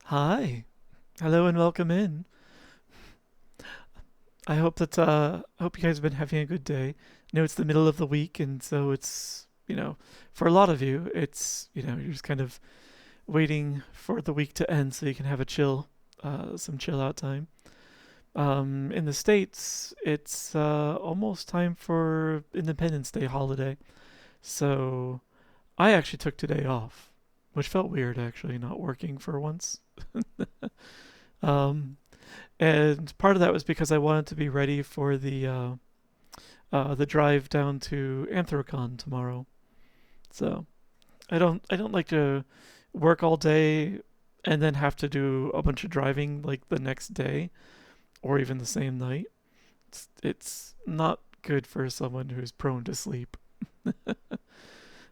Hi. Hello and welcome in. I hope you guys have been having a good day. I know it's the middle of the week and so it's for a lot of you, you're just kind of waiting for the week to end so you can have some chill out time. In the States, it's almost time for Independence Day holiday. So I actually took today off, which felt weird actually, not working for once. Um, And part of that was because I wanted to be ready for the drive down to Anthrocon tomorrow. So I don't like to work all day and then have to do a bunch of driving like the next day or even the same night. It's not good for someone who's prone to sleep.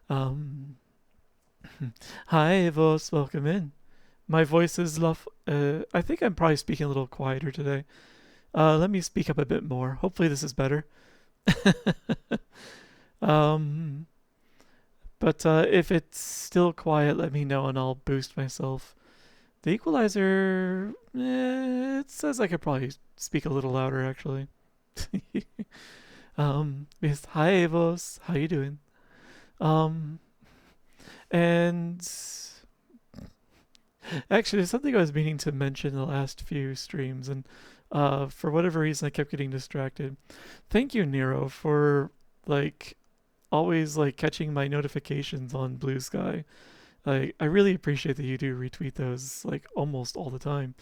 Um, Hi, Vos, welcome in. My voice is luff. I think I'm probably speaking a little quieter today. Let me speak up a bit more. Hopefully, this is better. Um, but if it's still quiet, let me know and I'll boost myself. The equalizer, it says I could probably speak a little louder actually. Yes, hi Avos, how you doing? Um, and actually, there's something I was meaning to mention in the last few streams, and for whatever reason, I kept getting distracted. Thank you, Nero, for like always like catching my notifications on Blue Sky. I really appreciate that you do retweet those like almost all the time.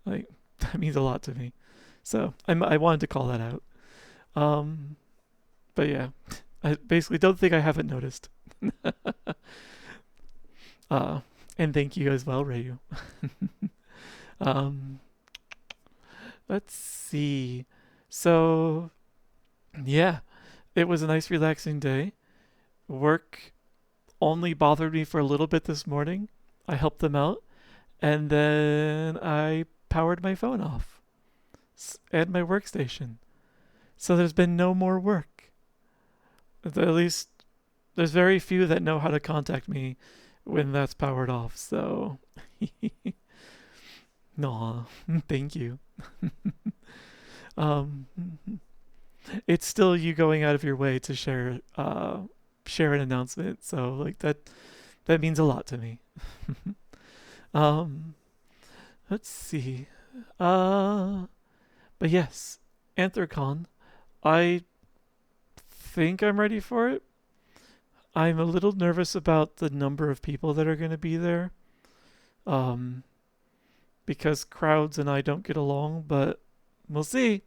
Like that means a lot to me. So I wanted to call that out. Um, but yeah, I basically don't think I haven't noticed. Uh, and thank you as well, Rayu. Um, let's see. So yeah, it was a nice relaxing day. Work only bothered me for a little bit this morning. I helped them out, and then I powered my phone off and my workstation. So there's been no more work. At least there's very few that know how to contact me when that's powered off. So, no, thank you. Um, it's still you going out of your way to share an announcement. So like that means a lot to me. um, let's see. Uh, but yes, Anthrocon. I think I'm ready for it. I'm a little nervous about the number of people that are going to be there, um, because crowds and I don't get along. But we'll see.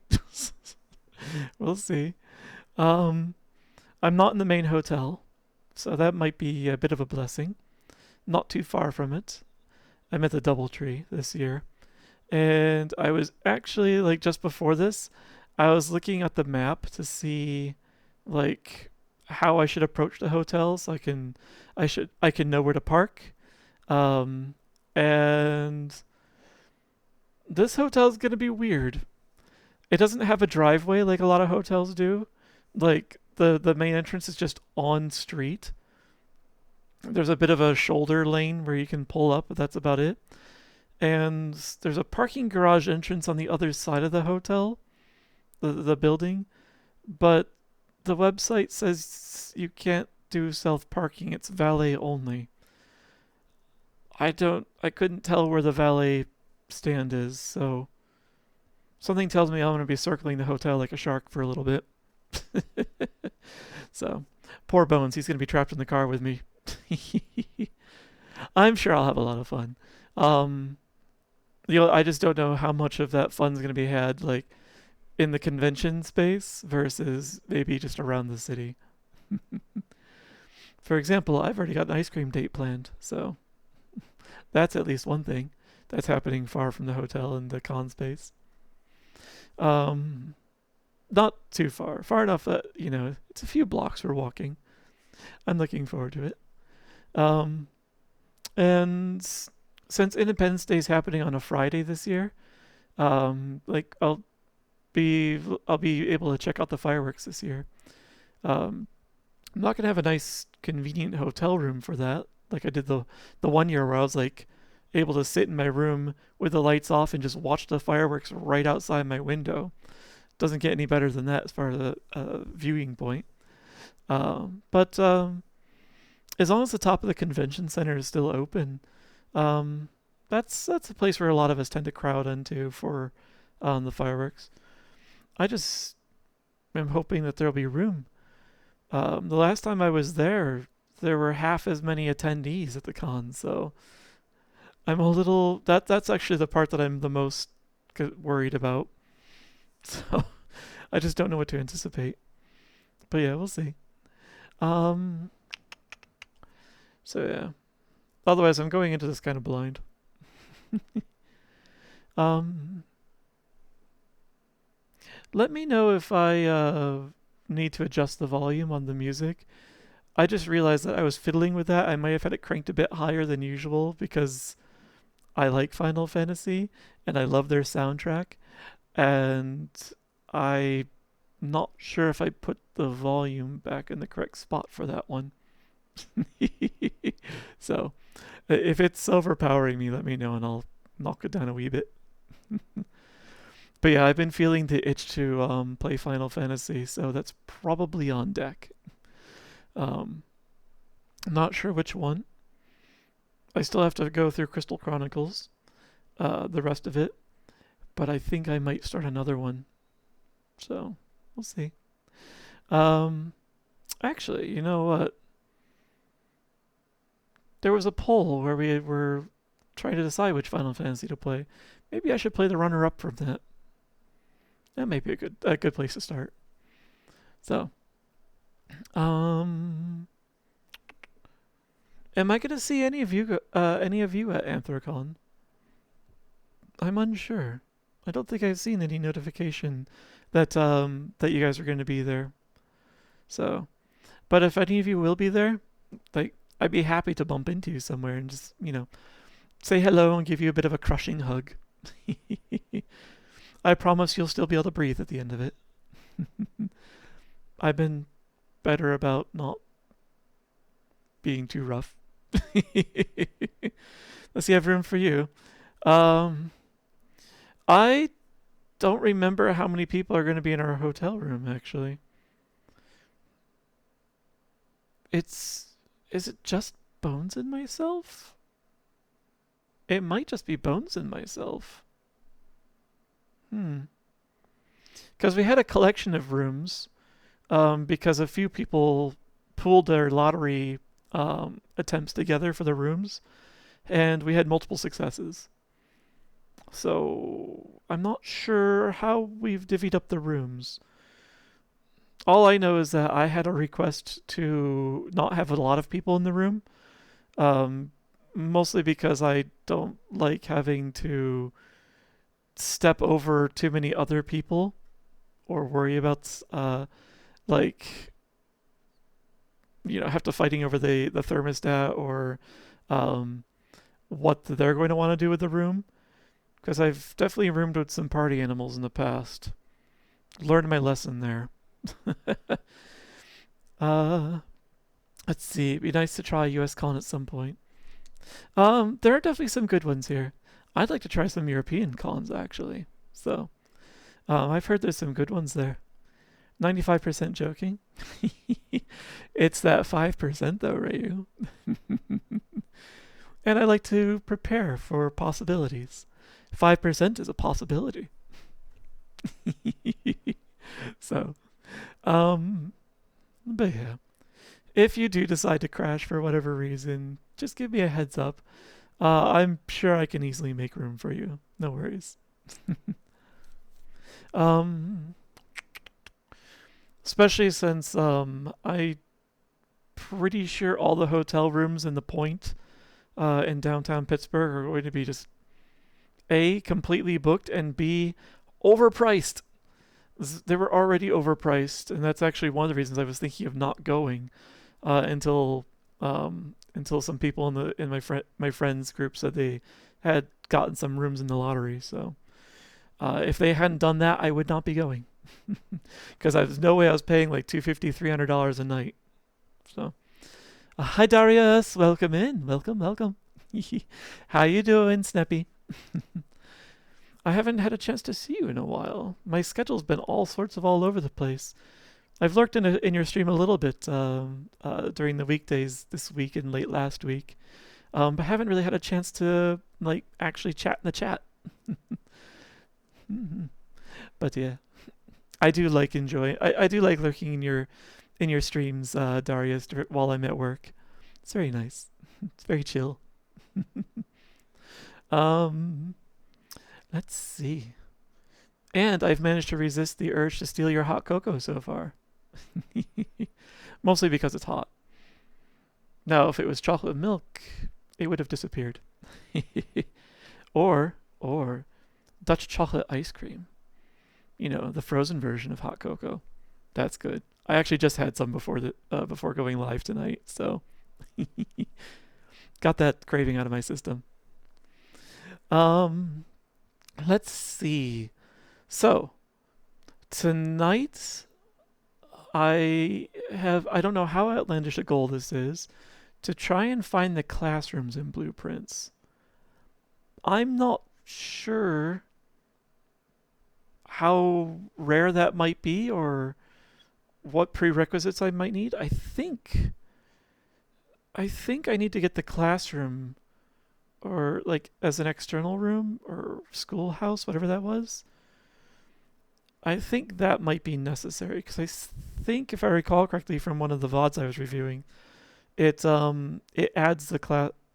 We'll see. Um, I'm not in the main hotel, so that might be a bit of a blessing. Not too far from it. I'm at the DoubleTree this year, and I was actually like just before this, I was looking at the map to see like how I should approach the hotel so I can know where to park. Um and this hotel is going to be weird. It doesn't have a driveway like a lot of hotels do. Like the main entrance is just on street. There's a bit of a shoulder lane where you can pull up, but that's about it. And there's a parking garage entrance on the other side of the hotel, the building, but the website says you can't do self parking. It's valet only. I couldn't tell where the valet stand is, so something tells me I'm gonna be circling the hotel like a shark for a little bit. So poor Bones, he's gonna be trapped in the car with me. I'm sure I'll have a lot of fun. Um, I just don't know how much of that fun's gonna be had like in the convention space versus maybe just around the city. For example, I've already got an ice cream date planned, so that's at least one thing that's happening far from the hotel and the con space. Um, Not too far, far enough that it's a few blocks we're walking. I'm looking forward to it. Um, and since Independence Day is happening on a Friday this year, like I'll be able to check out the fireworks this year. Um, I'm not gonna have a nice convenient hotel room for that, like I did the one year where I was like able to sit in my room with the lights off and just watch the fireworks right outside my window. Doesn't get any better than that as far as a viewing point. But as long as the top of the convention center is still open, that's a place where a lot of us tend to crowd into for the fireworks. I just am hoping that there'll be room. The last time I was there were half as many attendees at the con, so I'm a little that's actually the part that I'm the most worried about. So I just don't know what to anticipate. But yeah, we'll see. So yeah. Otherwise, I'm going into this kind of blind. Let me know if I need to adjust the volume on the music. I just realized that I was fiddling with that. I might have had it cranked a bit higher than usual because I like Final Fantasy and I love their soundtrack. And I'm not sure if I put the volume back in the correct spot for that one. So, if it's overpowering me, let me know and I'll knock it down a wee bit. But yeah, I've been feeling the itch to play Final Fantasy, so that's probably on deck. I'm not sure which one. I still have to go through Crystal Chronicles, the rest of it, but I think I might start another one. So, we'll see. Actually, you know what? There was a poll where we were trying to decide which Final Fantasy to play. Maybe I should play the runner-up from that. That may be a good place to start. So, am I gonna see any of you at Anthrocon? I'm unsure. I don't think I've seen any notification that that you guys are going to be there. So, but if any of you will be there, like I'd be happy to bump into you somewhere and just say hello and give you a bit of a crushing hug. I promise you'll still be able to breathe at the end of it. I've been better about not being too rough. Let's see, I have room for you. I don't remember how many people are going to be in our hotel room, actually. Is it just Bones and myself? It might just be Bones and myself. Because we had a collection of rooms, because a few people pooled their lottery attempts together for the rooms, and we had multiple successes. So I'm not sure how we've divvied up the rooms. All I know is that I had a request to not have a lot of people in the room, mostly because I don't like having to step over too many other people or worry about have to fighting over the thermostat or what they're going to want to do with the room. Because I've definitely roomed with some party animals in the past. Learned my lesson there. Let's see. It'd be nice to try US Con at some point. There are definitely some good ones here. I'd like to try some European cons, actually. So, I've heard there's some good ones there. 95% joking. It's that 5% though, Ryu. And I like to prepare for possibilities. 5% is a possibility. So, but yeah. If you do decide to crash for whatever reason, just give me a heads up. I'm sure I can easily make room for you. No worries. Especially since I'm pretty sure all the hotel rooms in the Point in downtown Pittsburgh are going to be just A, completely booked, and B, overpriced. They were already overpriced, and that's actually one of the reasons I was thinking of not going until some people in my friends group said they had gotten some rooms in the lottery. So if they hadn't done that, I would not be going because there's no way I was paying like $250, $300 a night. So hi Darius, welcome in, welcome. How you doing, Snappy? I haven't had a chance to see you in a while. My schedule's been all sorts of all over the place. I've lurked in your stream a little bit during the weekdays this week and late last week, but haven't really had a chance to like actually chat in the chat. But yeah, I do like enjoy. I do like lurking in your streams, Darius, while I'm at work. It's very nice. It's very chill. um, let's see. And I've managed to resist the urge to steal your hot cocoa so far. Mostly because it's hot. Now, if it was chocolate milk, it would have disappeared. or Dutch chocolate ice cream. You know, the frozen version of hot cocoa. That's good. I actually just had some before going live tonight, so got that craving out of my system. Let's see. So, tonight I don't know how outlandish a goal this is, to try and find the classrooms in Blueprints. I'm not sure how rare that might be or what prerequisites I might need. I think I need to get the classroom or like as an external room or schoolhouse, whatever that was. I think that might be necessary because think if I recall correctly from one of the VODs I was reviewing, it adds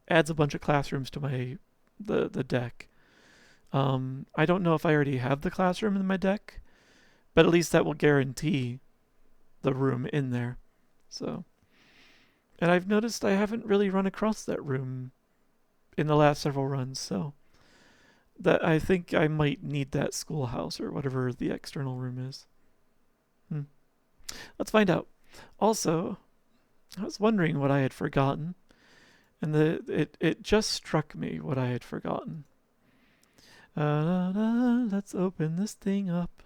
adds a bunch of classrooms to my the deck. I don't know if I already have the classroom in my deck, but at least that will guarantee the room in there. So, and I've noticed I haven't really run across that room in the last several runs, so that I think I might need that schoolhouse or whatever the external room is. Let's find out. Also, I was wondering what I had forgotten, and it just struck me what I had forgotten. Let's open this thing up.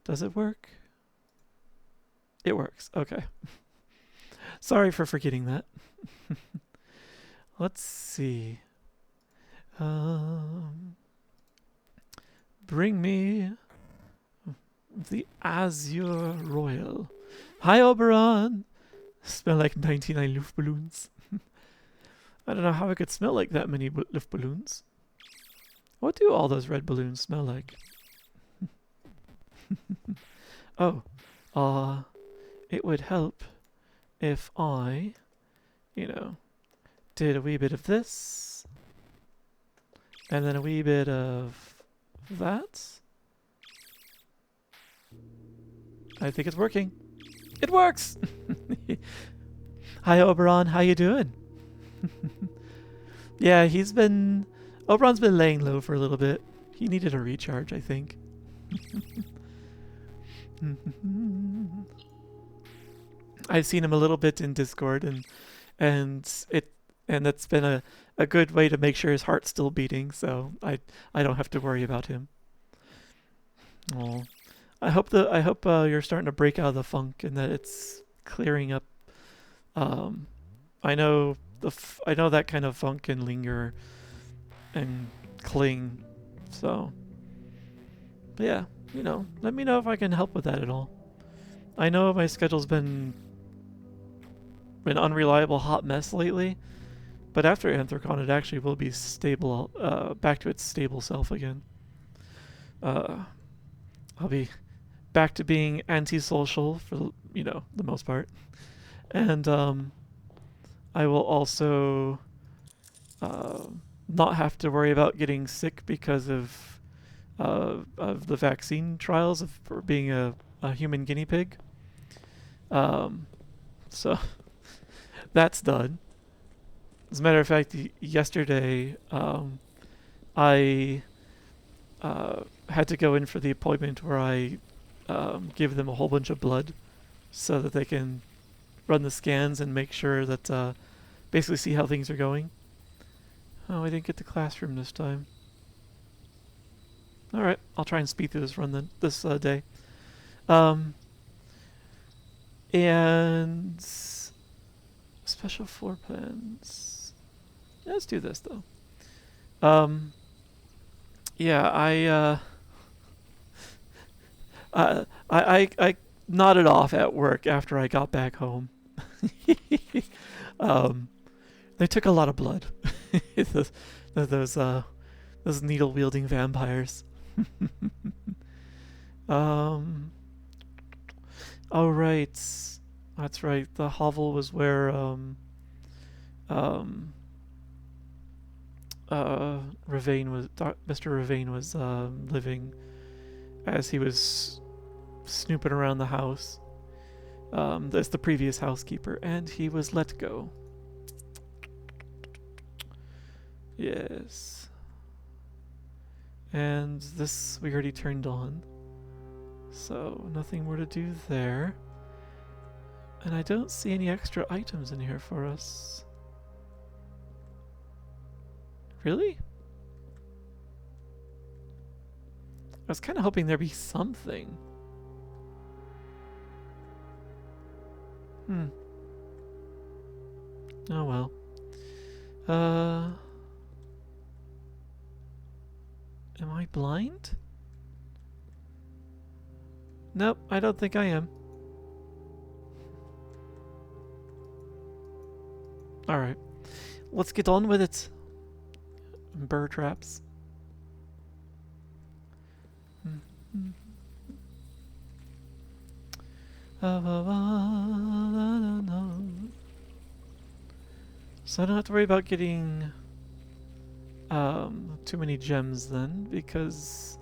Does it work? It works. Okay. Sorry for forgetting that. Let's see. Bring me the Azure Royal. Hi, Oberon. Smell like 99 Luftballons. I don't know how I could smell like that many Luftballons. What do all those red balloons smell like? Oh, it would help if I, did a wee bit of this, and then a wee bit of that. I think it's working. It works! Hi, Oberon. How you doing? Yeah, Oberon's been laying low for a little bit. He needed a recharge, I think. I've seen him a little bit in Discord, and that's been a good way to make sure his heart's still beating, so I don't have to worry about him. Oh, I hope you're starting to break out of the funk and that it's clearing up. I know that kind of funk can linger and cling, so. But yeah, let me know if I can help with that at all. I know my schedule's been an unreliable hot mess lately, but after Anthrocon it actually will be stable, back to its stable self again. I'll be back to being antisocial for the most part, and I will also not have to worry about getting sick because of the vaccine trials for being a human guinea pig. So that's done. As a matter of fact, yesterday I had to go in for the appointment where I give them a whole bunch of blood so that they can run the scans and make sure that basically see how things are going. Oh, I didn't get the classroom this time. All right, I'll try and speed through this run then this day. And special floor plans. Let's do this though. Yeah, I nodded off at work after I got back home. um, they took a lot of blood. those, those those needle wielding vampires. um. Oh right, that's right. The hovel was where um Ravane was Mr. Ravane was living as he was snooping around the house. That's the previous housekeeper, and he was let go. Yes. And this we already turned on. So nothing more to do there. And I don't see any extra items in here for us. Really? I was kind of hoping there'd be something. Oh well. Am I blind? Nope, I don't think I am. Alright. Let's get on with it. Burr traps. So I don't have to worry about getting too many gems then, because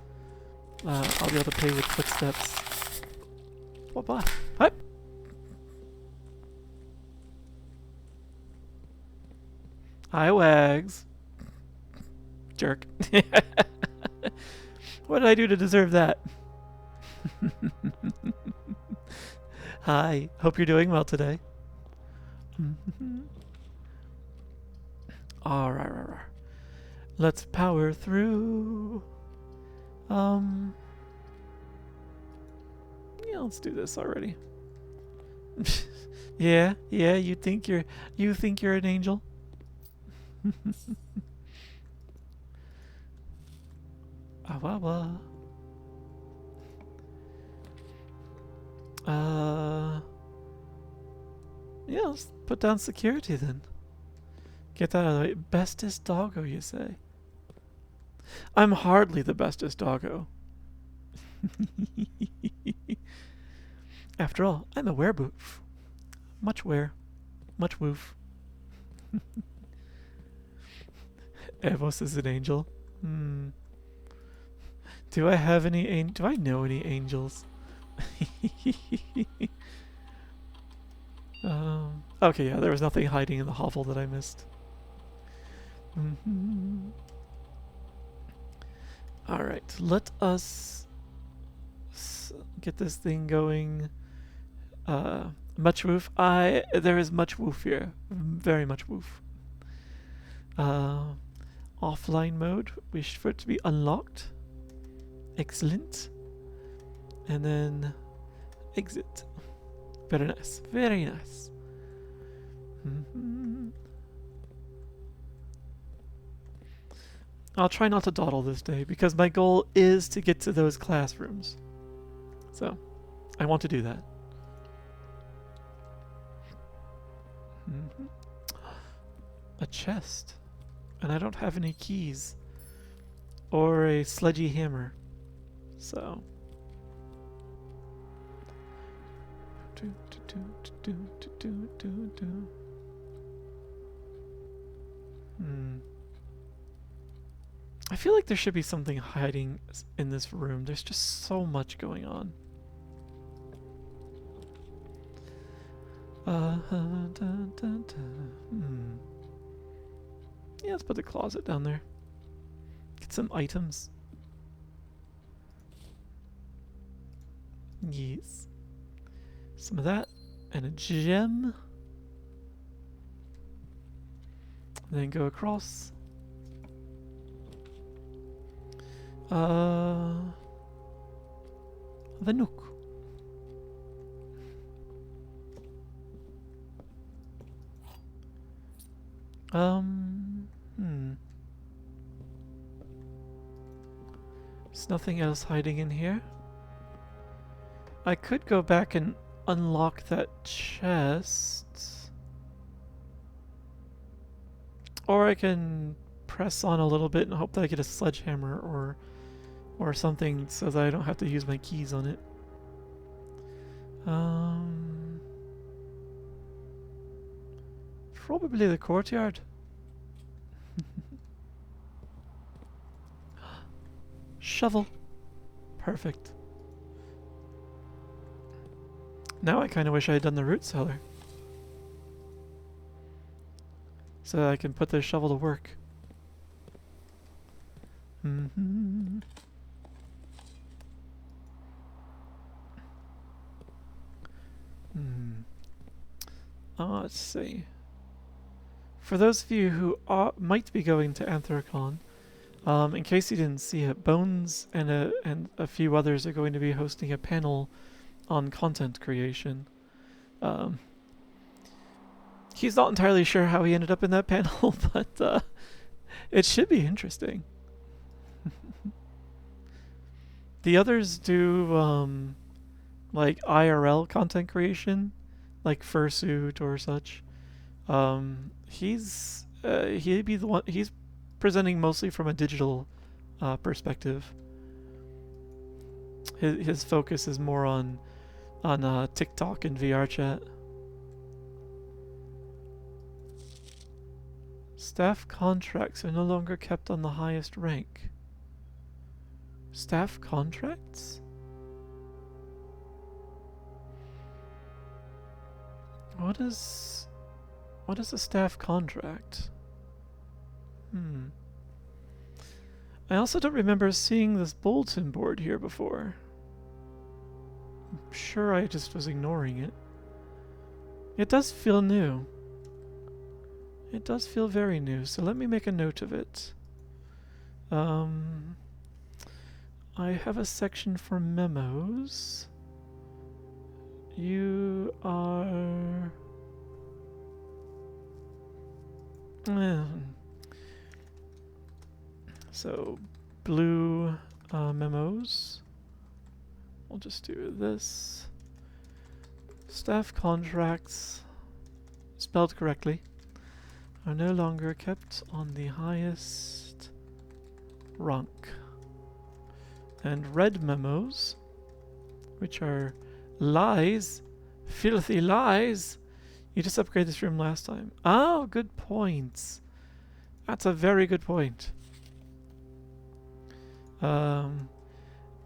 I'll be able to pay with footsteps. What? What? Hi, Wags. Jerk. What did I do to deserve that? Hi. Hope you're doing well today. Alright. Let's power through. Yeah, let's do this already. yeah, you think you're an angel? Awawa. Yeah, let's put down security then. Get that out of the way. Bestest doggo, you say? I'm hardly the bestest doggo. After all, I'm a werewolf. Much woof. Evos is an angel. Do I have any do I know any angels? Okay, yeah, there was nothing hiding in the hovel that I missed. Alright, let us get this thing going. Much woof. There is much woof here. Very much woof. Offline mode. Wish for it to be unlocked. Excellent. And then exit. Very nice. Very nice. I'll try not to dawdle this day because my goal is to get to those classrooms. So, I want to do that. A chest. And I don't have any keys. Or a sledgy hammer. So. I feel like there should be something hiding in this room. There's just so much going on. Yeah, let's put the closet down there. Get some items. Yes. Some of that. And a gem. And then go across. The nook. Hmm. There's nothing else hiding in here. I could go back and unlock that chest. Or I can press on a little bit and hope that I get a sledgehammer or something so that I don't have to use my keys on it. Probably the courtyard. Shovel. Perfect. Now I kind of wish I had done the root cellar. So that I can put the shovel to work. Mm-hmm. Let's see. For those of you who might be going to Anthrocon, in case you didn't see it, Bones and a few others are going to be hosting a panel on content creation. He's not entirely sure how he ended up in that panel, but it should be interesting. The others do like IRL content creation, like fursuit or such. He'd be the one. He's presenting mostly from a digital perspective. His focus is more on TikTok and VR chat. Staff contracts are no longer kept on the highest rank. Staff contracts? What is a staff contract? I also don't remember seeing this bulletin board here before. I'm sure I just was ignoring it. It does feel new. It does feel very new, so let me make a note of it. I have a section for memos. You are... So, blue memos. We'll just do this. Staff contracts, spelled correctly, are no longer kept on the highest rank. And red memos, which are lies, filthy lies. You just upgraded this room last time. Oh, good points. That's a very good point.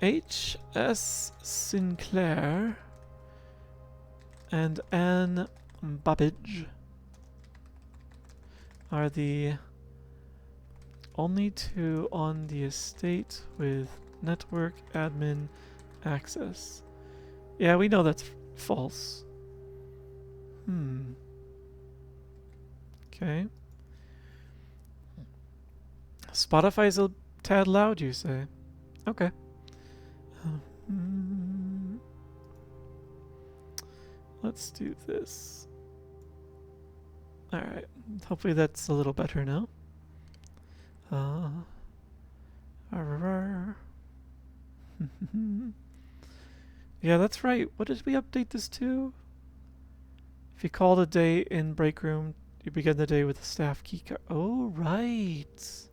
H.S. Sinclair and Anne Babbage are the only two on the estate with network admin access. Yeah, we know that's false. Okay. Spotify's a tad loud, you say? Okay. Let's do this. Alright. Hopefully that's a little better now. Yeah, that's right. What did we update this to? If you call the day in break room, you begin the day with a staff keycard. Oh, right.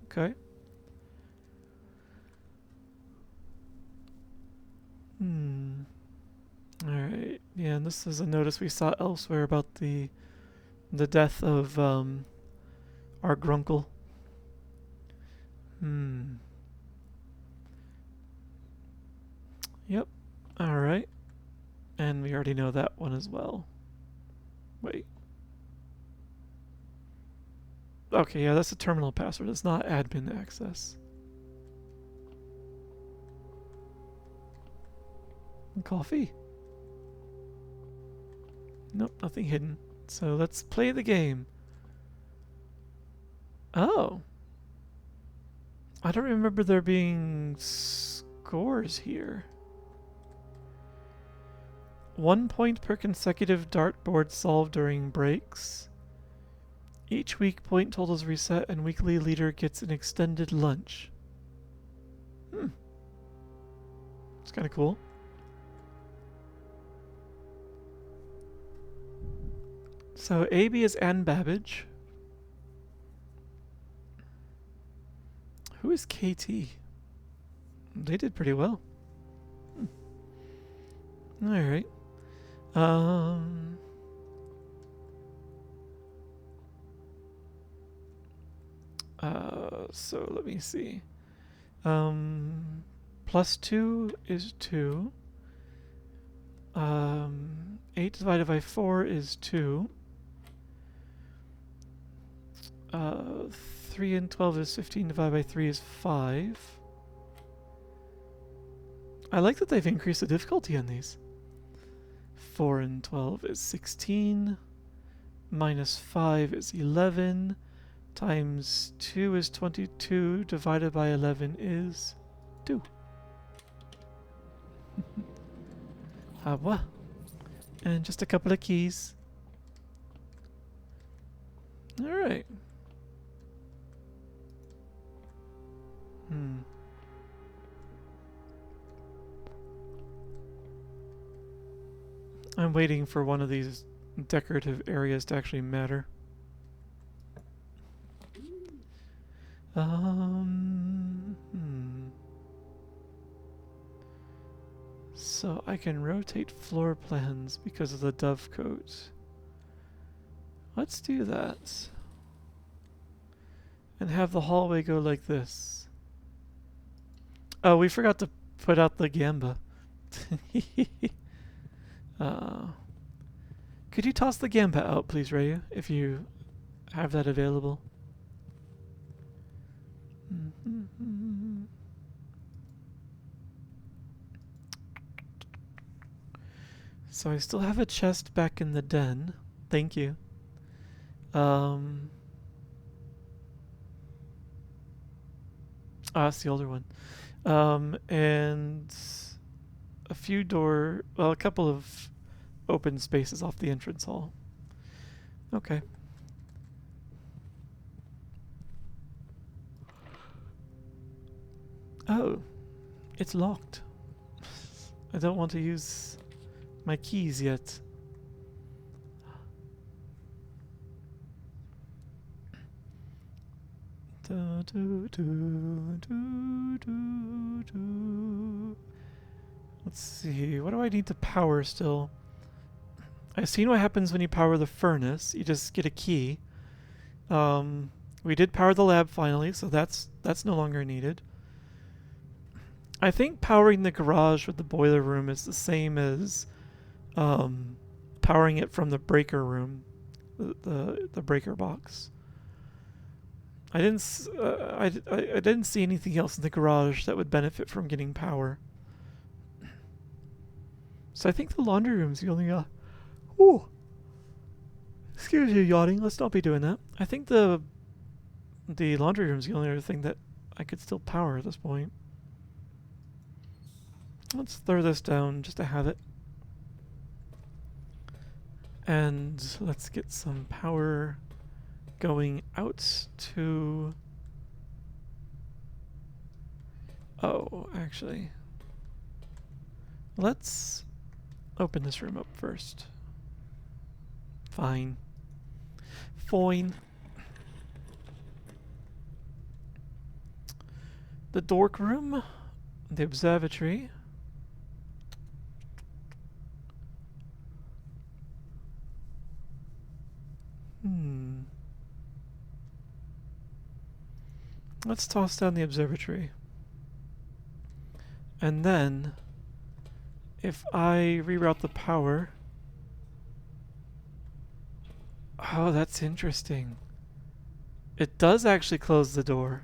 Okay. Alright. Yeah, and this is a notice we saw elsewhere about the death of our grunkle. Yep. Alright. And we already know that one as well. Wait. Okay, yeah, that's a terminal password. It's not admin access. Coffee. Nope, nothing hidden. So let's play the game. Oh. I don't remember there being scores here. 1 point per consecutive dartboard solved during breaks. Each week, point totals reset and weekly leader gets an extended lunch. It's kind of cool. So AB is Anne Babbage. Who is KT? They did pretty well. Alright. So let me see. Plus 2 is 2. 8 divided by 4 is 2. 3 and 12 is 15 divided by 3 is 5. I like that they've increased the difficulty on these. 4 and 12 is 16. Minus 5 is 11. Times 2 is 22. Divided by 11 is 2. And just a couple of keys. Alright. I'm waiting for one of these decorative areas to actually matter. So I can rotate floor plans because of the dovecote. Let's do that. And have the hallway go like this. Oh, we forgot to put out the gamba. Could you toss the gamba out, please, Raya, if you have that available? So I still have a chest back in the den. Thank you. It's the older one. And a couple of open spaces off the entrance hall. Okay. Oh, it's locked. I don't want to use my keys yet. Let's see, what do I need to power still? I've seen what happens when you power the furnace. You just get a key. We did power the lab finally, so that's no longer needed. I think powering the garage with the boiler room is the same as powering it from the breaker room, the breaker box. I didn't see anything else in the garage that would benefit from getting power. So I think the laundry room's the only ooh. Excuse you yawning, let's not be doing that. I think the laundry room's the only other thing that I could still power at this point. Let's throw this down just to have it. And let's get some power going out to... Oh, actually. Let's open this room up first. Fine. Fine. The dork room. The observatory. Let's toss down the observatory. And then, if I reroute the power... Oh, that's interesting. It does actually close the door.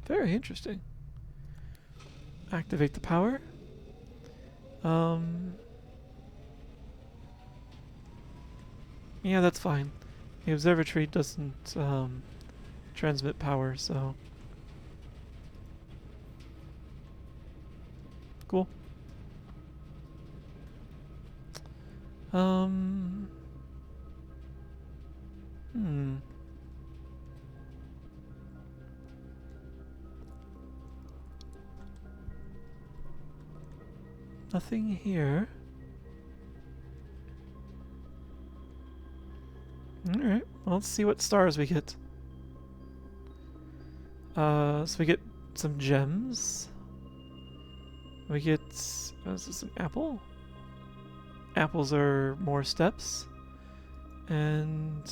Very interesting. Activate the power. Yeah, that's fine. The observatory doesn't transmit power, so... Cool. Hmm. Nothing here. Alright, well, let's see what stars we get. So we get some gems. We get... is this an apple? Apples are more steps. And...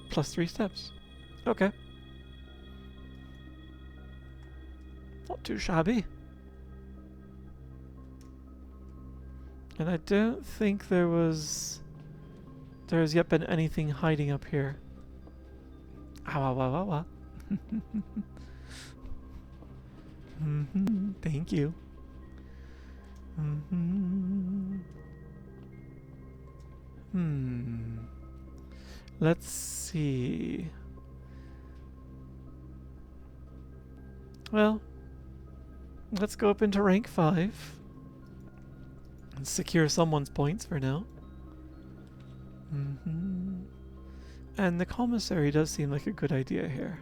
+3 steps. Okay. Not too shabby. And I don't think there has yet been anything hiding up here. Ow, ow, ow, ow, ow. Thank you. Let's see. Well, let's go up into rank 5 and secure someone's points for now. And the commissary does seem like a good idea here.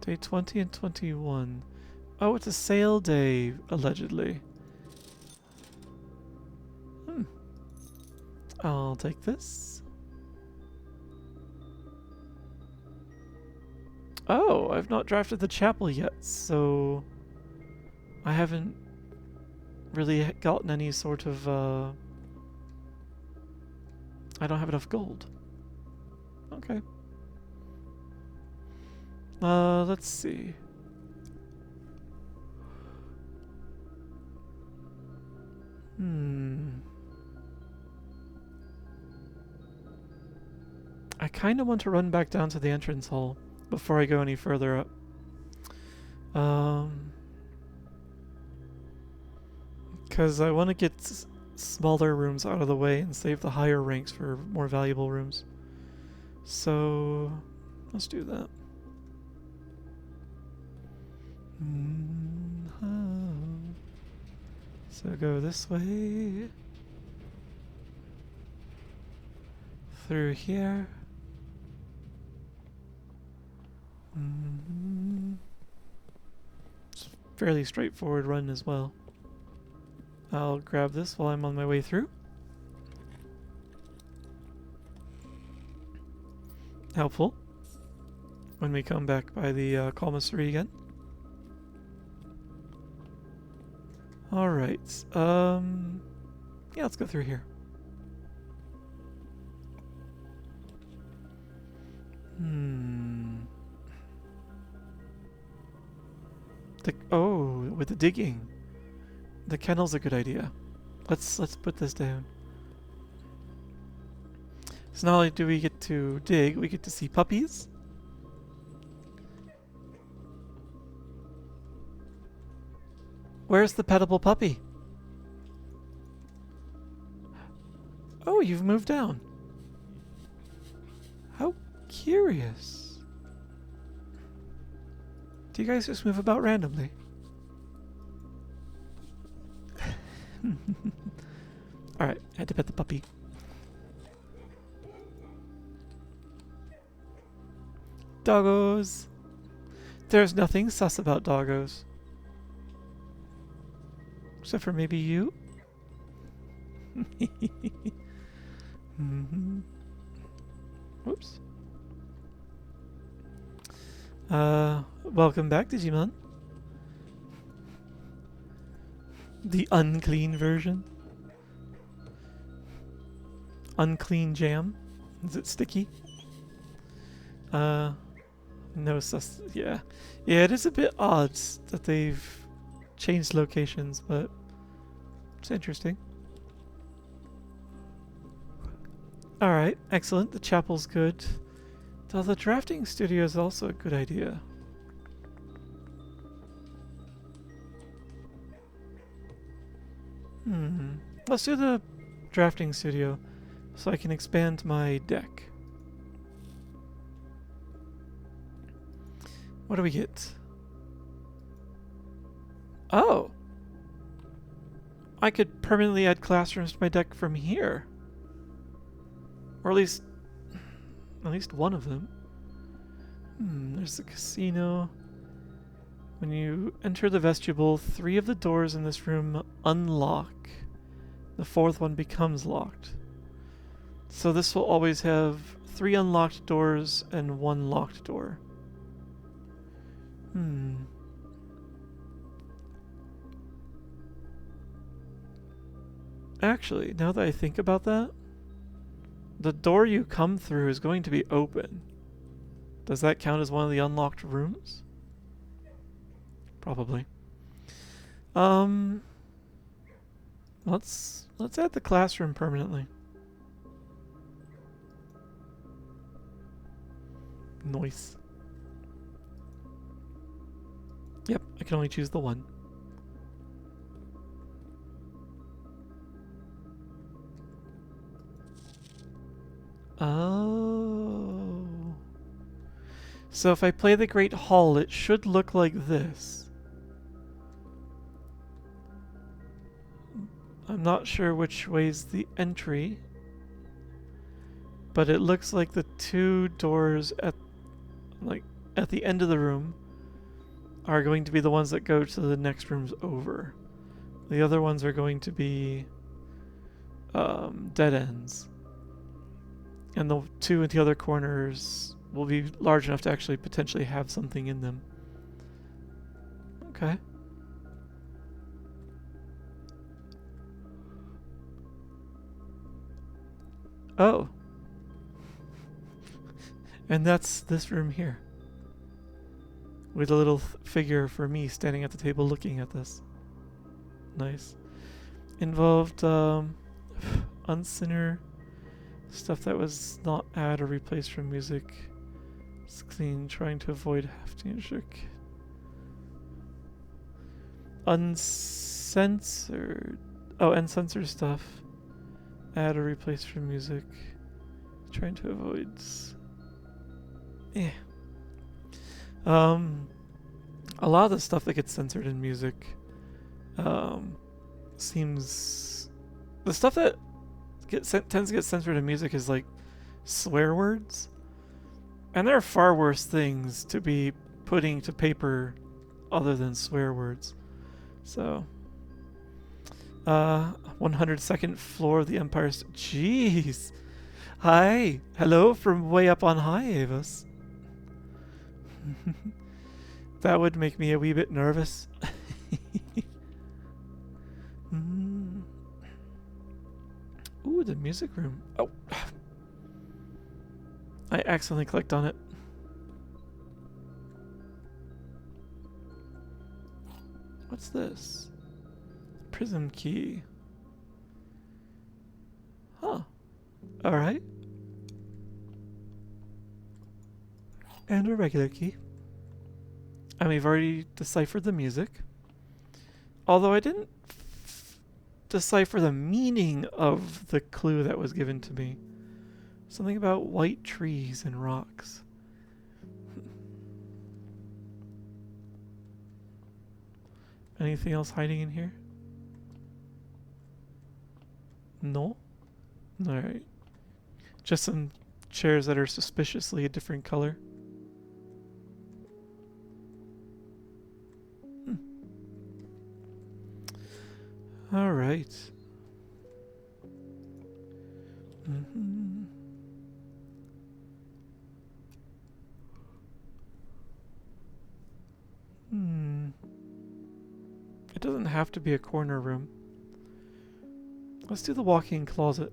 Day 20 and 21. Oh, it's a sale day, allegedly. I'll take this. Oh, I've not drafted the chapel yet, so I haven't really gotten any sort of, I don't have enough gold. Okay. Let's see. I kind of want to run back down to the entrance hall before I go any further up. Because I want to get smaller rooms out of the way and save the higher ranks for more valuable rooms. So, let's do that. So go this way. Through here. It's a fairly straightforward run as well. I'll grab this while I'm on my way through. Helpful when we come back by the commissary again. Alright, yeah, let's go through here. Oh, with the digging. The kennel's a good idea. Let's put this down. So not only do we get to dig, we get to see puppies. Where's the petable puppy? Oh, you've moved down. How curious. Do you guys just move about randomly? Alright, I had to pet the puppy. Doggos! There's nothing sus about doggos. Except for maybe you? Whoops. Welcome back, Digimon. The unclean version. Unclean jam. Is it sticky? No sus. Yeah. Yeah, it is a bit odd that they've changed locations, but it's interesting. Alright, excellent. The chapel's good. Though the drafting studio is also a good idea. Let's do the drafting studio so I can expand my deck. What do we get? Oh! I could permanently add classrooms to my deck from here. Or at least one of them. There's the casino. When you enter the vestibule, 3 of the doors in this room unlock. The 4th one becomes locked. So this will always have 3 unlocked doors and 1 locked door. Actually, now that I think about that, the door you come through is going to be open. Does that count as one of the unlocked rooms? Probably. Let's add the classroom permanently. Nice. Yep, I can only choose the one. Oh. So if I play the Great Hall, it should look like this. I'm not sure which way's the entry, but it looks like the 2 doors at the end of the room are going to be the ones that go to the next rooms over. The other ones are going to be dead ends. And the 2 in the other corners will be large enough to actually potentially have something in them. Okay. Oh. And that's this room here. With a little figure for me standing at the table looking at this. Nice. Involved unsinner stuff that was not add or replaced from music. It's clean, trying to avoid hefty and trick. Uncensored. Oh, uncensored stuff. Add or replace from music. Trying to avoid. A lot of the stuff that gets censored in music seems. The stuff that tends to get censored in music is like swear words. And there are far worse things to be putting to paper other than swear words. So, 102nd floor of the Empire State. Jeez. Hi. Hello from way up on high, Avis. That would make me a wee bit nervous. Ooh, the music room. Oh. I accidentally clicked on it. What's this? Prism key. Huh. Alright. And a regular key. And we've already deciphered the music. Although I didn't decipher the meaning of the clue that was given to me. Something about white trees and rocks. Anything else hiding in here? No? Alright. Just some chairs that are suspiciously a different color. Alright. It doesn't have to be a corner room. Let's do the walk-in closet.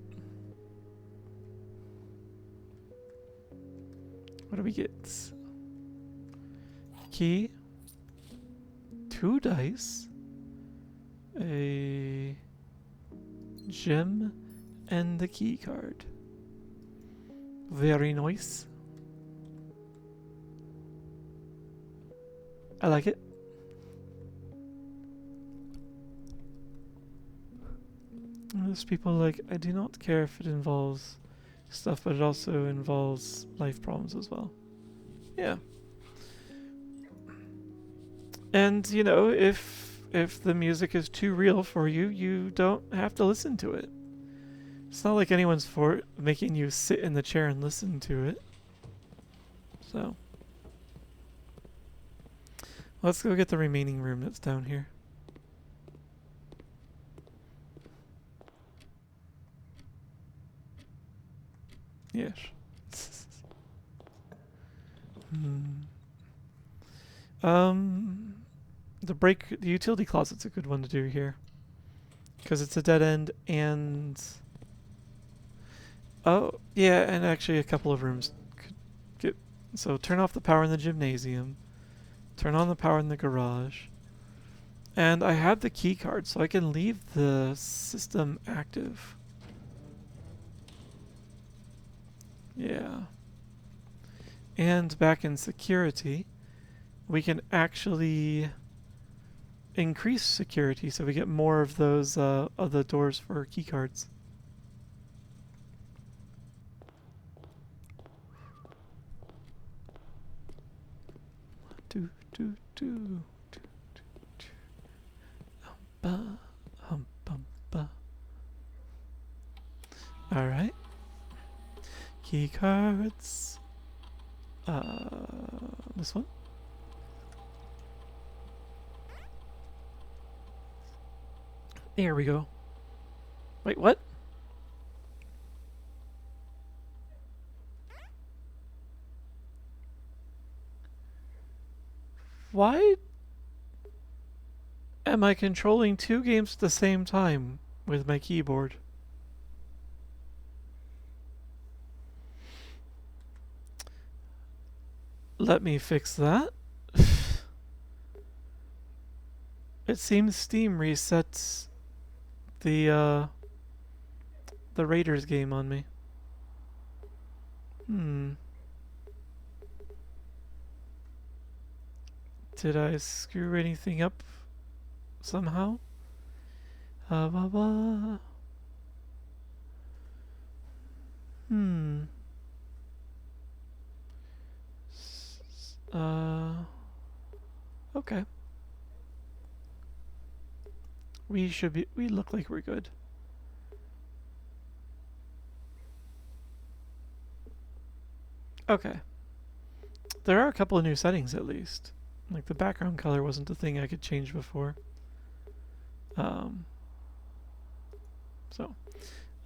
What do we get? Key. 2 dice. A gem and the key card. Very nice. I like it. There's people like, I do not care if it involves stuff, but it also involves life problems as well. Yeah. And, you know, if if the music is too real for you, you don't have to listen to it. It's not like anyone's making you sit in the chair and listen to it. So, let's go get the remaining room that's down here. Yes. The utility closet's a good one to do here. Because it's a dead end and... Oh, yeah, and actually a couple of rooms could get... So turn off the power in the gymnasium. Turn on the power in the garage. And I have the key card, so I can leave the system active. Yeah. And back in security, we can actually increase security so we get more of those of the doors for key cards. Do do do do do. Humba, humbumba. All right. Key cards. This one. There we go. Wait, what? Why am I controlling two games at the same time with my keyboard? Let me fix that. It seems Steam resets the Raiders game on me. Did I screw anything up somehow? Okay. We look like we're good. Okay. There are a couple of new settings at least. Like the background color wasn't a thing I could change before.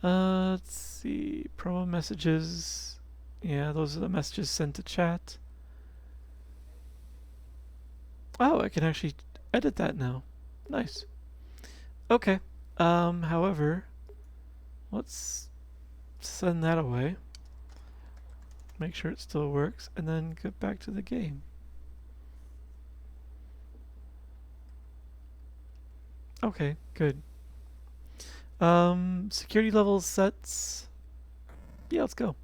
Let's see. Promo messages. Yeah, those are the messages sent to chat. Oh, I can actually edit that now. Nice. Okay. However, let's send that away. Make sure it still works, and then get back to the game. Okay, good. Security level sets. Yeah, let's go.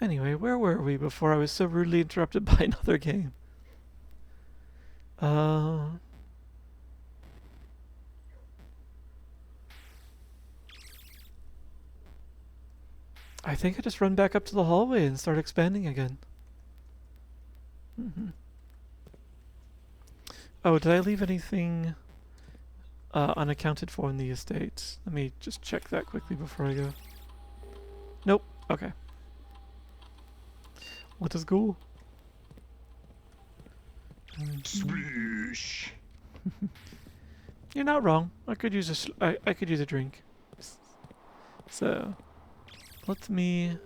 Anyway, where were we before I was so rudely interrupted by another game? I think I just run back up to the hallway and start expanding again. Oh, did I leave anything unaccounted for in the estate? Let me just check that quickly before I go. Nope. Okay. Let us go. Sploosh. You're not wrong. I could use I could use a drink. So, let me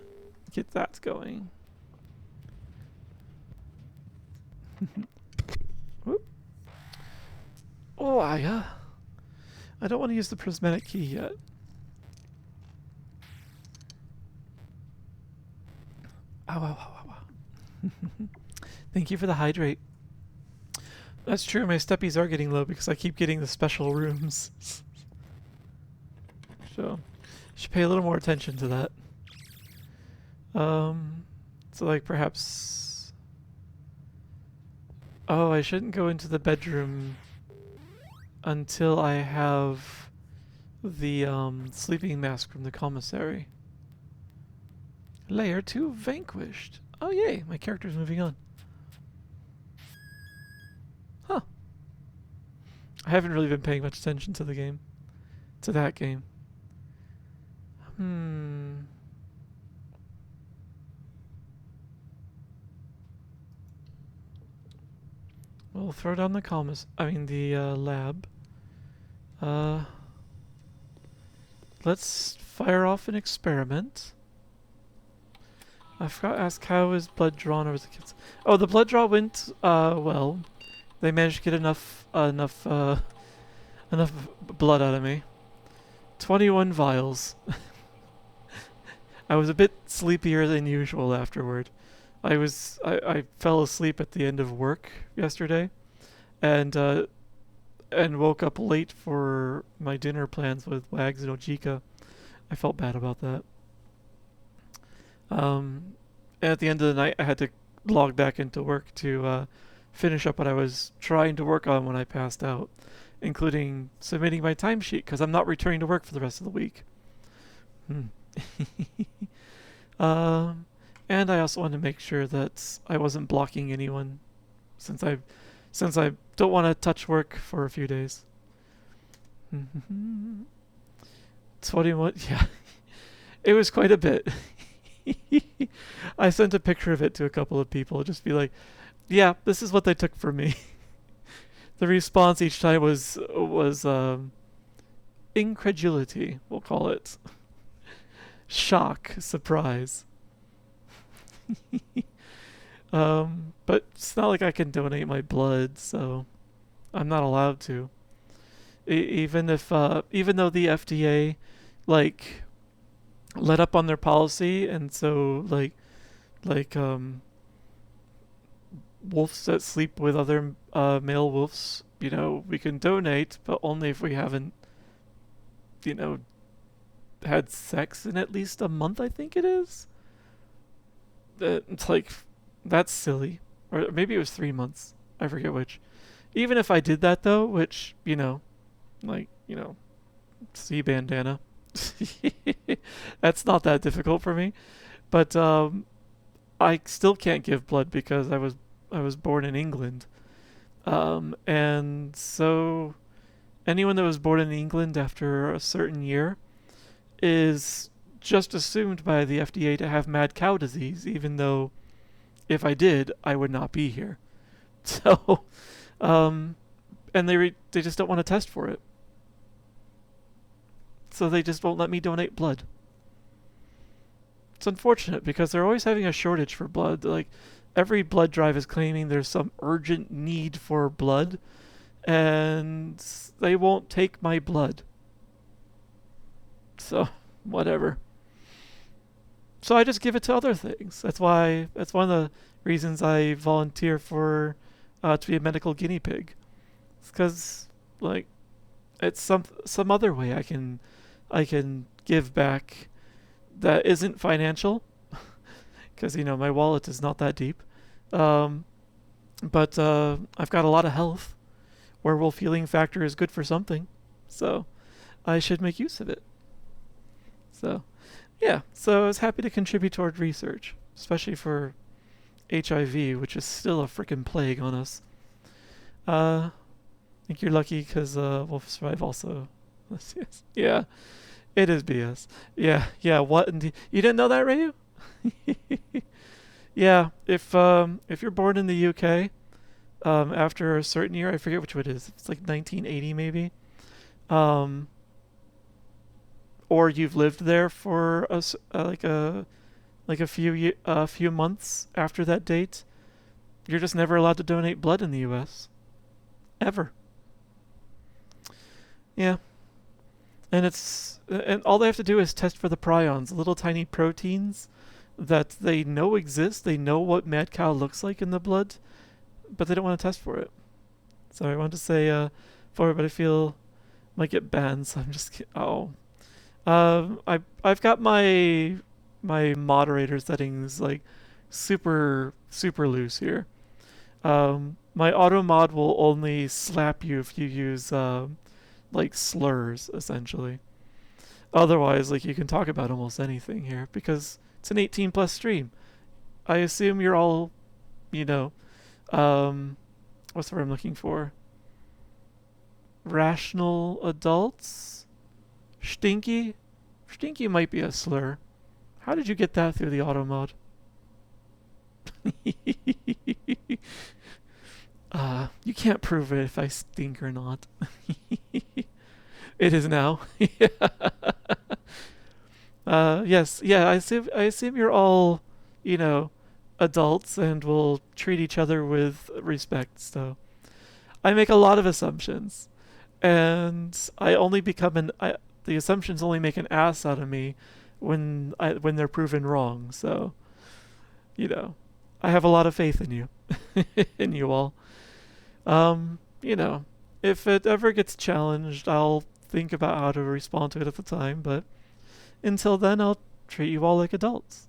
get that going. Whoop. Oh, I don't want to use the prismatic key yet. Ow, ow, ow, ow, ow. Thank you for the hydrate. That's true, my steppies are getting low because I keep getting the special rooms. So, should pay a little more attention to that. So like perhaps... Oh, I shouldn't go into the bedroom until I have the sleeping mask from the commissary. Layer 2 vanquished. Oh yay, my character's moving on. I haven't really been paying much attention to the game. To that game. We'll throw down the lab. Uh, let's fire off an experiment. I forgot to ask, how is blood drawn over the kids? Oh, the blood draw went well. They managed to get enough blood out of me. 21 vials. I was a bit sleepier than usual afterward. I fell asleep at the end of work yesterday, and woke up late for my dinner plans with Wags and Ojika. I felt bad about that. And at the end of the night, I had to log back into work to finish up what I was trying to work on when I passed out, including submitting my timesheet because I'm not returning to work for the rest of the week. And I also wanted to make sure that I wasn't blocking anyone, since I don't want to touch work for a few days. 21, yeah. It was quite a bit. I sent a picture of it to a couple of people, just be like, yeah, this is what they took from me. The response each time was incredulity, we'll call it. Shock, surprise. But it's not like I can donate my blood, so I'm not allowed to. Even though the FDA, like, let up on their policy, and so wolves that sleep with other male wolves, we can donate, but only if we haven't, had sex in at least a month, I think it is. It's like, that's silly. Or maybe it was 3 months. I forget which. Even if I did that, though, which, sea bandana. That's not that difficult for me. But I still can't give blood because I was born in England. And so anyone that was born in England after a certain year is just assumed by the FDA to have mad cow disease, even though if I did, I would not be here. So, and they just don't want to test for it. So they just won't let me donate blood. It's unfortunate because they're always having a shortage for blood. Like, every blood drive is claiming there's some urgent need for blood, and they won't take my blood. So, whatever. So I just give it to other things. That's one of the reasons I volunteer for to be a medical guinea pig. It's because, like, it's some other way I can give back that isn't financial, because my wallet is not that deep. But I've got a lot of health. Werewolf healing factor is good for something, so I should make use of it. So, yeah. So I was happy to contribute toward research, especially for HIV, which is still a freaking plague on us. I think you're lucky because Wolf Survive also. Yeah, it is BS. Yeah. What? You didn't know that, Ryu? Yeah. If you're born in the UK, after a certain year, I forget which one it is. It's like 1980 maybe. Or you've lived there for a few months after that date, you're just never allowed to donate blood in the U.S. ever. Yeah, and all they have to do is test for the prions, little tiny proteins that they know exist. They know what mad cow looks like in the blood, but they don't want to test for it. So I want to say for it, but I feel might get banned. So I'm just kidding. Oh. I've got my moderator settings like super loose here. My auto mod will only slap you if you use like slurs, essentially. Otherwise, like, you can talk about almost anything here because it's an 18+ stream. I assume you're all, what's the word I'm looking for? rational adults. Stinky? Stinky might be a slur. How did you get that through the auto mod? You can't prove it if I stink or not. It is now. Yes, yeah, I assume you're all, you know, adults and will treat each other with respect, so I make a lot of assumptions. And I only become the assumptions only make an ass out of me when they're proven wrong. So, you know, I have a lot of faith in you, in you all. You know, if it ever gets challenged, I'll think about how to respond to it at the time. But until then, I'll treat you all like adults.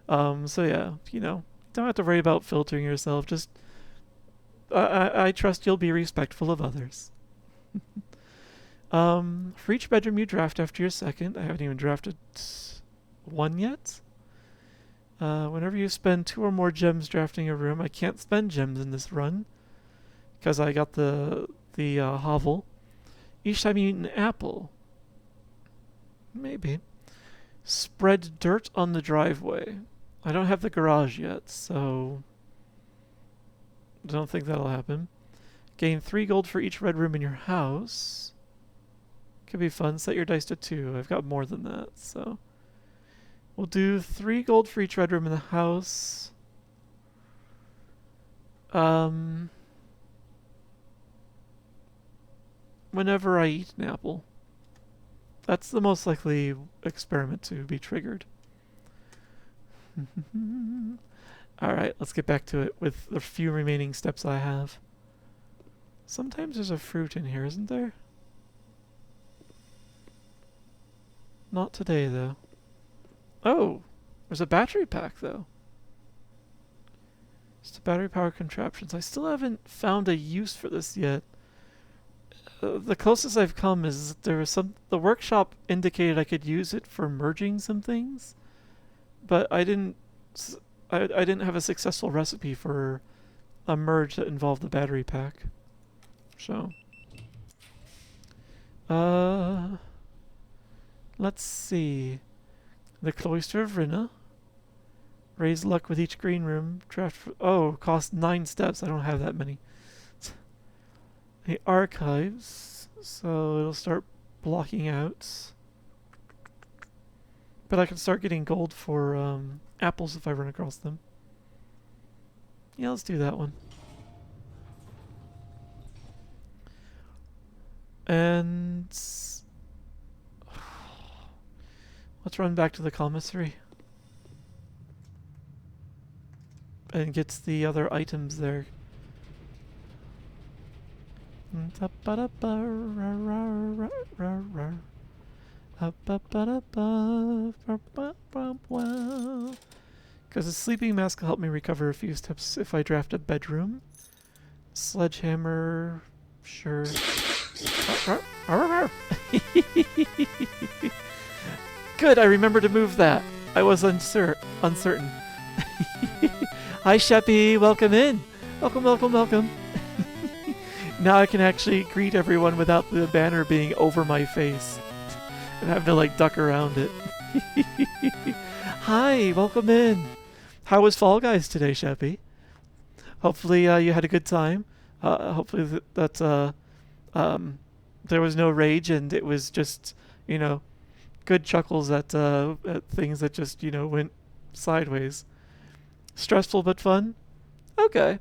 So yeah, you know, don't have to worry about filtering yourself. Just I trust you'll be respectful of others. For each bedroom you draft after your second, I haven't even drafted one yet. Whenever you spend 2 or more gems drafting a room, I can't spend gems in this run because I got the hovel. Each time you eat an apple, maybe spread dirt on the driveway. I don't have the garage yet, so I don't think that'll happen. Gain 3 gold for each red room in your house. Could be fun. Set your dice to 2. I've got more than that, so we'll do 3 gold for each red room in the house. Whenever I eat an apple. That's the most likely experiment to be triggered. Alright, let's get back to it with the few remaining steps I have. Sometimes there's a fruit in here, isn't there? Not today, though. Oh! There's a battery pack, though. Just a battery power contraptions. I still haven't found a use for this yet. The closest I've come is there was the workshop indicated I could use it for merging some things, but I didn't have a successful recipe for a merge that involved the battery pack. So let's see. The Cloister of Rinna. Raise luck with each green room. Cost 9 steps. I don't have that many. The archives, so it'll start blocking out. But I can start getting gold for apples if I run across them. Yeah, let's do that one. And let's run back to the commissary and get the other items there. Because the sleeping mask will help me recover a few steps if I draft a bedroom. Sledgehammer, sure. Good, I remember to move that. I was uncertain. Hi, Sheppy, welcome in. Welcome, welcome, welcome. Now I can actually greet everyone without the banner being over my face and having to like duck around it. Hi, welcome in. How was Fall Guys today, Sheppy? Hopefully you had a good time. Hopefully that there was no rage and it was just, you know, good chuckles at things that just, you know, went sideways. Stressful but fun? Okay.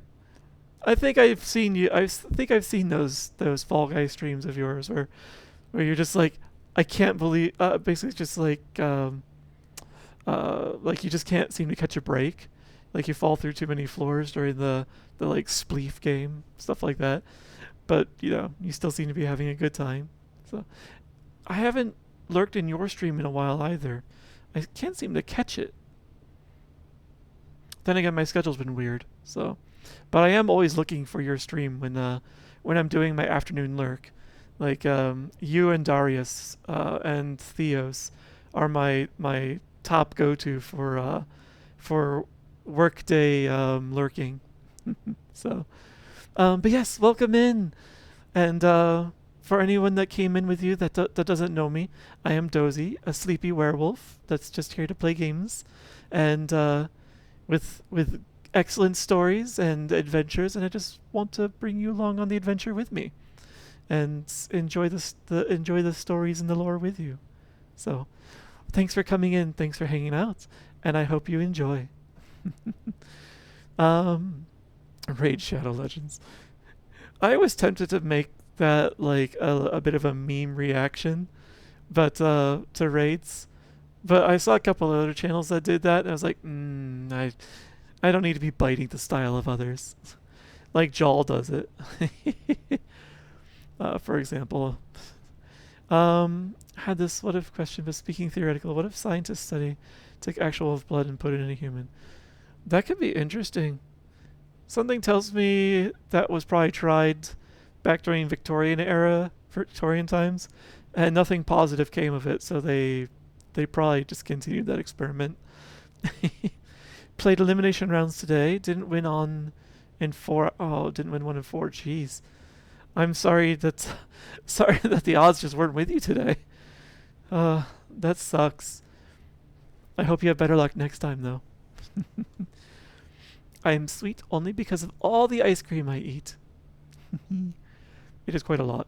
I think I've seen you. I think I've seen those Fall Guy streams of yours where you're just like, I can't believe. Basically, just like you just can't seem to catch a break. Like you fall through too many floors during the like spleef game, stuff like that. But you know, you still seem to be having a good time. So I haven't lurked in your stream in a while either. I can't seem to catch it. Then again, my schedule's been weird. So. But I am always looking for your stream when I'm doing my afternoon lurk. Like you and Darius and Theos are my top go-to for workday lurking. So, but yes, welcome in. And for anyone that came in with you that doesn't know me, I am Dozy, a sleepy werewolf that's just here to play games, and with excellent stories and adventures, and I just want to bring you along on the adventure with me, and enjoy the stories and the lore with you. So, thanks for coming in, thanks for hanging out, and I hope you enjoy. um, Raid Shadow Legends. I was tempted to make that like a bit of a meme reaction, but to raids. But I saw a couple of other channels that did that, and I was like, I don't need to be biting the style of others, like Jawl does it, for example. Had this what if question, but speaking theoretical, what if scientists take actual wolf blood and put it in a human? That could be interesting. Something tells me that was probably tried back during Victorian times, and nothing positive came of it. So they probably discontinued that experiment. Played elimination rounds today. Didn't win on in four. Oh, didn't win one in four. Jeez, I'm sorry that sorry that the odds just weren't with you today. That sucks. I hope you have better luck next time, though. I am sweet only because of all the ice cream I eat. It is quite a lot.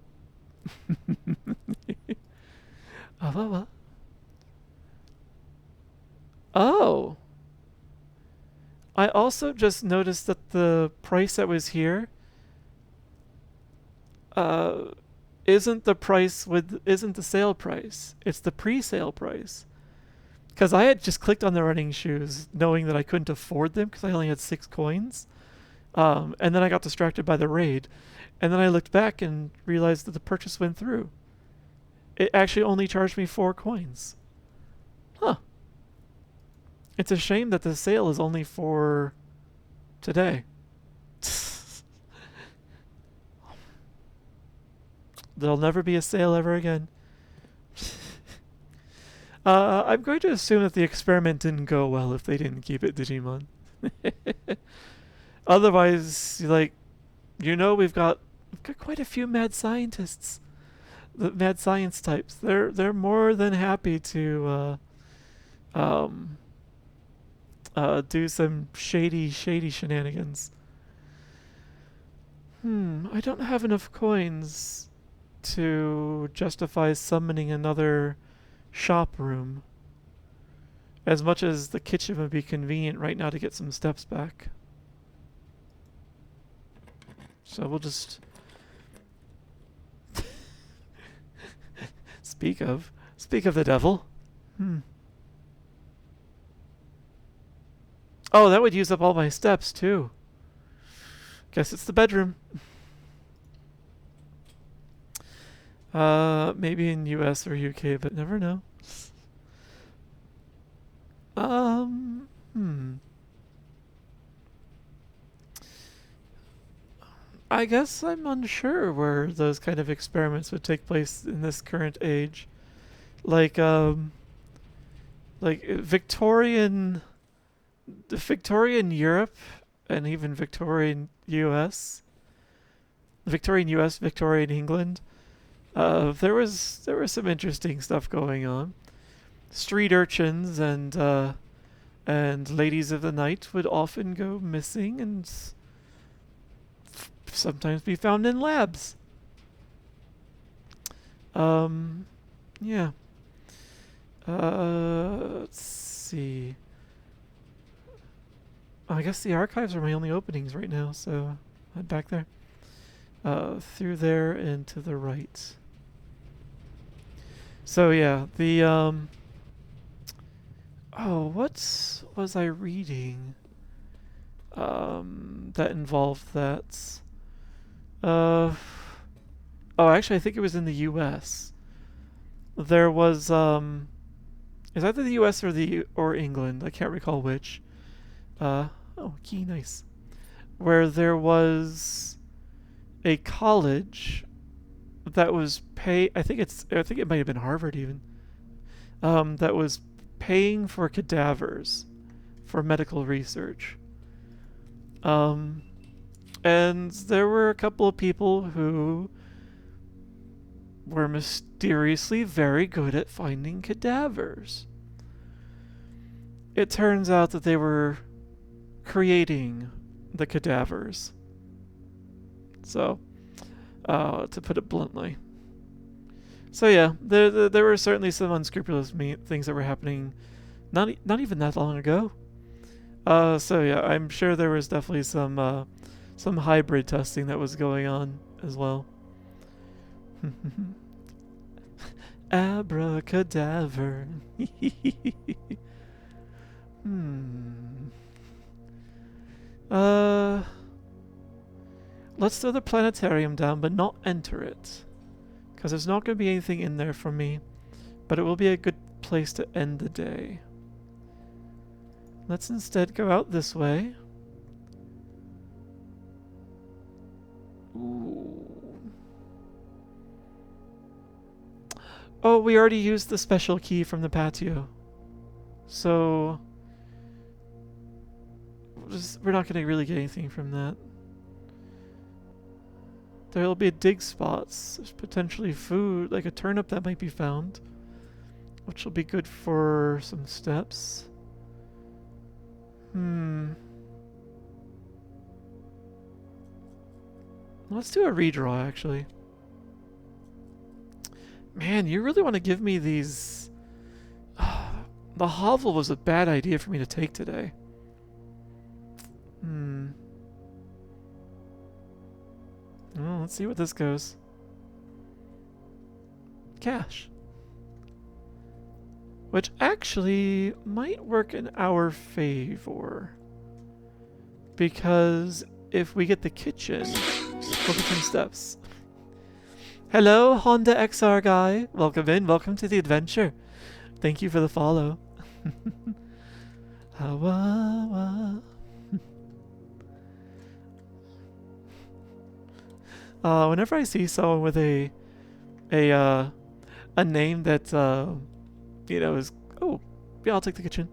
Oh. I also just noticed that the price that was here isn't the sale price. It's the pre-sale price. Because I had just clicked on the running shoes knowing that I couldn't afford them because I only had 6 coins. And then I got distracted by the raid. And then I looked back and realized that the purchase went through. It actually only charged me 4 coins. Huh. It's a shame that the sale is only for today. There'll never be a sale ever again. I'm going to assume that the experiment didn't go well if they didn't keep it Digimon. Otherwise, like, we've got quite a few mad scientists, the mad science types. They're more than happy to do some shady shenanigans. I don't have enough coins to justify summoning another shop room. As much as the kitchen would be convenient right now to get some steps back. So we'll just... Speak of the devil. Oh, that would use up all my steps, too. Guess it's the bedroom. Maybe in US or UK, but never know. I guess I'm unsure where those kind of experiments would take place in this current age. Like Victorian Europe and even Victorian US. Victorian England. There was some interesting stuff going on. Street urchins and ladies of the night would often go missing and sometimes be found in labs. Yeah. Let's see. I guess the archives are my only openings right now, so head back there. Through there and to the right. So yeah, the what was I reading? That involved that. Actually, I think it was in the U.S. There was is either the U.S. or England. I can't recall which. Key, nice. Where there was a college that was I think it might have been Harvard even. That was paying for cadavers for medical research. And there were a couple of people who were mysteriously very good at finding cadavers. It turns out that they were creating the cadavers. So, to put it bluntly. So yeah, there were certainly some unscrupulous things that were happening not even that long ago. So yeah, I'm sure there was definitely some hybrid testing that was going on as well. Abracadabra. uh let's throw the planetarium down but not enter it, because there's not going to be anything in there for me, but it will be a good place to end the day. Let's instead go out this way. Ooh. Oh, we already used the special key from the patio. So we're not going to really get anything from that. There'll be dig spots. There's potentially food, like a turnip that might be found, which will be good for some steps. Let's do a redraw, actually. Man, you really want to give me these... The hovel was a bad idea for me to take today. Well, let's see what this goes. Cash. Which actually might work in our favor. Because if we get the kitchen, we'll get some steps. Hello, Honda XR guy. Welcome in. Welcome to the adventure. Thank you for the follow. Whenever I see someone with a name that you know is, oh yeah, I'll take the kitchen,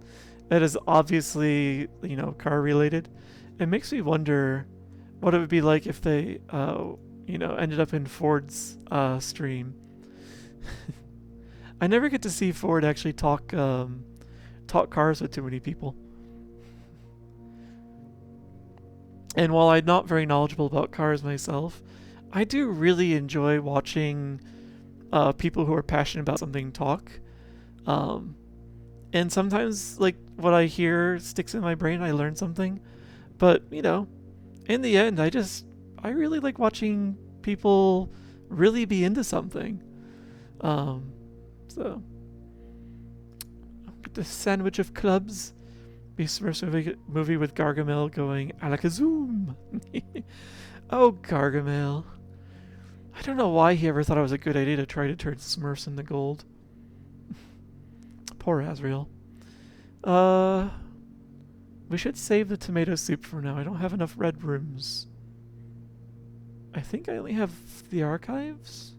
that is obviously, you know, car related, it makes me wonder what it would be like if they you know, ended up in Ford's stream. I never get to see Ford actually talk cars with too many people. And while I'm not very knowledgeable about cars myself, I do really enjoy watching people who are passionate about something talk. And sometimes, like, what I hear sticks in my brain, I learn something. But, you know, in the end, I really like watching people really be into something. So, the sandwich of clubs. Beast Smurfs movie with Gargamel going Alakazam. Oh, Gargamel. I don't know why he ever thought it was a good idea to try to turn Smurfs into gold. Poor Asriel. We should save the tomato soup for now. I don't have enough red rooms. I think I only have the archives?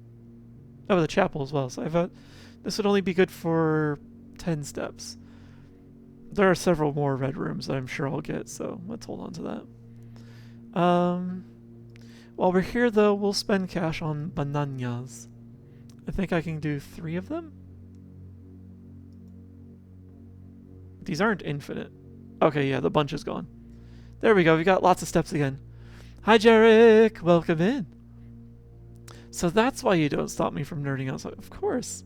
Oh, the chapel as well. So I thought this would only be good for 10 steps. There are several more red rooms that I'm sure I'll get, so let's hold on to that. While we're here, though, we'll spend cash on bananas. I think I can do 3 of them? These aren't infinite. Okay, yeah, the bunch is gone. There we go, we got lots of steps again. Hi, Jarek! Welcome in. So that's why you don't stop me from nerding out. So, of course.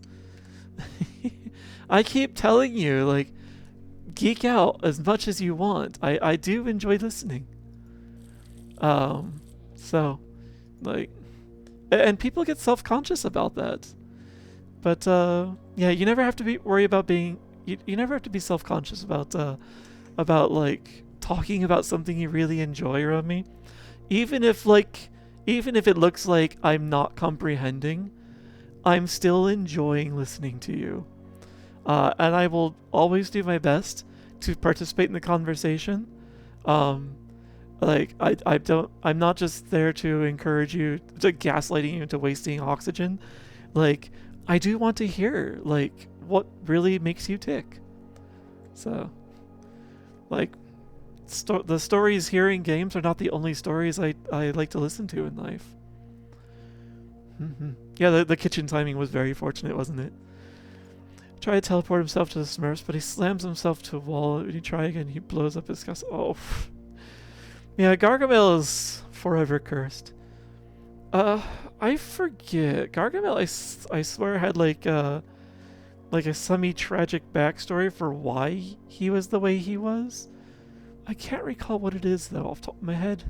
I keep telling you, like, geek out as much as you want. I do enjoy listening. So, like, and people get self-conscious about that. But, yeah, you never have to worry about being, you never have to be self-conscious about, like, talking about something you really enjoy around me. Even if it looks like I'm not comprehending, I'm still enjoying listening to you. And I will always do my best to participate in the conversation. Like, I'm not just there to encourage you, to gaslighting you into wasting oxygen. Like, I do want to hear, like, what really makes you tick. So, like, the stories here in games are not the only stories I like to listen to in life. Yeah, the kitchen timing was very fortunate, wasn't it? Try to teleport himself to the Smurfs, but he slams himself to a wall. When you try again, he blows up his castle. Oh. Yeah, Gargamel is forever cursed. I forget. Gargamel, I swear, had like a semi-tragic backstory for why he was the way he was. I can't recall what it is, though, off the top of my head.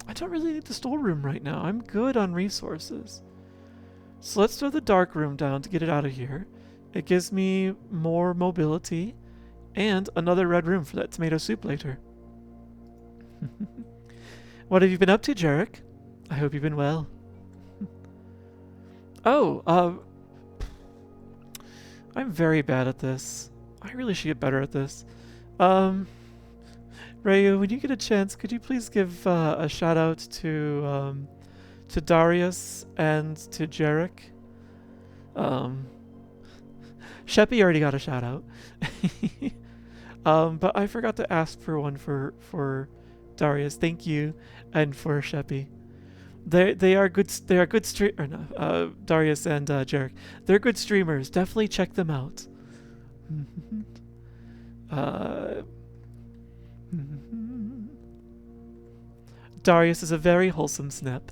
I don't really need the storeroom right now. I'm good on resources. So let's throw the dark room down to get it out of here. It gives me more mobility and another red room for that tomato soup later. What have you been up to, Jarek? I hope you've been well. Oh, I'm very bad at this. I really should get better at this. Rayu, when you get a chance, could you please give a shout out to Darius and to Jarek? Sheppy already got a shout out. But I forgot to ask for one for Darius. Thank you, and for Sheppy. They are good Darius and Jarek. They're good streamers. Definitely check them out. Darius is a very wholesome snap.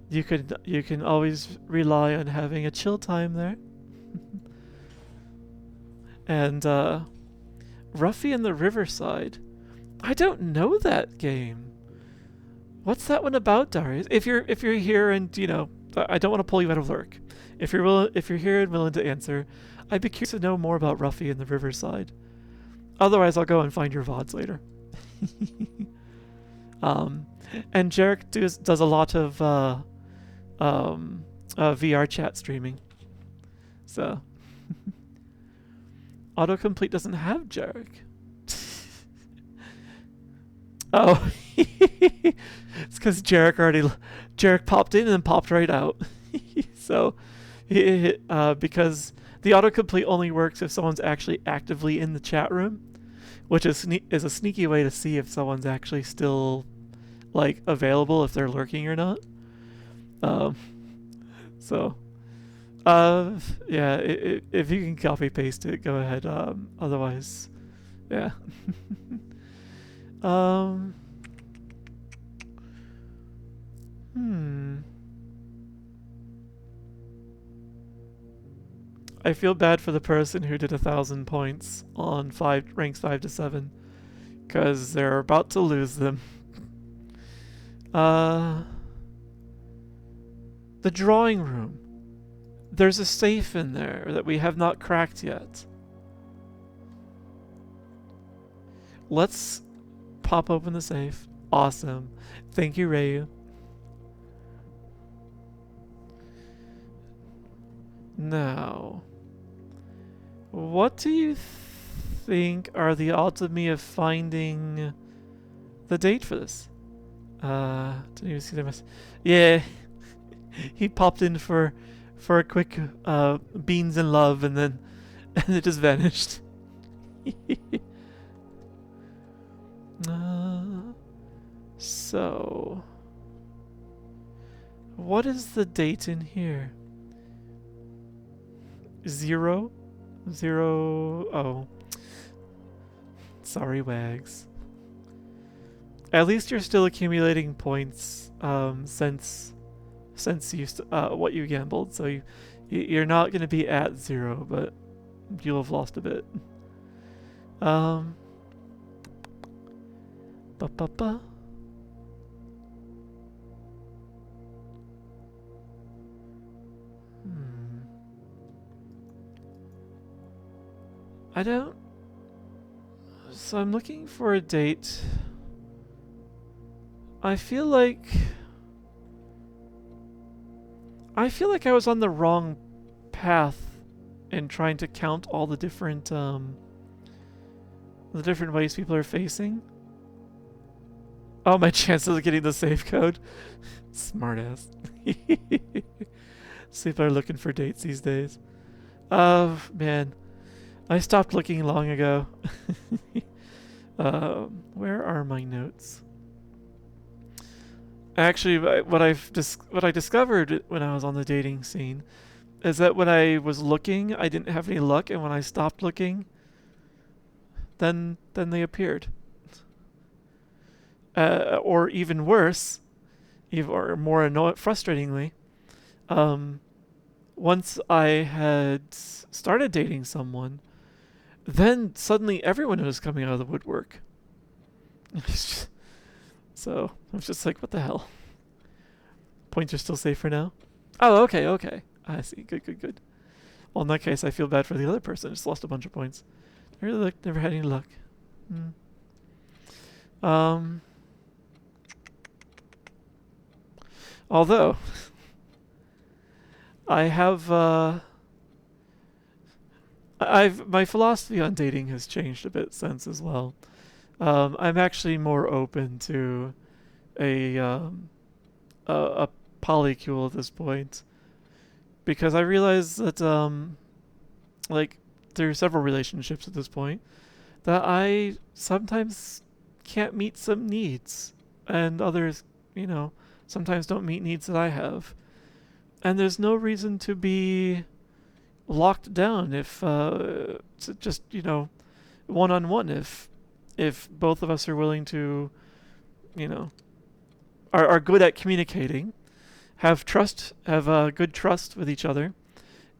You can always rely on having a chill time there. And Ruffy and the Riverside. I don't know that game. What's that one about, Darius? If you're here and I don't want to pull you out of lurk. If you're here and willing to answer, I'd be curious to know more about Ruffy and the Riverside. Otherwise, I'll go and find your VODs later. And Jarek does a lot of VR chat streaming. So autocomplete doesn't have Jarek. Oh, it's because Jarek popped in and then popped right out. So, because the autocomplete only works if someone's actually actively in the chat room, which is a sneaky way to see if someone's actually still like available, if they're lurking or not. Yeah, if you can copy paste it, go ahead. Otherwise, yeah. I feel bad for the person who did 1,000 points on ranks 5 to 7, because they're about to lose them. The drawing room. There's a safe in there that we have not cracked yet. Let's pop open the safe. Awesome. Thank you, Rayu. Now, what do you think are the odds of me finding the date for this? Didn't even see them. Yeah, he popped in for a quick beans and love, and then it just vanished. So, what is the date in here? 0? 0. Oh. Sorry, Wags. At least you're still accumulating points since what you gambled, so you're not going to be at 0, but you'll have lost a bit. I don't... So I'm looking for a date. I feel like I was on the wrong path in trying to count all the different ways people are facing. Oh, my chances of getting the safe code. Smartass. People are looking for dates these days. Oh, man. I stopped looking long ago. Where are my notes? Actually, what I discovered when I was on the dating scene is that when I was looking, I didn't have any luck, and when I stopped looking, then they appeared. Or even worse, or more frustratingly, um, once I had started dating someone, then suddenly everyone was coming out of the woodwork. So I was just like, what the hell? Points are still safe for now? Oh, okay, okay. I see. Good, good, good. Well, in that case, I feel bad for the other person. Just lost a bunch of points. Never had any luck. Um, although I have, I've my philosophy on dating has changed a bit since as well. I'm actually more open to a a polycule at this point because I realize that like there are several relationships at this point that I sometimes can't meet some needs, and others, sometimes don't meet needs that I have. And there's no reason to be locked down if to just one on one if both of us are willing to you know are good at communicating, have trust, have good trust with each other,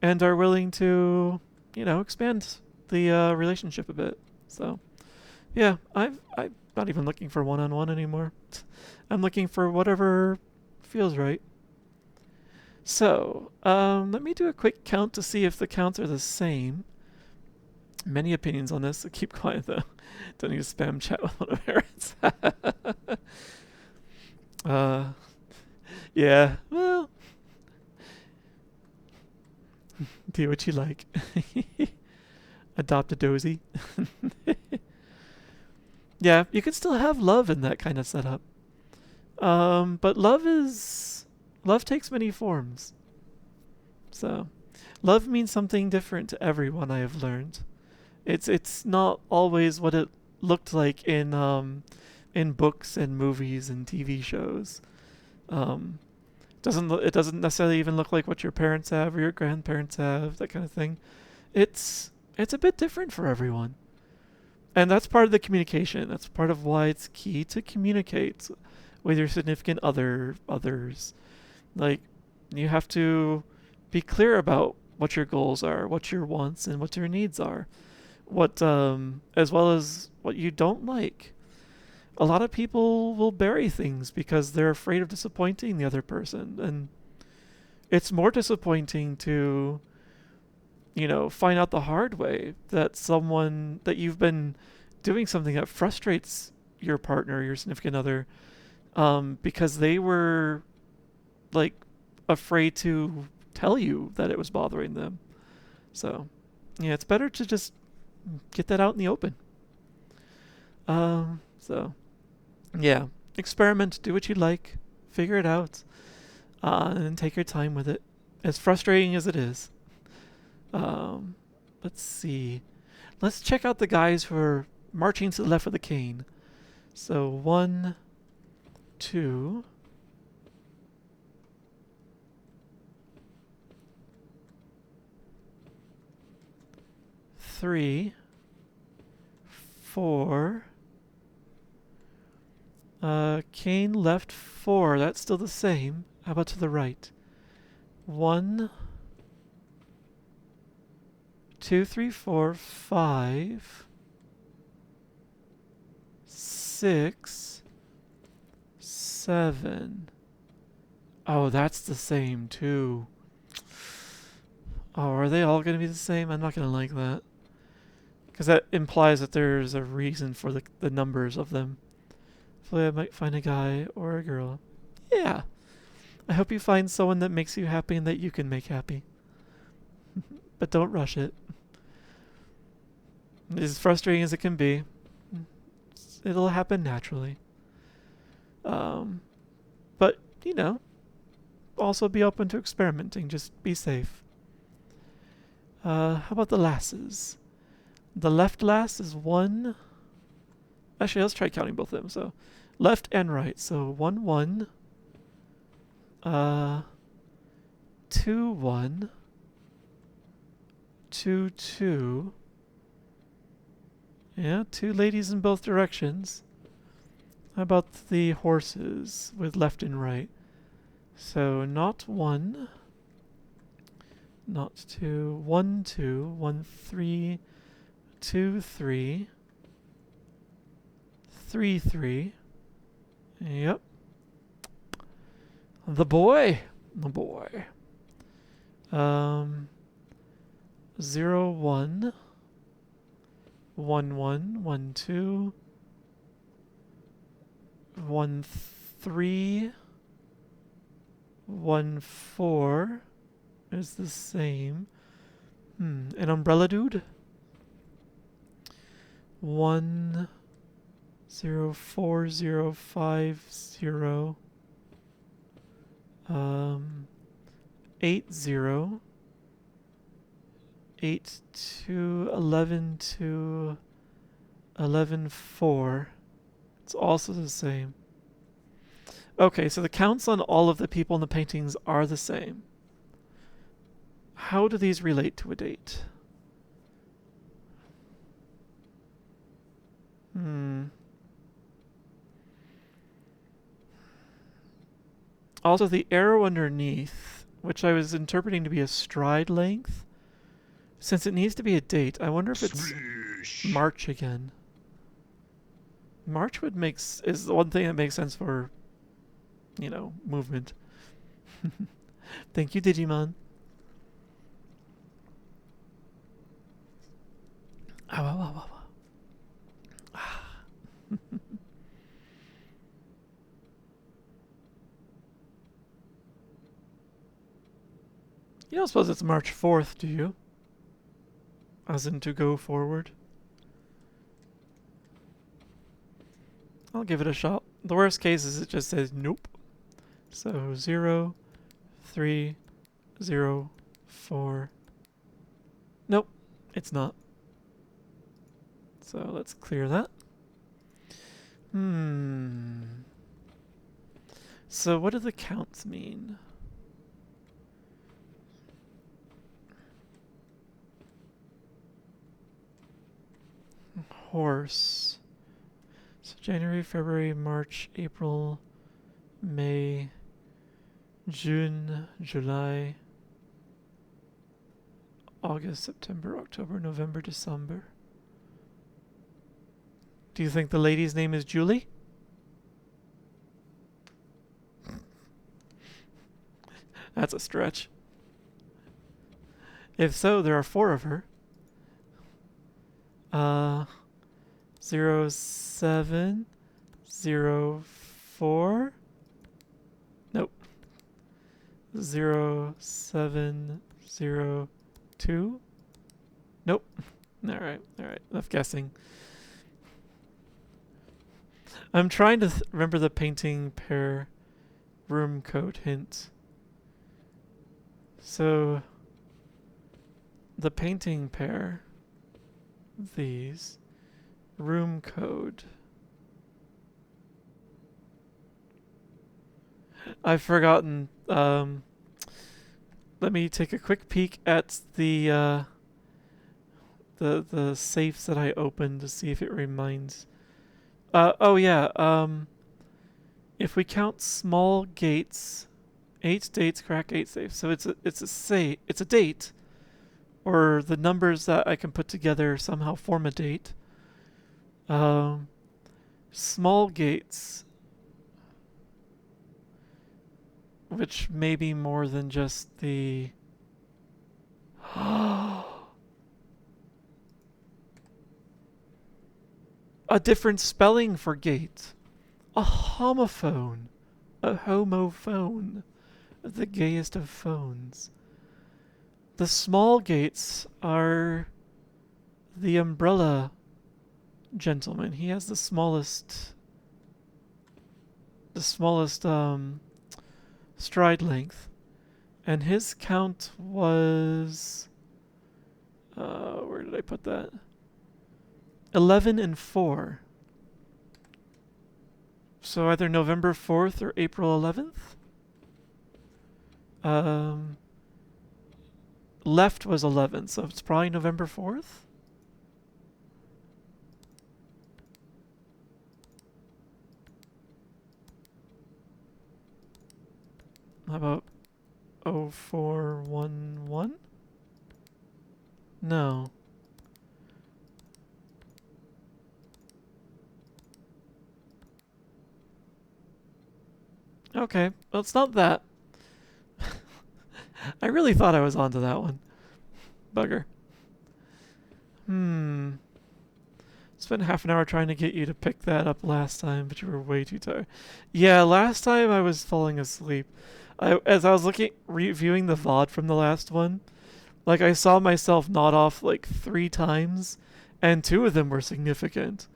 and are willing to expand the relationship a bit. So yeah, I'm not even looking for one on one anymore. I'm looking for whatever feels right. So, let me do a quick count to see if the counts are the same. Many opinions on this, so keep quiet though. Don't need to spam chat with one of my parents. uh, yeah, well, do what you like. Adopt a dozy. Yeah, you can still have love in that kind of setup. But love takes many forms. So, love means something different to everyone. I have learned. It's not always what it looked like in books and movies and TV shows. Um, it doesn't necessarily even look like what your parents have or your grandparents have, that kind of thing. It's a bit different for everyone. And that's part of the communication. That's part of why it's key to communicate with your significant others. Like, you have to be clear about what your goals are, what your wants and what your needs are. What as well as what you don't like. A lot of people will bury things because they're afraid of disappointing the other person, and it's more disappointing to find out the hard way that you've been doing something that frustrates your partner, your significant other, because they were like afraid to tell you that it was bothering them. So, yeah, it's better to just get that out in the open. So, yeah, experiment, do what you like, figure it out, and take your time with it. As frustrating as it is. Um, let's see. Let's check out the guys who are marching to the left of the cane. So 1, 2, 3, 4. Cane left 4. That's still the same. How about to the right? 1, 2, 3, 4, 5, 6, 7. Oh, that's the same too. Oh, are they all going to be the same? I'm not going to like that. Because that implies that there's a reason for the numbers of them. Hopefully I might find a guy or a girl. Yeah. I hope you find someone that makes you happy and that you can make happy. But don't rush it. As frustrating as it can be, it'll happen naturally. But, also be open to experimenting. Just be safe. How about the lasses? The left lass is 1. Actually, let's try counting both of them. So, left and right. So, 1, 1. 2 1 2 2. Yeah, 2 ladies in both directions. How about the horses with left and right? So not 1, not 2, 1 2, 1 3, 2 3, 3 3. Yep. The boy. The boy. 0 1 1 1 1 2 1 3 1 4 is the same. An umbrella dude. 1 0 4 0 5 0 8 0 8 2 11 2 11 4. It's also the same. Okay, so the counts on all of the people in the paintings are the same. How do these relate to a date? Also, the arrow underneath, which I was interpreting to be a stride length, since it needs to be a date, I wonder if it's March again. March is the one thing that makes sense for, movement. Thank you, Digimon. Ow, ow, ow, ow. You don't suppose it's March 4th, do you? As in to go forward? I'll give it a shot. The worst case is it just says nope. So 0, 3, 0, 4. Nope, it's not. So let's clear that. So what do the counts mean? Horse. So January, February, March, April, May, June, July, August, September, October, November, December. Do you think the lady's name is Julie? That's a stretch. If so, there are 4 of her. 0 7 0 4. Nope. 0 7 0 2. Nope. Alright. Enough guessing. I'm trying to remember the painting pair room code hint. So, the painting pair, these, room code. I've forgotten. Let me take a quick peek at the safes that I opened to see if it reminds. Oh yeah. If we count small gates, 8 dates crack 8 safes. So it's a date, or the numbers that I can put together somehow form a date. Small gates, which may be more than just the a different spelling for gate. A homophone. A homophone. The gayest of phones. The small gates are the umbrella gentleman. He has the smallest stride length. And his count was where did I put that? 11 and 4. So either November 4th or April 11th? Um, left was 11, so it's probably November 4th. How about 0411? No. Okay, well, it's not that. I really thought I was onto that one. Bugger. Hmm. Spent half an hour trying to get you to pick that up last time, but you were way too tired. Yeah, last time I was falling asleep. As I was reviewing the VOD from the last one, like I saw myself nod off like 3 times, and 2 of them were significant.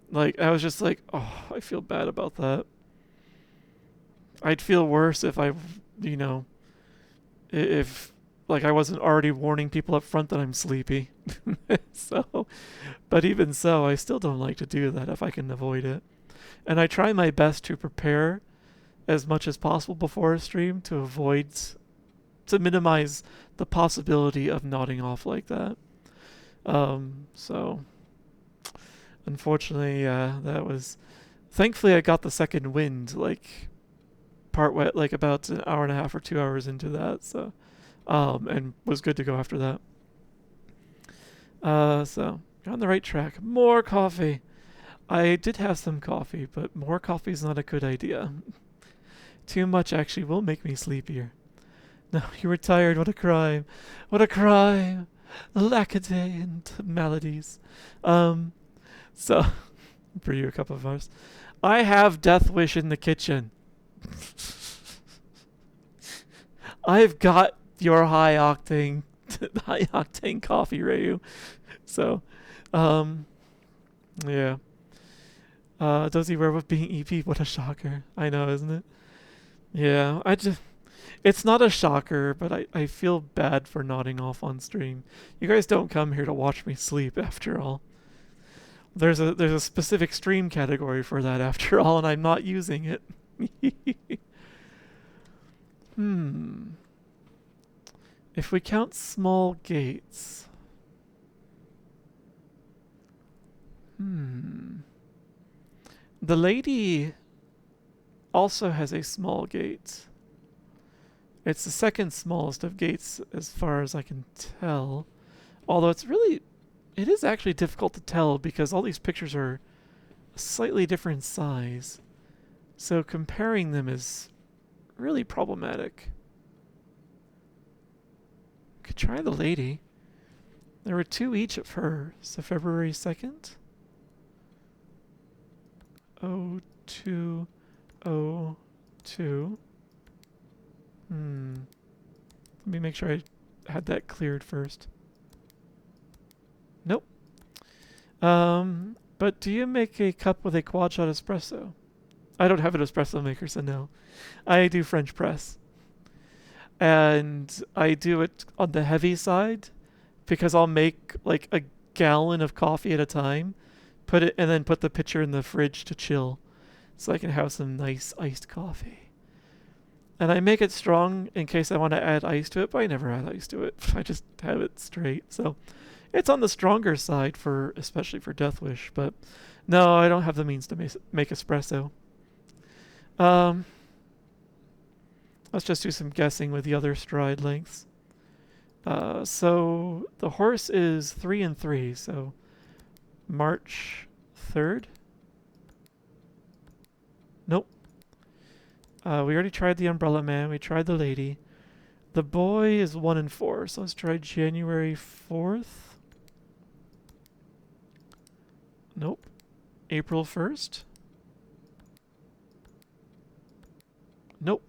Like I was just like, oh, I feel bad about that. I'd feel worse if you know, if like I wasn't already warning people up front that I'm sleepy. So, but even so, I still don't like to do that if I can avoid it. And I try my best to prepare as much as possible before a stream to minimize the possibility of nodding off like that. So unfortunately, that was. Thankfully, I got the second wind like part way, like about an hour and a half or 2 hours into that. So, and was good to go after that. So you're on the right track. More coffee. I did have some coffee, but more coffee is not a good idea. Too much actually will make me sleepier. No, you were tired. What a crime. What a crime. Lackaday and maladies. Um, so, brew you a cup of ours. I have Death Wish in the kitchen. I've got your high octane coffee, Rayu. So, um, yeah. Does he wear with being EP? What a shocker. I know, isn't it? Yeah, it's not a shocker, but I feel bad for nodding off on stream. You guys don't come here to watch me sleep after all. There's a specific stream category for that after all, and I'm not using it. Hmm. If we count small gates. Hmm. The lady also has a small gate. It's the second smallest of gates as far as I can tell. Although it is actually difficult to tell because all these pictures are a slightly different size. So comparing them is really problematic. Could try the lady. There were 2 each of her. So February 2nd. 0202. Let me make sure I had that cleared first. Nope. But do you make a cup with a quad shot espresso? I don't have an espresso maker, so no. I do French press. And I do it on the heavy side because I'll make like a gallon of coffee at a time, and then put the pitcher in the fridge to chill so I can have some nice iced coffee. And I make it strong in case I want to add ice to it, but I never add ice to it. I just have it straight. So it's on the stronger side especially for Death Wish, but no, I don't have the means to make espresso. Um, let's just do some guessing with the other stride lengths. So the horse is 3 and 3, so March 3rd. Nope. We already tried the Umbrella Man. We tried the lady. The boy is 1 and 4, so let's try January 4th. Nope. April 1st. Nope.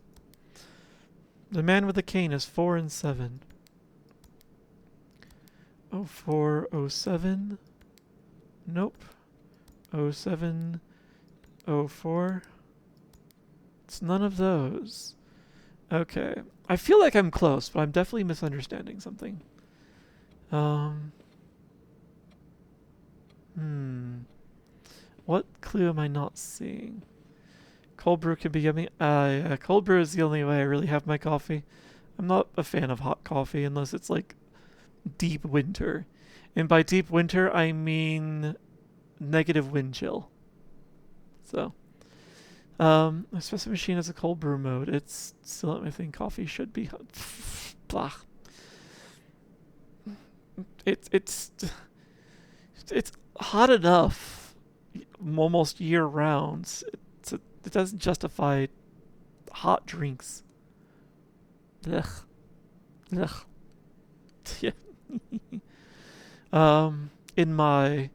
The man with the cane is 4 and 7. 0407. Nope. 0704. It's none of those. Okay. I feel like I'm close, but I'm definitely misunderstanding something. What clue am I not seeing? Cold brew could be yummy. Yeah, cold brew is the only way I really have my coffee. I'm not a fan of hot coffee unless it's like deep winter. And by deep winter, I mean negative wind chill. So, espresso machine has a cold brew mode. It's still, I think coffee should be hot. Blah. It's it's hot enough almost year round. It doesn't justify hot drinks. Ugh. Ugh. Yeah. In my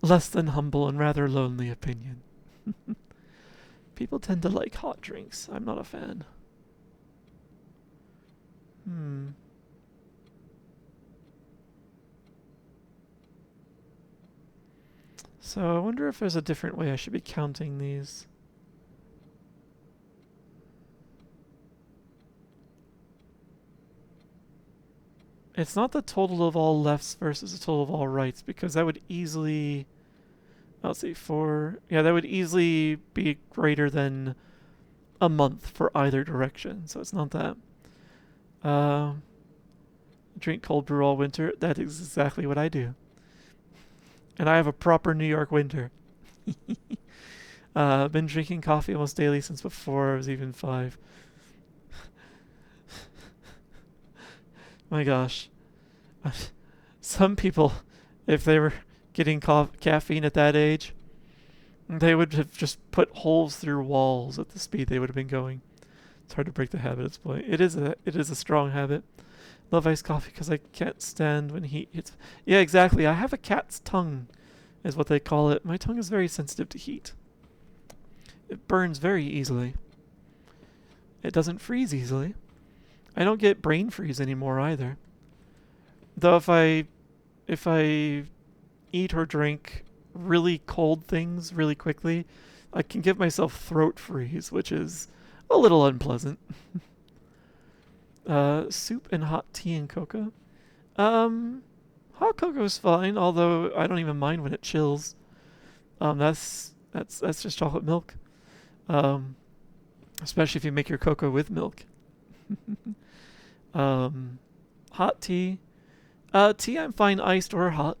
less than humble and rather lonely opinion. People tend to like hot drinks. I'm not a fan. Hmm. So I wonder if there's a different way I should be counting these. It's not the total of all lefts versus the total of all rights, because that would easily, let's see, that would easily be greater than a month for either direction, so it's not that. Drink cold brew all winter. That is exactly what I do. And I have a proper New York winter. Been drinking coffee almost daily since before I was even 5. My gosh. Some people, if they were getting caffeine at that age, they would have just put holes through walls at the speed they would have been going. It's hard to break the habit at this point. It is a strong habit. Love iced coffee because I can't stand when heat hits. Yeah, exactly. I have a cat's tongue, is what they call it. My tongue is very sensitive to heat. It burns very easily. It doesn't freeze easily. I don't get brain freeze anymore either. Though if I eat or drink really cold things really quickly, I can give myself throat freeze, which is a little unpleasant. Soup and hot tea and cocoa. Hot cocoa is fine, although I don't even mind when it chills. That's just chocolate milk. Especially if you make your cocoa with milk. Hot tea. Tea I'm fine iced or hot.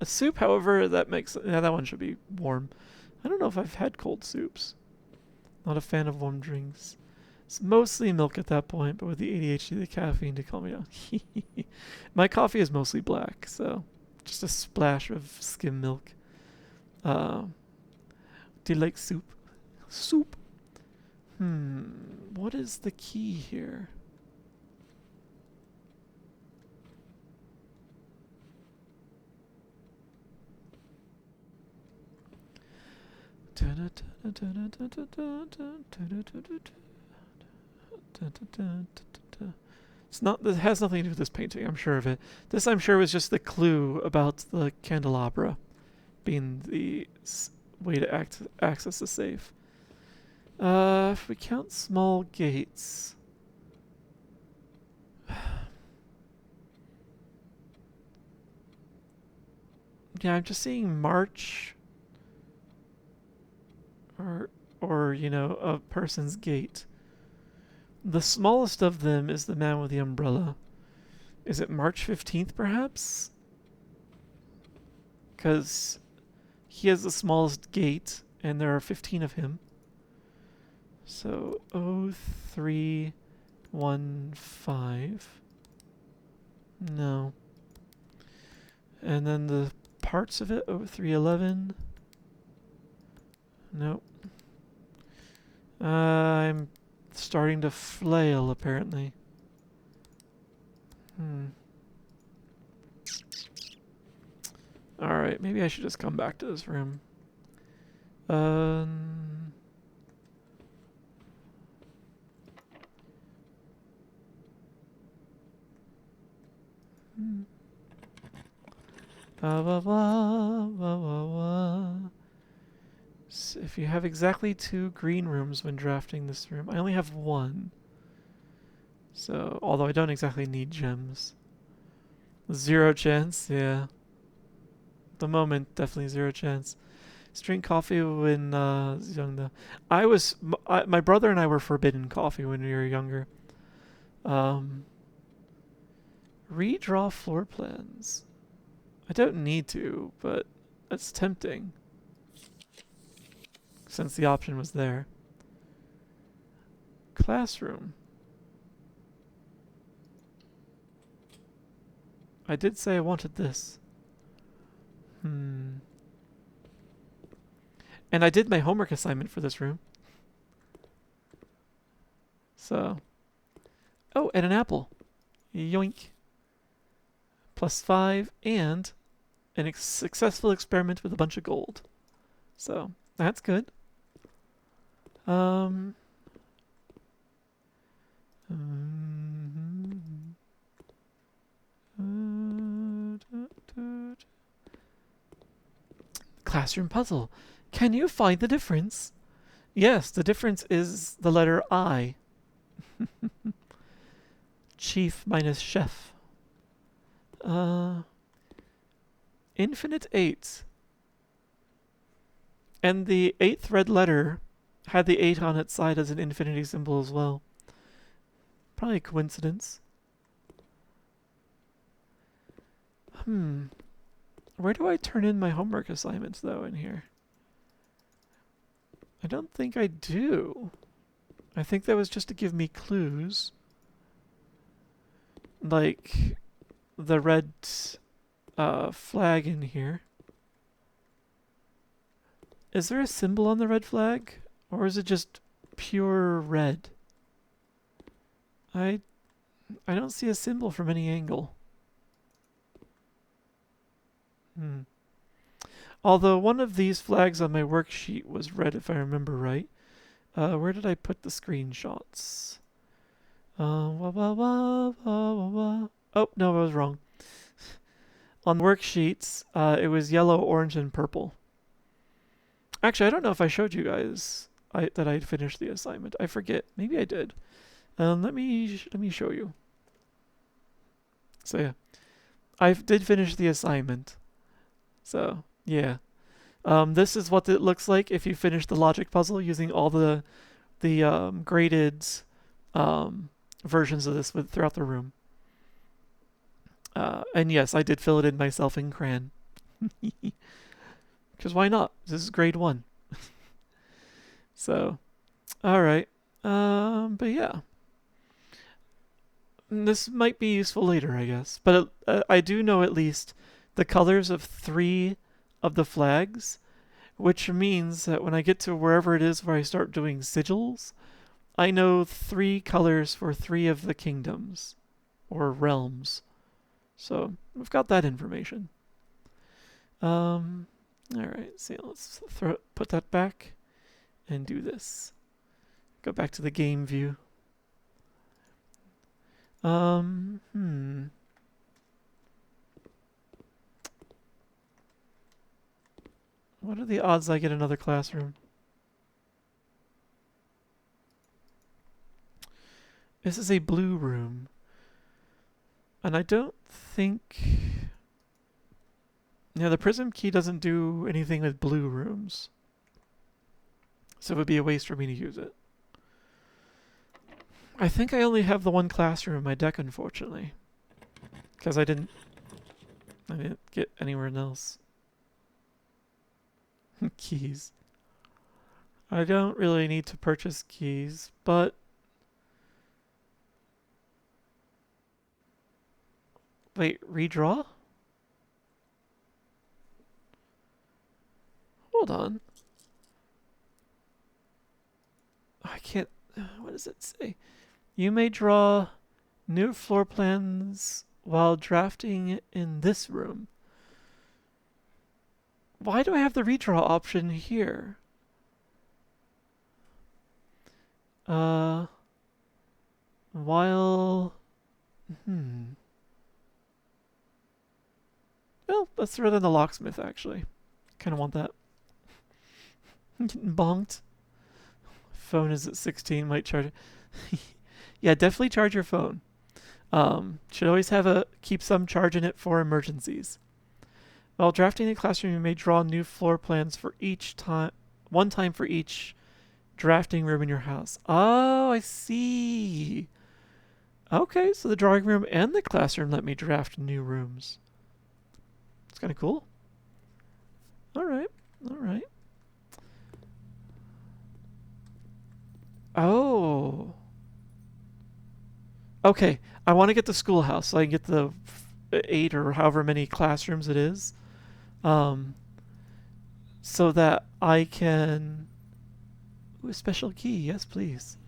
A soup, however, that one should be warm. I don't know if I've had cold soups. Not a fan of warm drinks. It's mostly milk at that point, but with the ADHD, the caffeine to calm me down. My coffee is mostly black, so just a splash of skim milk. Do you like soup? Soup. What is the key here? It's not. This has nothing to do with this painting. I'm sure of it. This, I'm sure, was just the clue about the candelabra being the way to access the safe. If we count small gates. Yeah, I'm just seeing March or a person's gate. The smallest of them is the man with the umbrella. Is it March 15th, perhaps? Because he has the smallest gate, and there are 15 of him. So 0315. No. And then the parts of it, 0311. Nope. I'm starting to flail, apparently. Alright, maybe I should just come back to this room. So if you have exactly 2 green rooms when drafting this room, I only have 1. So, although I don't exactly need gems. 0 chance, yeah. At the moment, definitely 0 chance. Drink coffee when I was young, though. My brother and I were forbidden coffee when we were younger. Redraw floor plans. I don't need to, but it's tempting since the option was there. Classroom. I did say I wanted this. And I did my homework assignment for this room. So. Oh, and an apple. Yoink. +5 and an successful experiment with a bunch of gold. So, that's good. Classroom puzzle. Can you find the difference? Yes, the difference is the letter I. Chief minus chef. Infinite 8. And the 8th red letter had the 8 on its side as an infinity symbol as well. Probably a coincidence. Where do I turn in my homework assignments, though, in here? I don't think I do. I think that was just to give me clues. Like the red flag in here. Is there a symbol on the red flag? Or is it just pure red? I don't see a symbol from any angle. Although one of these flags on my worksheet was red, if I remember right. Where did I put the screenshots? Oh, no, I was wrong. On worksheets, it was yellow, orange, and purple. Actually, I don't know if I showed you guys that I'd finished the assignment. I forget. Maybe I did. Let me show you. So yeah, I did finish the assignment. So yeah, this is what it looks like if you finish the logic puzzle using all the graded versions of this throughout the room. And yes, I did fill it in myself in crayon. Because why not? This is grade 1. So, alright. But yeah. This might be useful later, I guess. But I do know at least the colors of 3 of the flags, which means that when I get to wherever it is where I start doing sigils, I know 3 colors for 3 of the kingdoms or realms. So we've got that information. All right, so let's put that back and do this. Go back to the game view. What are the odds I get another classroom? This is a blue room. And I don't think... Yeah, the prism key doesn't do anything with blue rooms. So it would be a waste for me to use it. I think I only have the one classroom in my deck, unfortunately. Because I didn't get anywhere else. Keys. I don't really need to purchase keys, but... Wait, redraw? Hold on. I can't... What does it say? You may draw new floor plans while drafting in this room. Why do I have the redraw option here? While... Well, let's throw it in the locksmith, actually. Kind of want that. Getting bonked. Phone is at 16, might charge it. Yeah, definitely charge your phone. Should always keep some charge in it for emergencies. While drafting a classroom, you may draw new floor plans for one time for each drafting room in your house. Oh, I see. Okay, so the drawing room and the classroom let me draft new rooms. It's kind of cool. All right, all right. Oh. Okay, I want to get the schoolhouse so I can get the 8 or however many classrooms it is. Um, so that I can. Ooh, a special key, yes, please.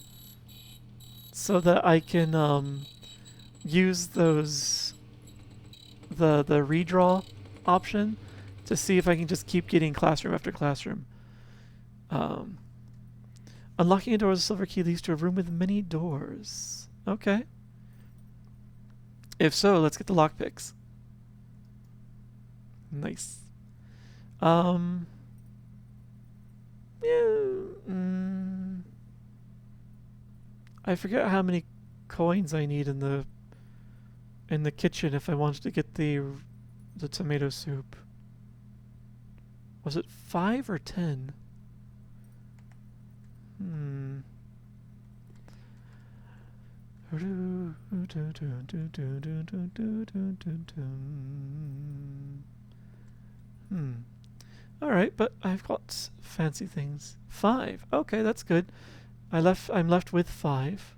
So that I can use those the redraw option to see if I can just keep getting classroom after classroom. Um, Unlocking a door with a silver key leads to a room with many doors. Okay. If so, let's get the lockpicks. Nice. Um. Yeah. I forget how many coins I need in the kitchen if I wanted to get the tomato soup. Was it 5 or 10? Hmm. Hmm. All right, but I've got fancy things. 5. Okay, that's good. I'm left with 5.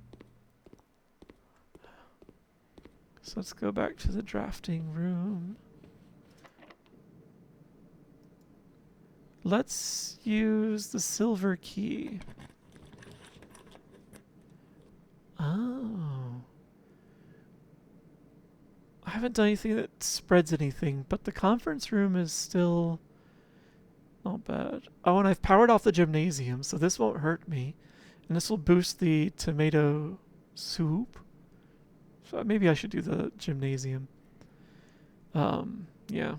So let's go back to the drafting room. Let's use the silver key. Oh. I haven't done anything that spreads anything, but the conference room is still not bad. Oh, and I've powered off the gymnasium, so this won't hurt me. And this will boost the tomato soup. So maybe I should do the gymnasium. Yeah.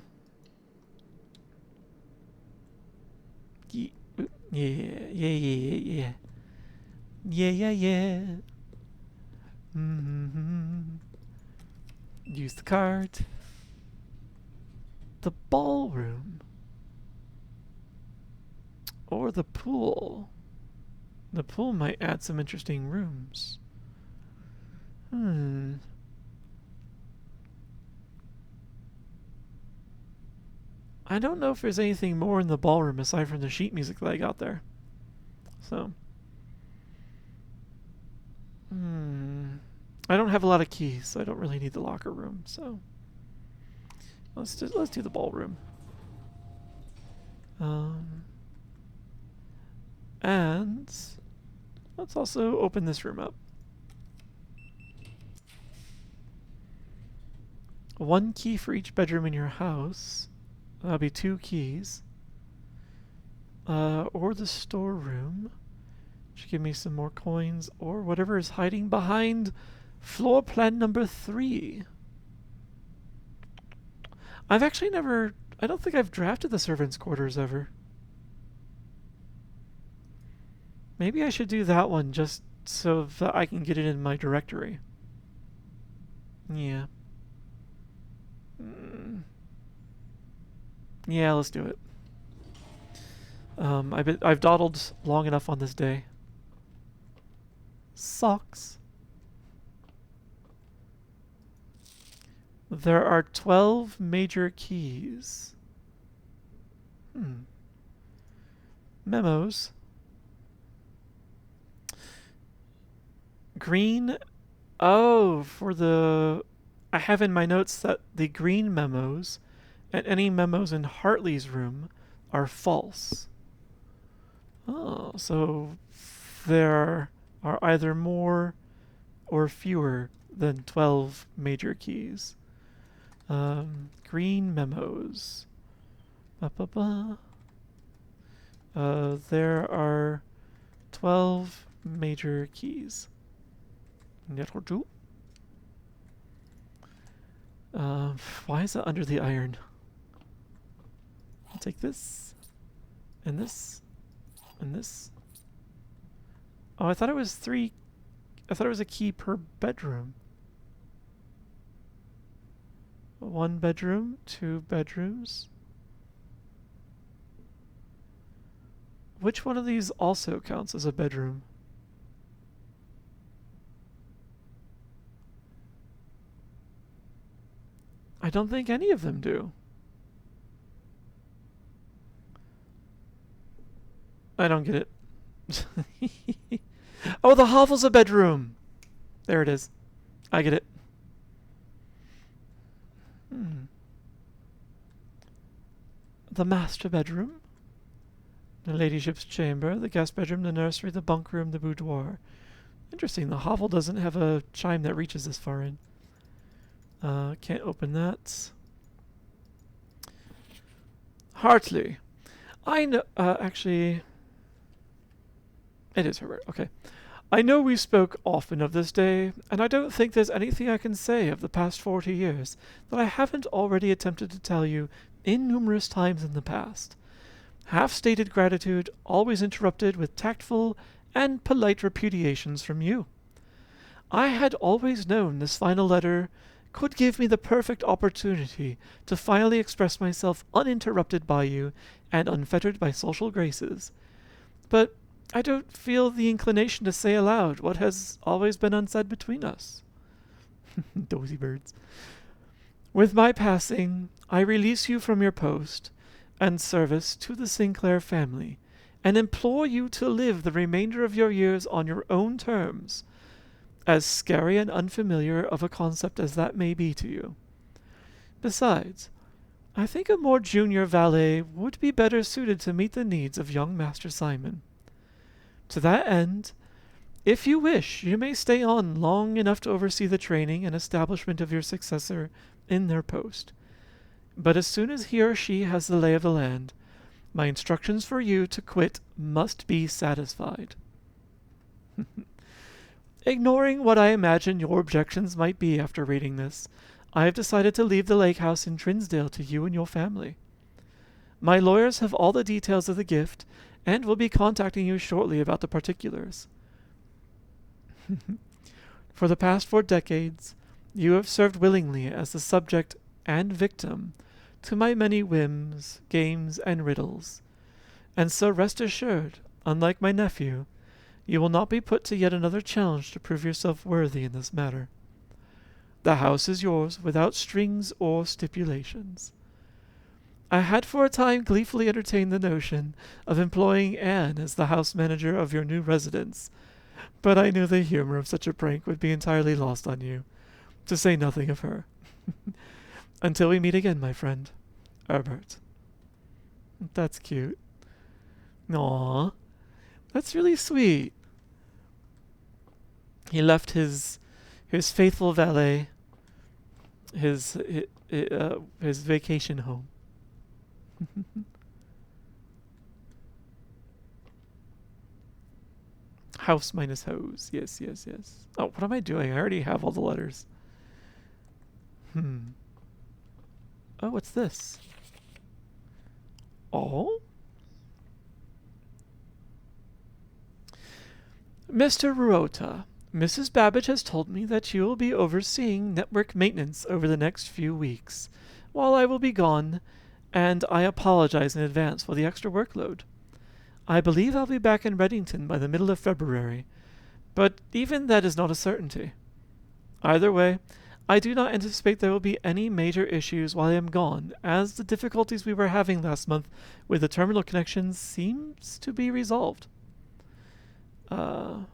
Yeah, yeah, yeah, yeah. Yeah, yeah, yeah. Mm-hmm. Use the card. The ballroom. Or the pool. The pool might add some interesting rooms. I don't know if there's anything more in the ballroom aside from the sheet music that I got there. So. I don't have a lot of keys, so I don't really need the locker room. So. Let's do the ballroom. And let's also open this room up. 1 key for each bedroom in your house. That'll be 2 keys. Or the storeroom. Should give me some more coins. Or whatever is hiding behind floor plan number 3. I've actually never... I don't think I've drafted the servants' quarters ever. Maybe I should do that one just so that I can get it in my directory. Yeah. Yeah, let's do it. I've dawdled long enough on this day. Socks. There are 12 major keys. Memos. Green. Oh, for the... I have in my notes that the green memos and any memos in Hartley's room are false. Oh, so there are either more or fewer than 12 major keys. Green memos. There are 12 major keys. Why is that under the iron? I'll take this, and this, and this. Oh, I thought it was 3. I thought it was a key per bedroom. 1 bedroom, 2 bedrooms. Which one of these also counts as a bedroom? don't think any of them do. I don't get it. Oh, the hovel's a bedroom. There it is. I get it. The master bedroom, the ladyship's chamber, the guest bedroom, the nursery, the bunk room, the boudoir. Interesting, the hovel doesn't have a chime that reaches this far in. Can't open that. Hartley. I know, actually, it is Herbert, okay. I know we spoke often of this day, and I don't think there's anything I can say of the past 40 years that I haven't already attempted to tell you innumerous times in the past. Half-stated gratitude, always interrupted with tactful and polite repudiations from you. I had always known this final letter could give me the perfect opportunity to finally express myself uninterrupted by you and unfettered by social graces. But I don't feel the inclination to say aloud what has always been unsaid between us. Dozy birds. With my passing, I release you from your post and service to the Sinclair family, and implore you to live the remainder of your years on your own terms, as scary and unfamiliar of a concept as that may be to you. Besides, I think a more junior valet would be better suited to meet the needs of young Master Simon. To that end, if you wish, you may stay on long enough to oversee the training and establishment of your successor in their post. But as soon as he or she has the lay of the land, my instructions for you to quit must be satisfied. Ignoring what I imagine your objections might be after reading this, I have decided to leave the lake house in Trinsdale to you and your family. My lawyers have all the details of the gift, and will be contacting you shortly about the particulars. For the past 4 decades, you have served willingly as the subject and victim to my many whims, games, and riddles, and so rest assured, unlike my nephew, you will not be put to yet another challenge to prove yourself worthy in this matter. The house is yours without strings or stipulations. I had for a time gleefully entertained the notion of employing Anne as the house manager of your new residence, but I knew the humor of such a prank would be entirely lost on you, to say nothing of her. Until we meet again, my friend, Herbert. That's cute. Aww. That's really sweet. He left his faithful valet, his vacation home. House minus hose. Yes, yes, yes. Oh, what am I doing? I already have all the letters. Oh, what's this? Oh? Mr. Ruota, Mrs. Babbage has told me that you will be overseeing network maintenance over the next few weeks, while I will be gone, and I apologize in advance for the extra workload. I believe I'll be back in Reddington by the middle of February, but even that is not a certainty. Either way, I do not anticipate there will be any major issues while I am gone, as the difficulties we were having last month with the terminal connections seems to be resolved. The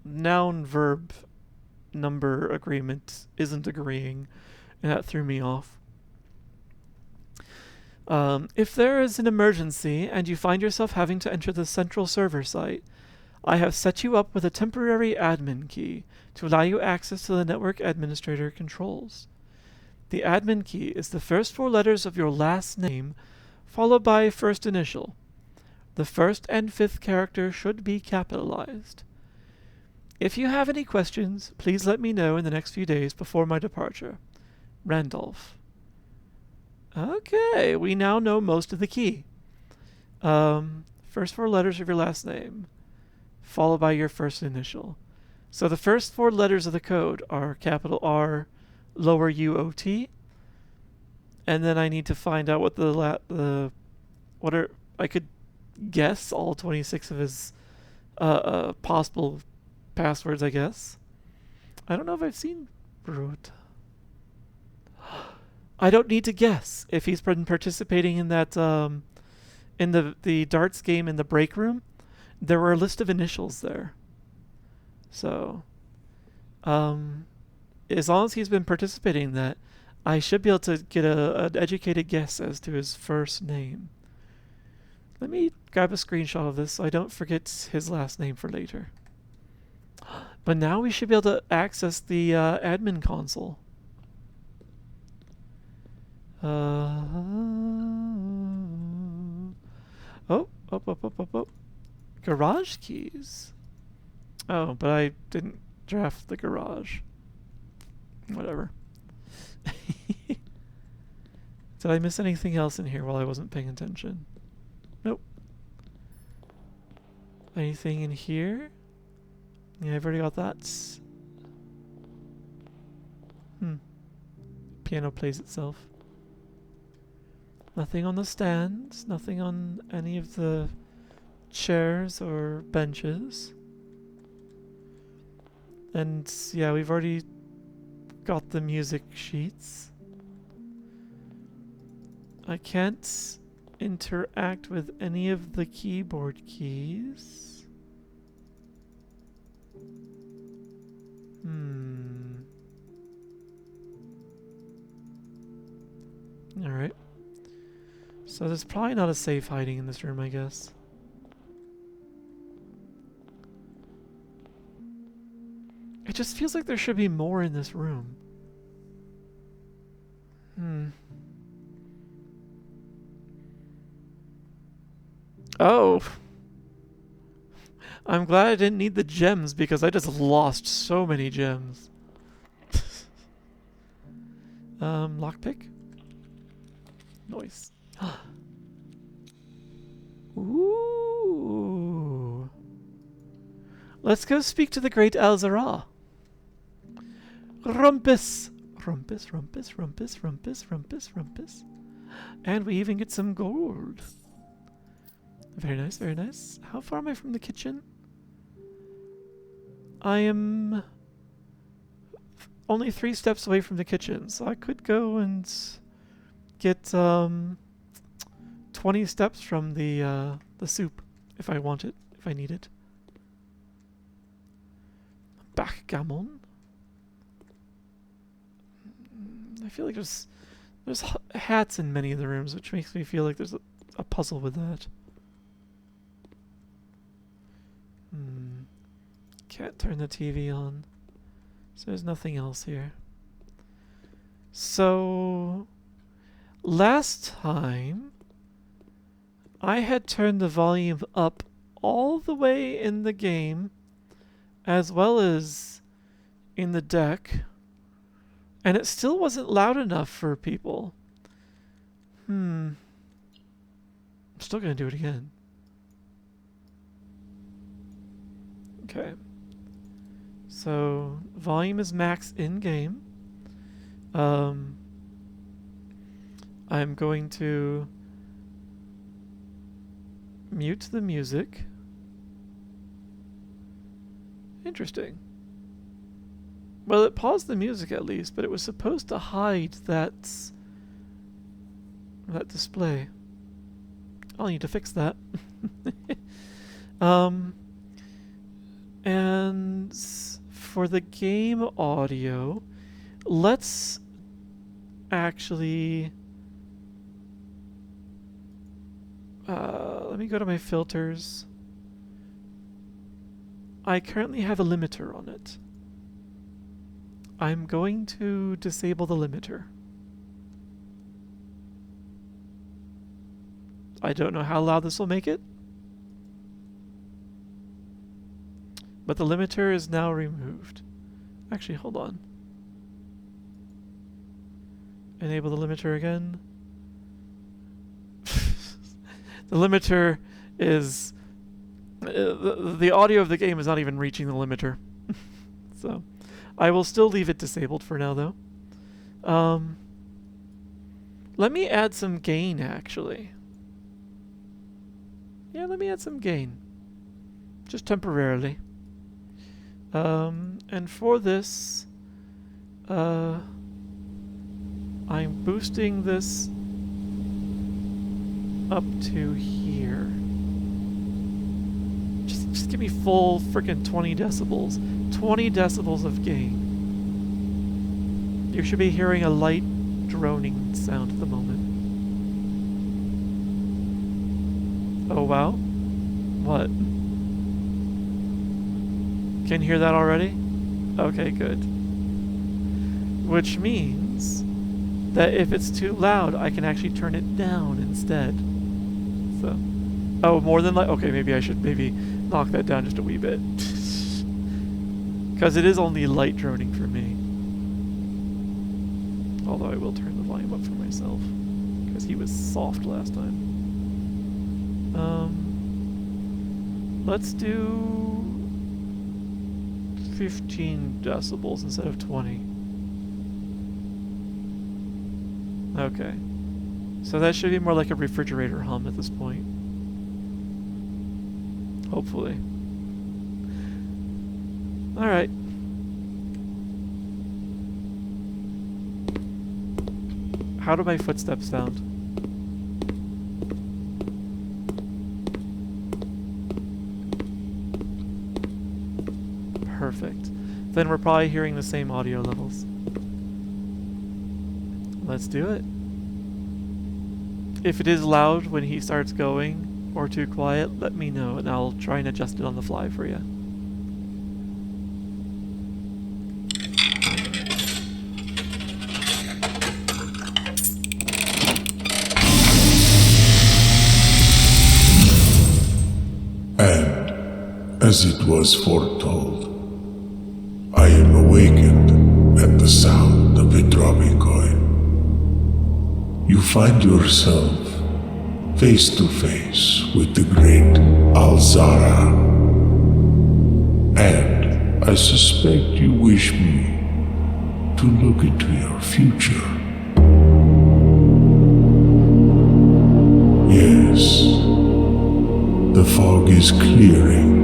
noun-verb number agreement isn't agreeing, and that threw me off. If there is an emergency and you find yourself having to enter the central server site, I have set you up with a temporary admin key to allow you access to the network administrator controls. The admin key is the first 4 letters of your last name, followed by first initial. The first and 5th character should be capitalized. If you have any questions, please let me know in the next few days before my departure. Randolph. Okay, we now know most of the key. First 4 letters of your last name, followed by your first initial. So the first 4 letters of the code are capital R, lower UOT, and then I need to find out what I could guess all 26 of his possible passwords, I guess. I don't know if I've seen Brute. I don't need to guess if he's been participating in that in the darts game in the break room. There were a list of initials there. So, as long as he's been participating in that, I should be able to get an educated guess as to his first name. Let me grab a screenshot of this so I don't forget his last name for later. But now we should be able to access the admin console. Oh. Garage keys. Oh, but I didn't draft the garage. Whatever. Did I miss anything else in here while I wasn't paying attention? Nope. Anything in here? Yeah, I've already got that. Piano plays itself. Nothing on the stands, nothing on any of the chairs or benches. And yeah, we've already got the music sheets. I can't interact with any of the keyboard keys. Alright. So there's probably not a safe hiding in this room, I guess. It just feels like there should be more in this room. Oh! I'm glad I didn't need the gems because I just lost so many gems. Lockpick? Nice. Ooh. Let's go speak to the great Alzara. Rumpus! Rumpus, rumpus, rumpus, rumpus, rumpus, rumpus. And we even get some gold. Very nice, very nice. How far am I from the kitchen? I am only 3 steps away from the kitchen, so I could go and get 20 steps from the soup if I want it, if I need it. Backgammon. I feel like there's hats in many of the rooms, which makes me feel like there's a puzzle with that. Can't turn the TV on. So there's nothing else here. So last time I had turned the volume up all the way in the game as well as in the deck, and it still wasn't loud enough for people. I'm still gonna do it again. Okay. So volume is max in game. I'm going to mute the music. Interesting. Well, it paused the music at least, but it was supposed to hide that display. I'll need to fix that. And for the game audio, let's actually let me go to my filters. I currently have a limiter on it. I'm going to disable the limiter. I don't know how loud this will make it, but the limiter is now removed. Actually, hold on. Enable the limiter again. The limiter is... the audio of the game is not even reaching the limiter. So, I will still leave it disabled for now, though. Let me add some gain, actually. Yeah, let me add some gain. Just temporarily. And for this, I I'm boosting this up to here. Just give me full freaking 20 decibels. 20 decibels of gain. You should be hearing a light droning sound at the moment. Oh wow? What? Can you hear that already? Okay, good. Which means that if it's too loud, I can actually turn it down instead. So, oh, more than like, okay, maybe I should knock that down just a wee bit. Because it is only light droning for me. Although I will turn the volume up for myself. Because he was soft last time. Let's do 15 decibels instead of 20. Okay. So that should be more like a refrigerator hum at this point. Hopefully. Alright. How do my footsteps sound? Perfect. Then we're probably hearing the same audio levels. Let's do it. If it is loud when he starts going, or too quiet, let me know and I'll try and adjust it on the fly for you. And, as it was foretold, I am awakened at the sound of a dropping coin. You find yourself face to face with the great Alzara. And I suspect you wish me to look into your future. Yes, the fog is clearing.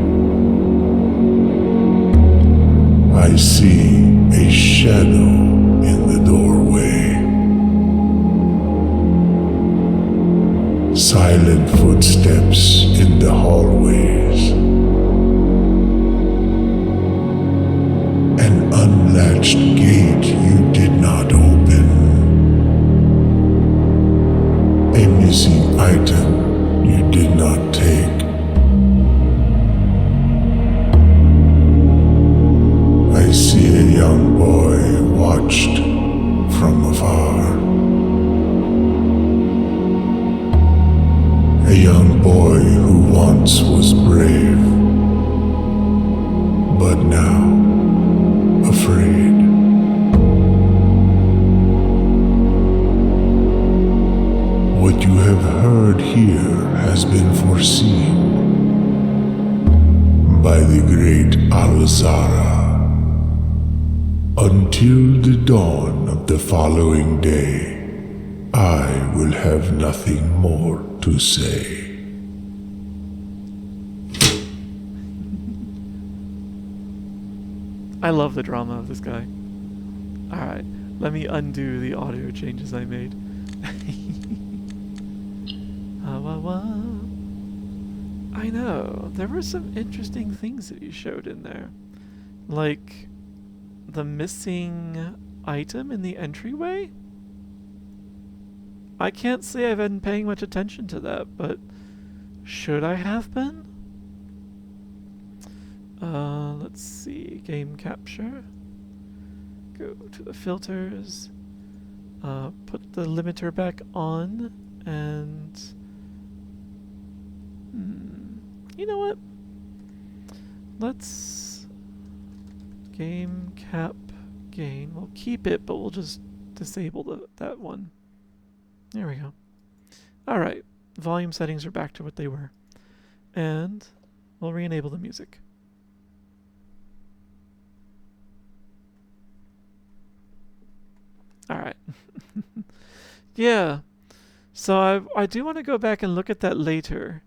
I see a shadow in the doorway. Silent footsteps in the hallways. An unlatched gate you did not open. A missing item you did not take. I see a young boy watched from afar. A young boy who once was brave, but now afraid. What you have heard here has been foreseen by the great Alzara. Until the dawn of the following day, I will have nothing more to say. I love the drama of this guy. Alright, let me undo the audio changes I made. I know, there were some interesting things that you showed in there. Like the missing item in the entryway? I can't say I've been paying much attention to that, but should I have been? Let's see, game capture. Go to the filters. Put the limiter back on, and you know what? Let's game cap gain. We'll keep it, but we'll just disable that one. There we go. Alright, volume settings are back to what they were. And we'll re-enable the music. Alright. Yeah. So I do want to go back and look at that later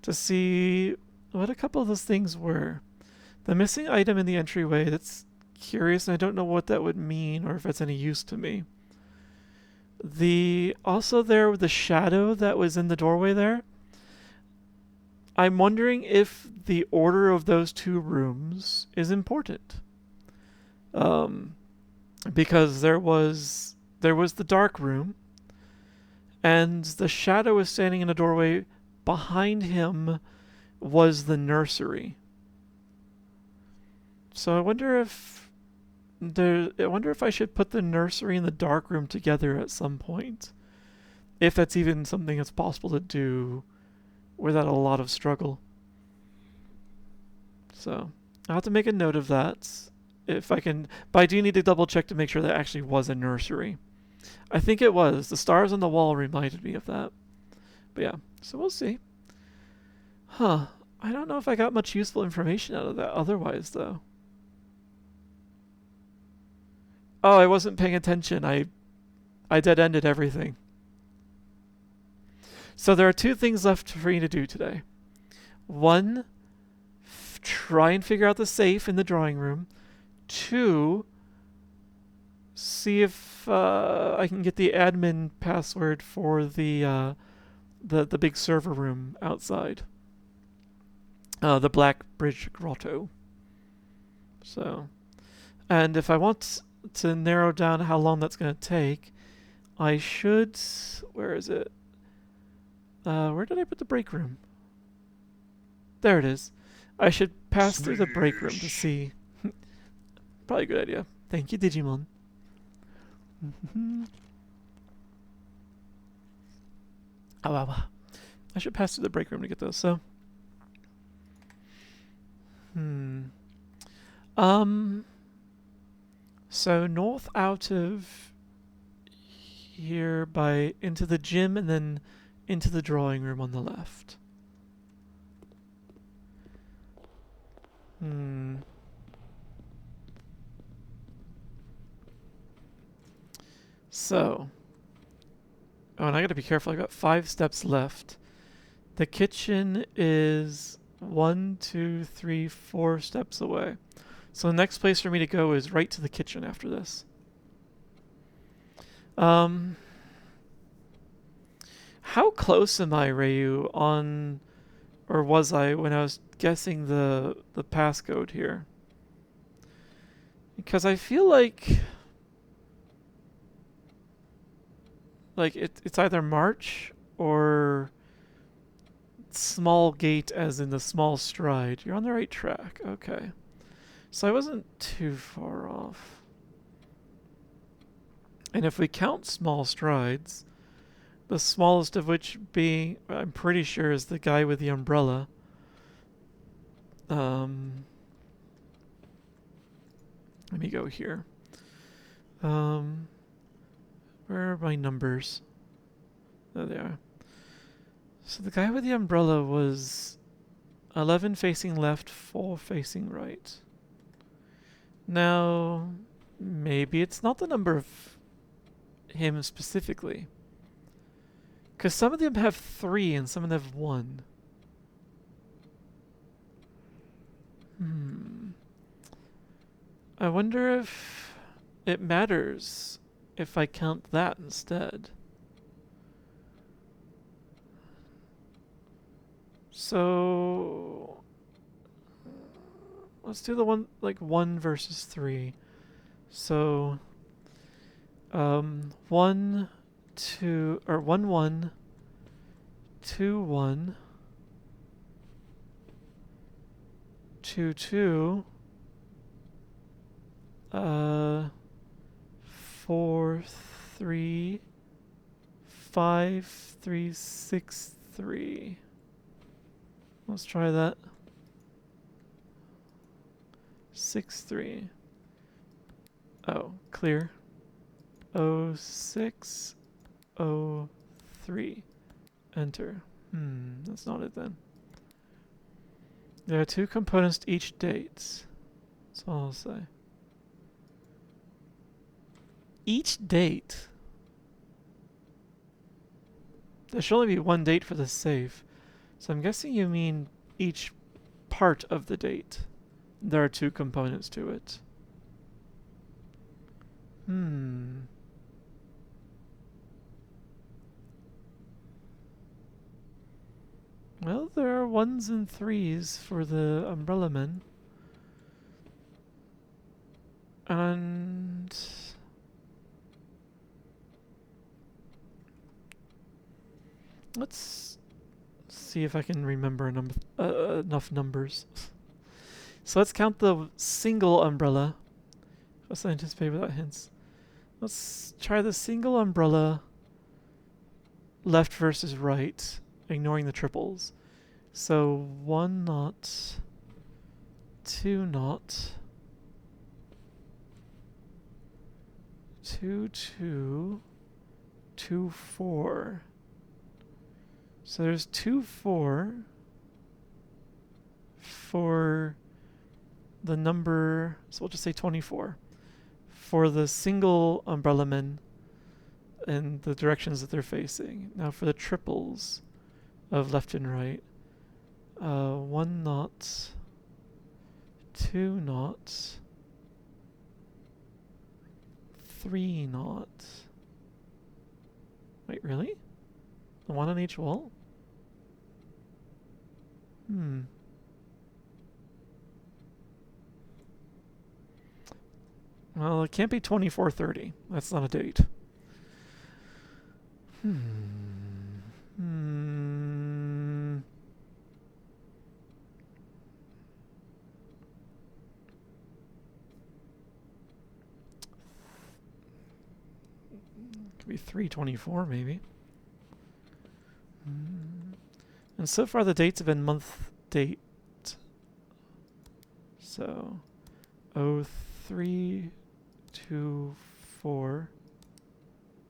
to see what a couple of those things were. The missing item in the entryway, that's curious, and I don't know what that would mean or if it's any use to me. Also there the shadow that was in the doorway there. I'm wondering if the order of those two rooms is important. Um, because there was the dark room, and the shadow was standing in a doorway. Behind him was the nursery. So I wonder if I should put the nursery and the dark room together at some point. If that's even something that's possible to do without a lot of struggle. So I'll have to make a note of that. If I can, but I do need to double check to make sure that actually was a nursery. I think it was. The stars on the wall reminded me of that. But yeah, so we'll see. Huh. I don't know if I got much useful information out of that otherwise, though. Oh, I wasn't paying attention. I dead-ended everything. So there are two things left for you to do today. One, try and figure out the safe in the drawing room. Two, see if I can get the admin password for the big server room outside. The Black Bridge Grotto. So, and if I want to narrow down how long that's going to take, I should... Where is it? Where did I put the break room? There it is. I should pass through the break room to see. Probably a good idea. Thank you, Digimon. Oh. I should pass through the break room to get those, so... So north out of here by into the gym and then into the drawing room on the left. So. Oh, and I gotta be careful. I got 5 steps left. The kitchen is 1, 2, 3, 4 steps away. So the next place for me to go is right to the kitchen after this. How close am I, Ryu, on... Or was I when I was guessing the passcode here? Because I feel like it's either March or small gate as in the small stride. You're on the right track. Okay. So I wasn't too far off. And if we count small strides, the smallest of which being, I'm pretty sure, is the guy with the umbrella. Let me go here. Where are my numbers? There they are. So the guy with the umbrella was 11 facing left, 4 facing right. Now, maybe it's not the number of him specifically. Because some of them have 3 and some of them have 1. I wonder if it matters if I count that instead. So let's do the one, like 1 versus 3. So 1, 2, or 1, 1, 2, 1, 2, 2, 4, 3, 5, 3, 6, 3. Let's try that. 6, 3. Oh, clear. 06, 03. Enter. That's not it then. There are 2 components to each date. That's all I'll say. Each date? There should only be 1 date for the safe. So I'm guessing you mean each part of the date. There are 2 components to it. Well, there are 1s and 3s for the umbrella men. And let's see if I can remember enough numbers. So let's count the single umbrella. Let's anticipate without hints. Let's try the single umbrella left versus right, ignoring the triples. So 1 knot, 2 knot, 2 2, 2 4. So there's 2 4 for the number, so we'll just say 24 for the single umbrella men and the directions that they're facing. Now for the triples of left and right, 1 knot, 2 knot, 3 knot. Wait, really? The 1 on each wall? Well, it can't be 2430. That's not a date. Could be 324 maybe. And so far the dates have been month date. So 03 24.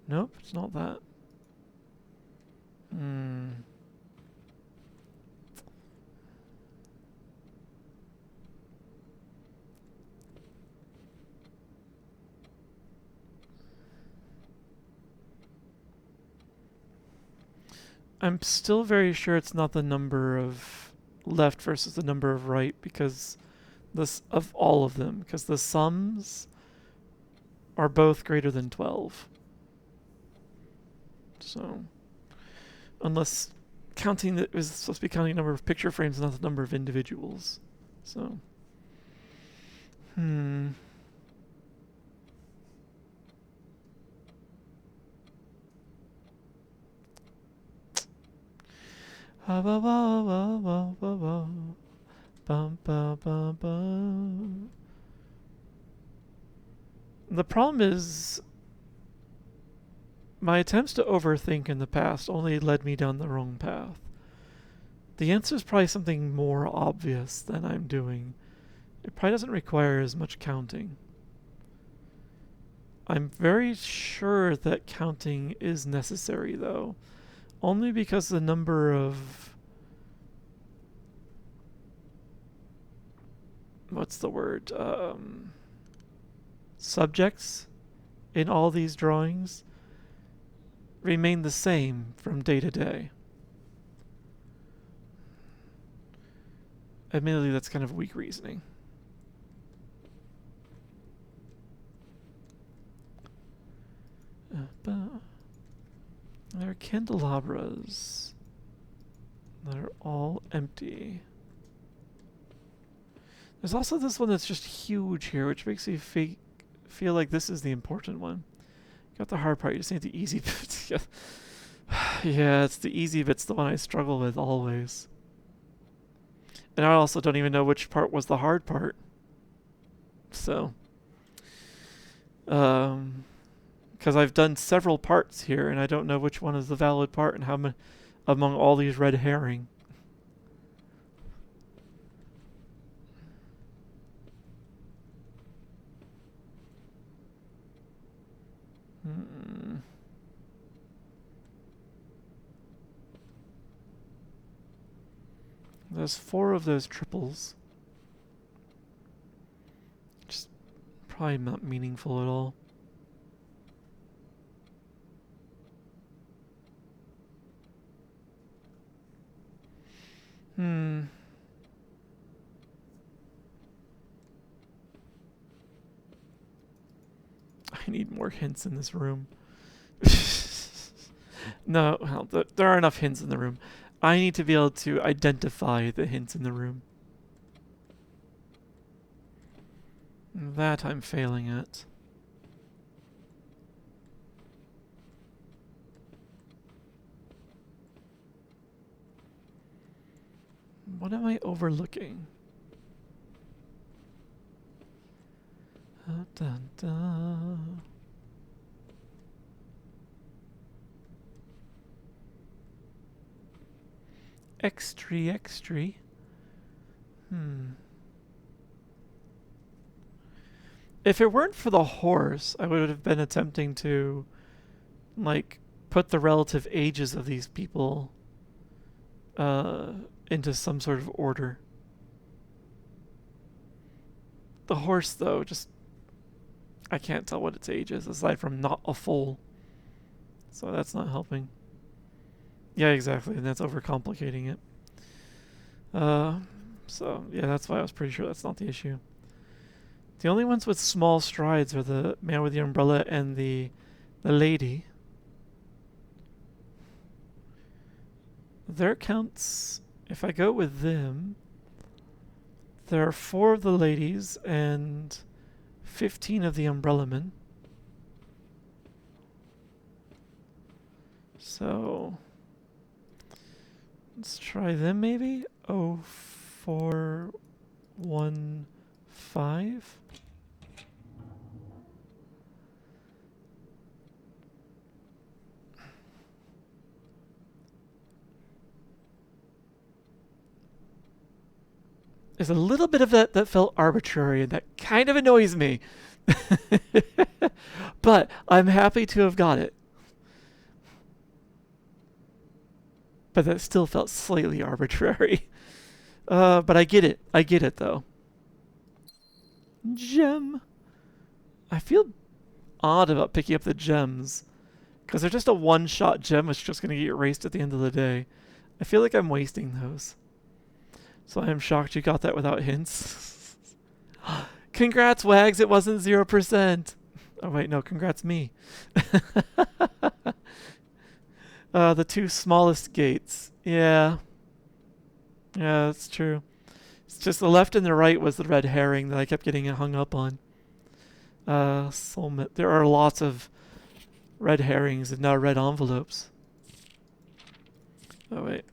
Nope, it's not that. I'm still very sure it's not the number of left versus the number of right, because this of all of them, because the sums are both greater than 12. So, unless counting that was supposed to be counting the number of picture frames, not the number of individuals. So, The problem is, my attempts to overthink in the past only led me down the wrong path. The answer is probably something more obvious than I'm doing. It probably doesn't require as much counting. I'm very sure that counting is necessary, though, only because the number of... what's the word? Subjects in all these drawings remain the same from day to day. Admittedly, that's kind of weak reasoning. There are candelabras that are all empty. There's also this one that's just huge here, which makes me feel like this is the important one. Got the hard part, you just need the easy bits. Yeah, it's the easy bit's the one I struggle with always. And I also don't even know which part was the hard part. So, because I've done several parts here, and I don't know which one is the valid part and how among all these red herring. There's 4 of those triples. Just probably not meaningful at all. I need more hints in this room. No, well, there are enough hints in the room. I need to be able to identify the hints in the room. That I'm failing at. What am I overlooking? Dun, dun. Extra. If it weren't for the horse, I would have been attempting to, like, put the relative ages of these people into some sort of order. The horse, though, just... I can't tell what its age is, aside from not a foal. So that's not helping. Yeah, exactly, and that's overcomplicating it. So, yeah, that's why I was pretty sure that's not the issue. The only ones with small strides are the man with the umbrella and the lady. Their counts, if I go with them, there are 4 of the ladies and 15 of the umbrella men. So let's try them maybe. 0415. There's a little bit of that felt arbitrary, and that kind of annoys me. But I'm happy to have got it. But that still felt slightly arbitrary. But I get it. I get it, though. Gem. I feel odd about picking up the gems, because they're just a one-shot gem which is just going to get erased at the end of the day. I feel like I'm wasting those. So I am shocked you got that without hints. Congrats, Wags, it wasn't 0%. Oh, wait, no, congrats me. The 2 smallest gates. Yeah. Yeah, that's true. It's just the left and the right was the red herring that I kept getting hung up on. There are lots of red herrings and now red envelopes. Oh, wait.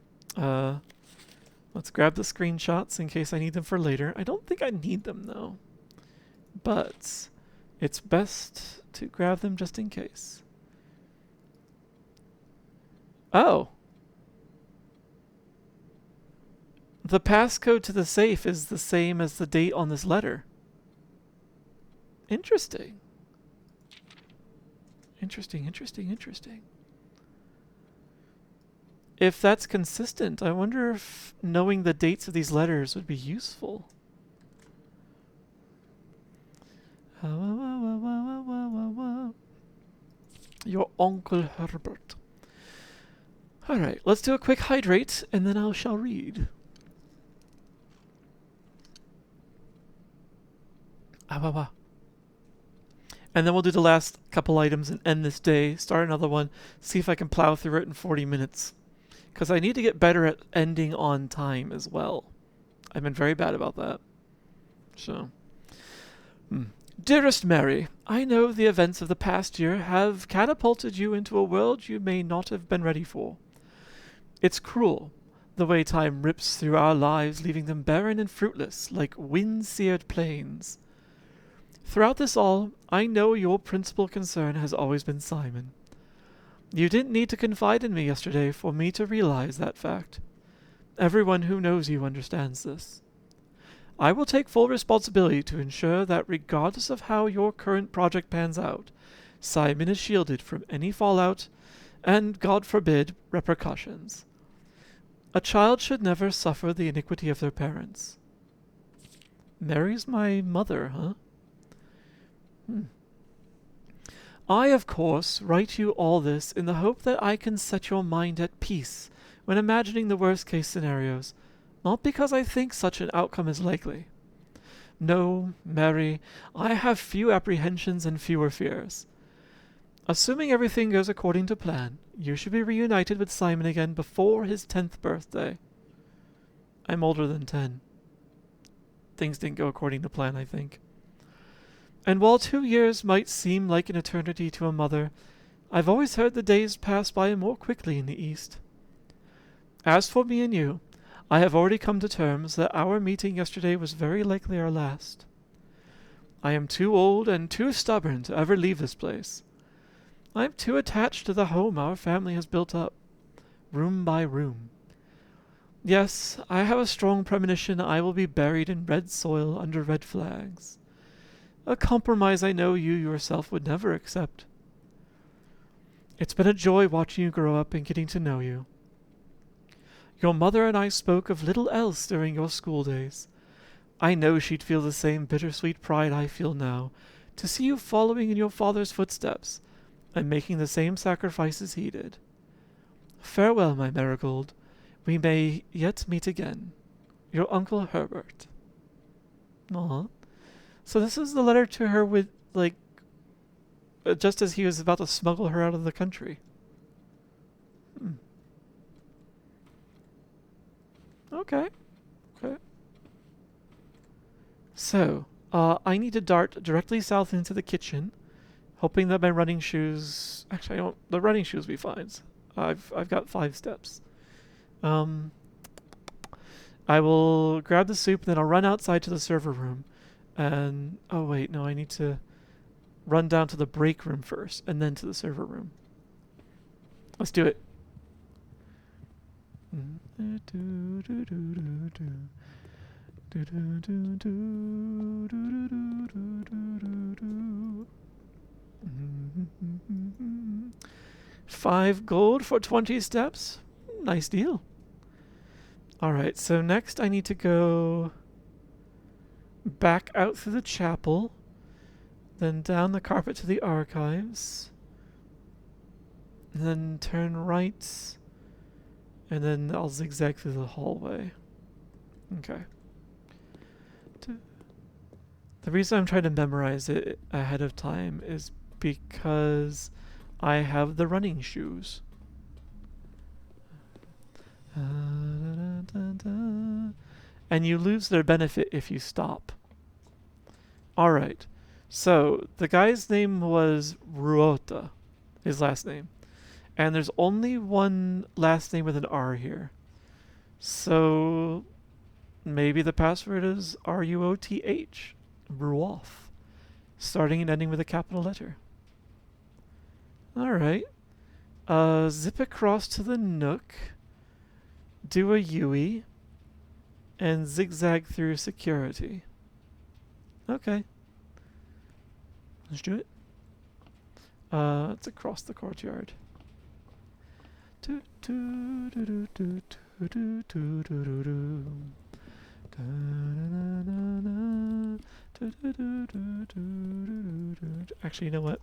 Let's grab the screenshots in case I need them for later. I don't think I need them, though. But it's best to grab them just in case. Oh. The passcode to the safe is the same as the date on this letter. Interesting. Interesting. If that's consistent, I wonder if knowing the dates of these letters would be useful. Your Uncle Herbert. Alright, let's do a quick hydrate, and then I shall read. And then we'll do the last couple items and end this day, start another one, see if I can plow through it in 40 minutes. Because I need to get better at ending on time as well. I've been very bad about that. So. Dearest Mary, I know the events of the past year have catapulted you into a world you may not have been ready for. It's cruel, the way time rips through our lives, leaving them barren and fruitless, like wind-seared plains. Throughout this all, I know your principal concern has always been Simon. You didn't need to confide in me yesterday for me to realize that fact. Everyone who knows you understands this. I will take full responsibility to ensure that regardless of how your current project pans out, Simon is shielded from any fallout and, God forbid, repercussions. A child should never suffer the iniquity of their parents. Mary's my mother, huh? I, of course, write you all this in the hope that I can set your mind at peace when imagining the worst-case scenarios, not because I think such an outcome is likely. No, Mary, I have few apprehensions and fewer fears. Assuming everything goes according to plan, you should be reunited with Simon again before his 10th birthday. I'm older than 10. Things didn't go according to plan, I think. And while 2 years might seem like an eternity to a mother, I've always heard the days pass by more quickly in the East. As for me and you, I have already come to terms that our meeting yesterday was very likely our last. I am too old and too stubborn to ever leave this place. I am too attached to the home our family has built up, room by room. Yes, I have a strong premonition I will be buried in red soil under red flags. A compromise I know you yourself would never accept. It's been a joy watching you grow up and getting to know you. Your mother and I spoke of little else during your school days. I know she'd feel the same bittersweet pride I feel now, to see you following in your father's footsteps, and making the same sacrifices he did. Farewell, my Marigold. We may yet meet again. Your Uncle Herbert. Aw. So this is the letter to her with, just as he was about to smuggle her out of the country. Okay. So, I need to dart directly south into the kitchen, hoping that my running shoes... Actually, I don't... The running shoes will be fine. I've got 5 steps. I will grab the soup, and then I'll run outside to the server room. And... Oh, wait, no, I need to run down to the break room first, and then to the server room. Let's do it. $5 gold for 20 steps? Nice deal. Alright, so next I need to go back out through the chapel, then down the carpet to the archives, and then turn right, and then I'll zigzag through the hallway. Okay. The reason I'm trying to memorize it ahead of time is because I have the running shoes. And you lose their benefit if you stop. Alright. So, the guy's name was Ruota, his last name. And there's only one last name with an R here. So, maybe the password is RUOTH. Ruoth. Starting and ending with a capital letter. Alright. Zip across to the nook. Do a Yui. And zigzag through security. Okay. Let's do it. It's across the courtyard. Actually, you know what?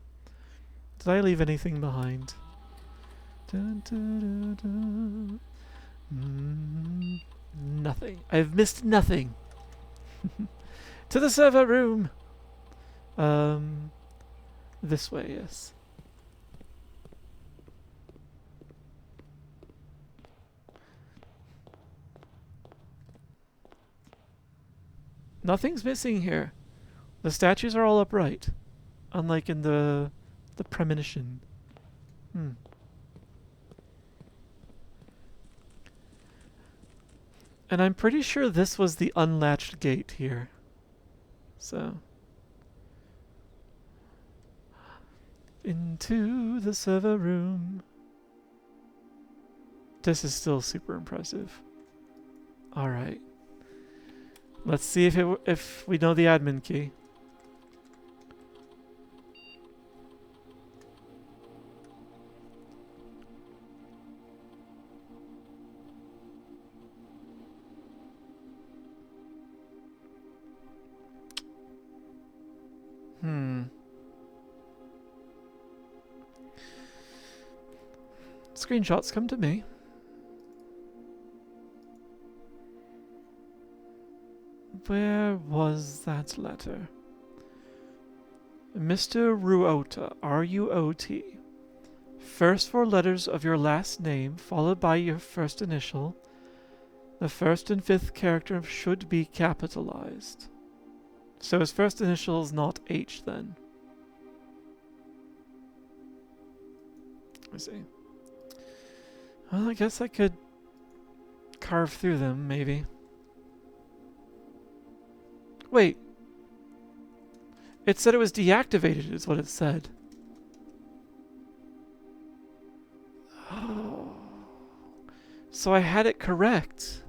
Did I leave anything behind? Nothing. I've missed nothing. To the server room. This way, yes. Nothing's missing here. The statues are all upright, unlike in the premonition. And I'm pretty sure this was the unlatched gate here. So, into the server room. This is still super impressive. All right. Let's see if we know the admin key. Screenshots come to me. Where was that letter? Mr. Ruota, R-U-O-T. First four letters of your last name, followed by your first initial. The first and fifth character should be capitalized. So his first initial is not H then. Let me see. Well, I guess I could carve through them, maybe. Wait. It said it was deactivated, is what it said. Oh. So I had it correct.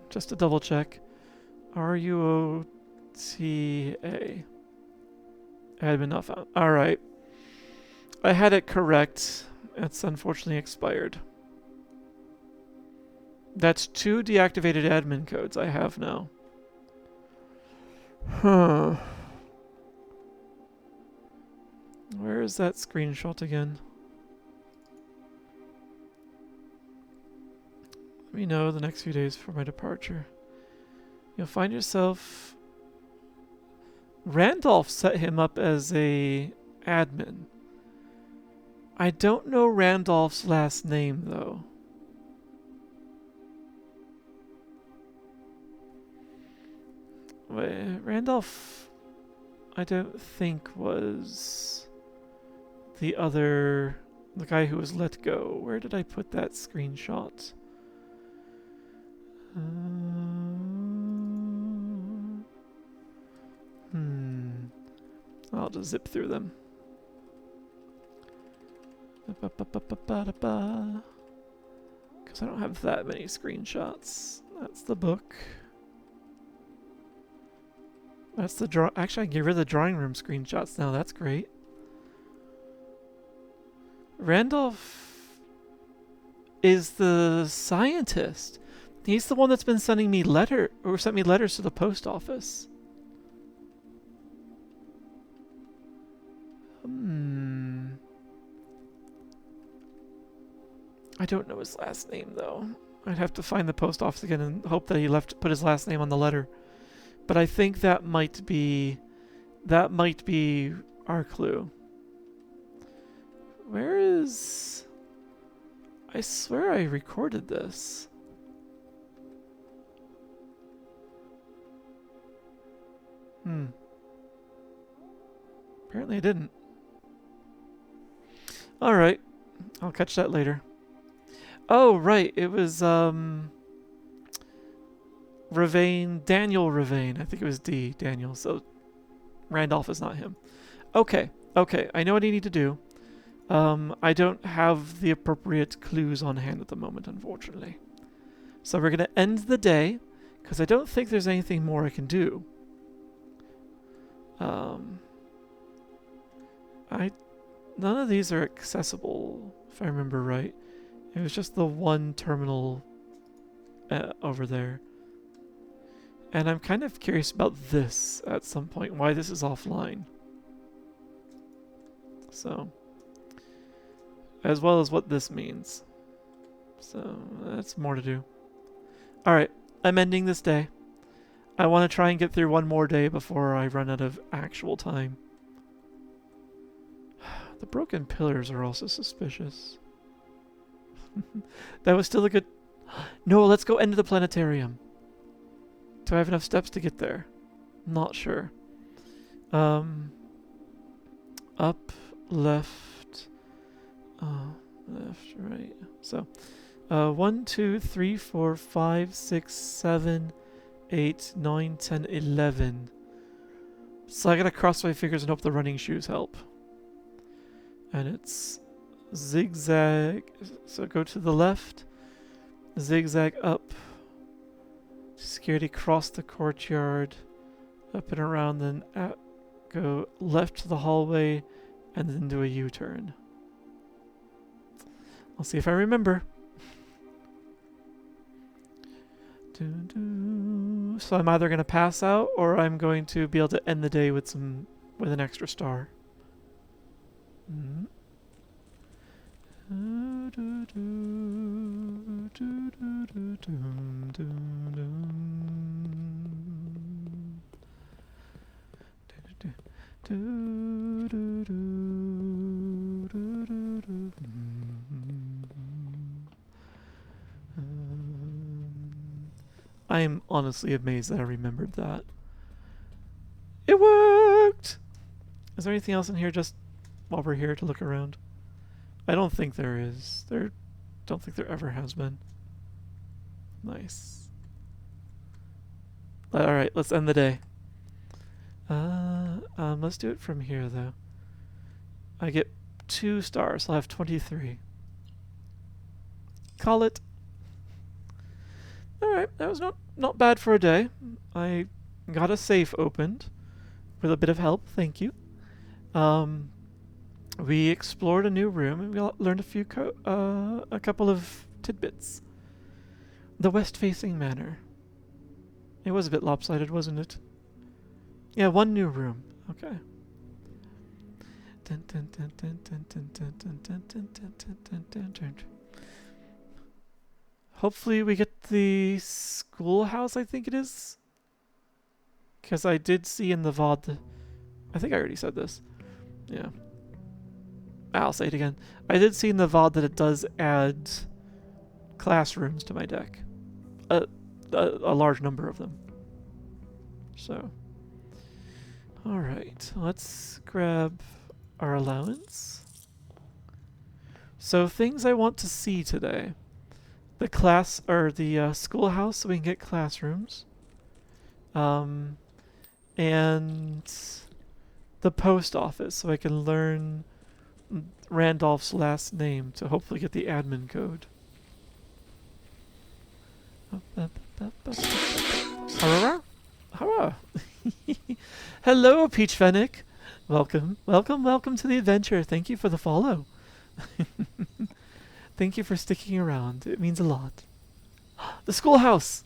Just to double check. R-U-O-T-A. Admin not found. Alright. I had it correct. It's unfortunately expired. That's 2 deactivated admin codes I have now. Huh. Where is that screenshot again? Let me know the next few days before my departure. You'll find yourself... Randolph set him up as a admin. I don't know Randolph's last name, though. Wait, Randolph, I don't think was the guy who was let go. Where did I put that screenshot? I'll just zip through them. Because I don't have that many screenshots. That's the book. That's the Actually, I can get rid of the drawing room screenshots now. That's great. Randolph is the scientist. He's the one that's been sending me sent me letters to the post office. I don't know his last name though. I'd have to find the post office again and hope that he put his last name on the letter. But I think that might be our clue. Where is... I swear I recorded this. Apparently I didn't. Alright. I'll catch that later. Oh, right. It was, Daniel Ravane. I think it was D, Daniel. So Randolph is not him. Okay. I know what I need to do. I don't have the appropriate clues on hand at the moment, unfortunately. So we're going to end the day, because I don't think there's anything more I can do. None of these are accessible, if I remember right. It was just the one terminal over there. And I'm kind of curious about this at some point, why this is offline. So, as well as what this means. So, that's more to do. Alright, I'm ending this day. I want to try and get through one more day before I run out of actual time. The broken pillars are also suspicious. That was still a good... No, let's go into the planetarium. Do I have enough steps to get there? Not sure. Up, left, left, right. So, 1, 2, 3, 4, 5, 6, 7, 8, 9, 10, 11. So I gotta cross my fingers and hope the running shoes help. And it's zigzag. So go to the left, zigzag up, security cross the courtyard, up and around, then go left to the hallway, and then do a U-turn. I'll see if I remember. So I'm either going to pass out or I'm going to be able to end the day with an extra star. Do, do, do, do, do, do. I am honestly amazed that I remembered that. It worked! Is there anything else in here just while we're here to look around? I don't think there is. Don't think there ever has been. Nice. Alright, let's end the day. Let's do it from here, though. I get 2 stars. I'll have 23. Call it. Alright, that was not bad for a day. I got a safe opened with a bit of help. Thank you. We explored a new room and we learned a couple of tidbits. The west-facing manor. It was a bit lopsided, wasn't it? Yeah, 1 new room. Okay. Hopefully we get the schoolhouse, I think it is. Because I did see in the VOD... I think I already said this. Yeah. I'll say it again. I did see in the VOD that it does add classrooms to my deck. A large number of them. So. Alright, let's grab our allowance. So things I want to see today. The schoolhouse so we can get classrooms. And the post office so I can learn Randolph's last name to hopefully get the admin code. Hello, Peach Fennec. Welcome to the adventure. Thank you for the follow. Thank you for sticking around. It means a lot. The schoolhouse!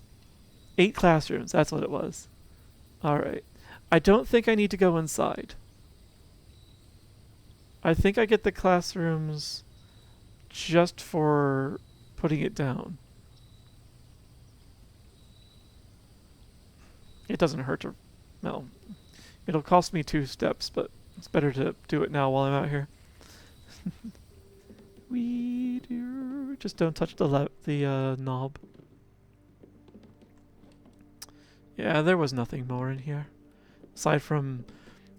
8 classrooms. That's what it was. Alright. I don't think I need to go inside. I think I get the classrooms just for putting it down. It doesn't hurt to... Well, it'll cost me 2 steps, but it's better to do it now while I'm out here. Just don't touch the knob. Yeah, there was nothing more in here. Aside from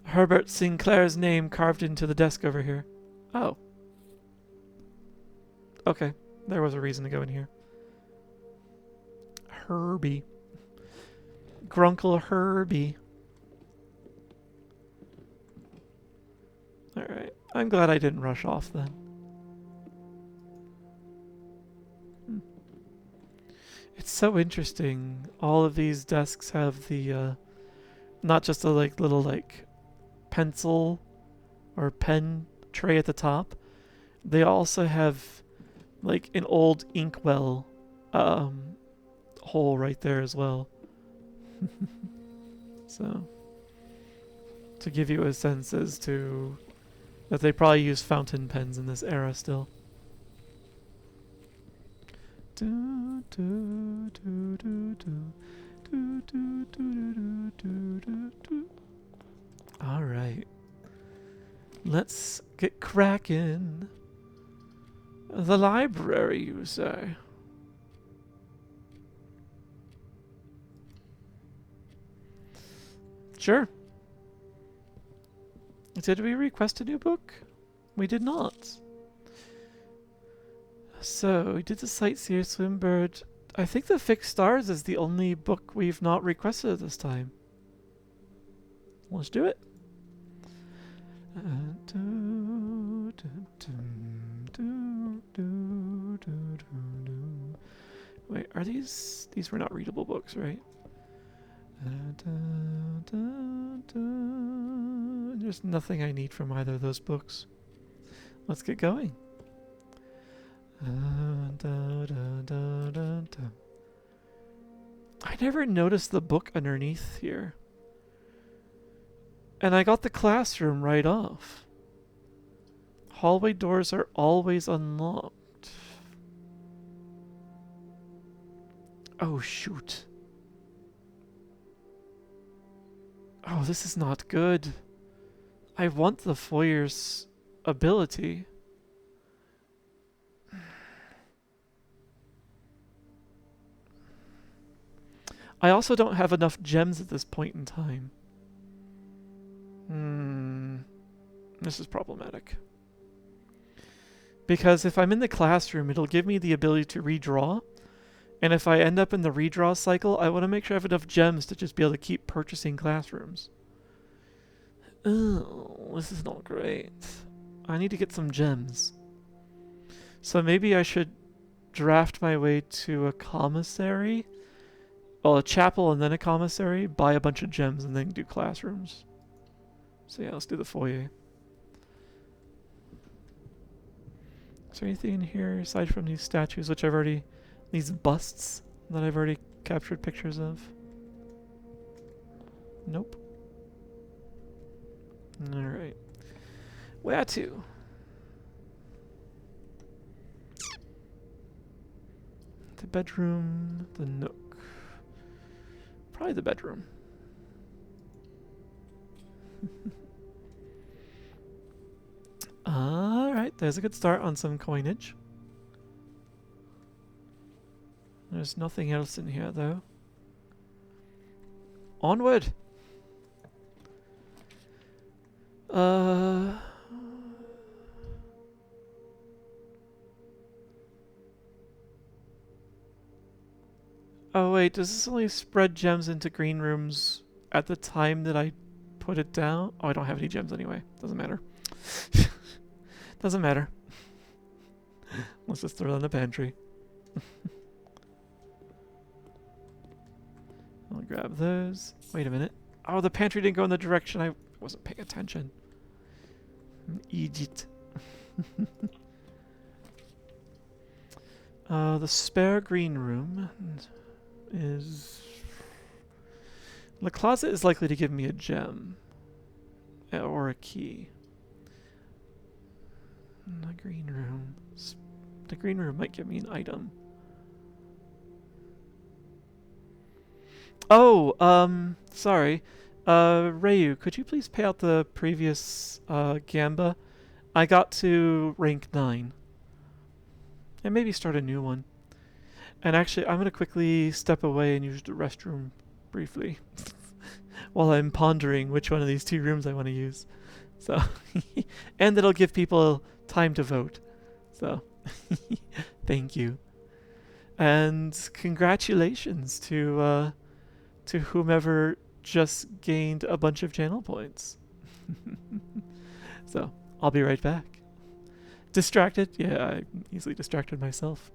Herbert Sinclair's name carved into the desk over here. Oh. Okay, there was a reason to go in here. Herbie. Grunkle Herbie. Alright, I'm glad I didn't rush off then. It's so interesting. All of these desks have the, not just a little pencil or pen tray at the top. They also have an old inkwell hole right there as well. So, to give you a sense as to that they probably use fountain pens in this era still. Alright. Let's get cracking. The library, you say? Sure. Did we request a new book? We did not. So, we did the Sightseer Swimbird. I think the Fixed Stars is the only book we've not requested at this time. Let's do it. Wait, are these were not readable books, right? There's nothing I need from either of those books. Let's get going. I never noticed the book underneath here. And I got the classroom right off. Hallway doors are always unlocked. Oh, shoot. Oh, this is not good. I want the foyer's ability. I also don't have enough gems at this point in time. This is problematic. Because if I'm in the classroom, it'll give me the ability to redraw. And if I end up in the redraw cycle, I want to make sure I have enough gems to just be able to keep purchasing classrooms. Oh, this is not great. I need to get some gems. So maybe I should draft my way to a commissary. Well, a chapel and then a commissary. Buy a bunch of gems and then do classrooms. So yeah, let's do the foyer. Is there anything in here aside from these statues, which I've already... These busts that I've already captured pictures of? Nope. Alright. Where to? The bedroom, the nook. Probably the bedroom. Alright, there's a good start on some coinage. There's nothing else in here, though. Onward! Oh wait, does this only spread gems into green rooms at the time that I put it down? Oh, I don't have any gems anyway. Doesn't matter. Doesn't matter. Let's just throw it in the pantry. I'll grab those. Wait a minute. Oh, the pantry didn't go in the direction I wasn't paying attention. Egypt. The spare green room is... The closet is likely to give me a gem. Or a key. The green room. The green room might give me an item. Oh, sorry. Rayu, could you please pay out the previous, Gamba? I got to rank 9. And maybe start a new one. And actually, I'm gonna quickly step away and use the restroom briefly. While I'm pondering which one of these 2 rooms I want to use. So, and it'll give people time to vote. So, thank you. And congratulations to whomever just gained a bunch of channel points. So, I'll be right back. Distracted? Yeah, I easily distracted myself.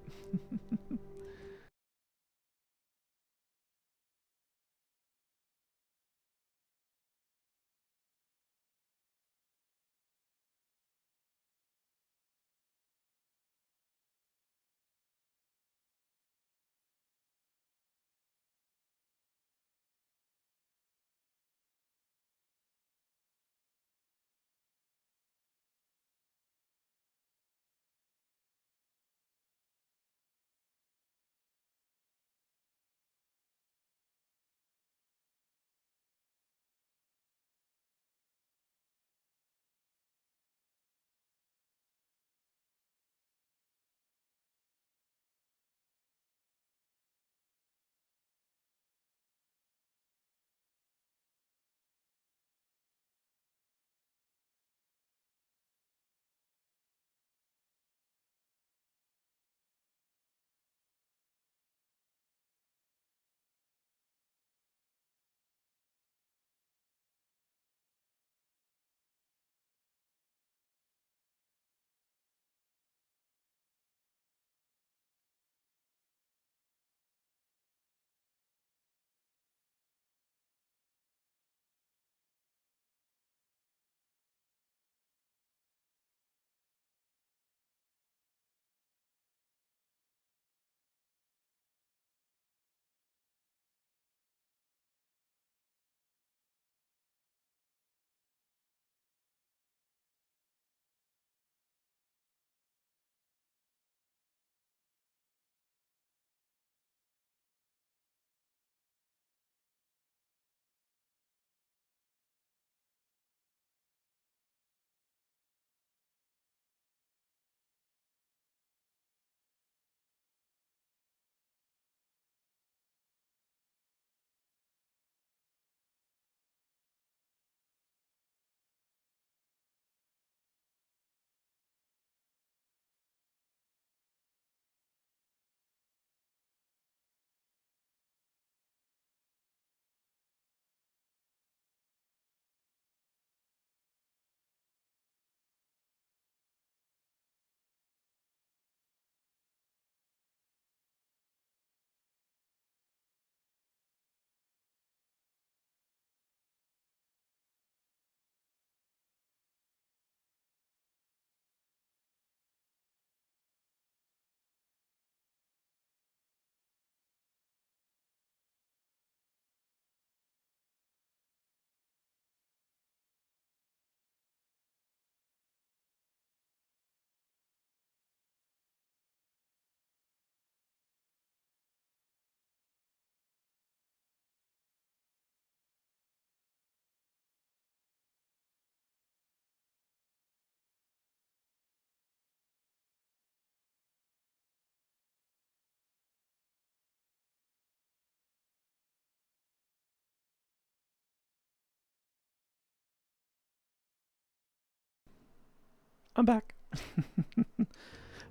I'm back.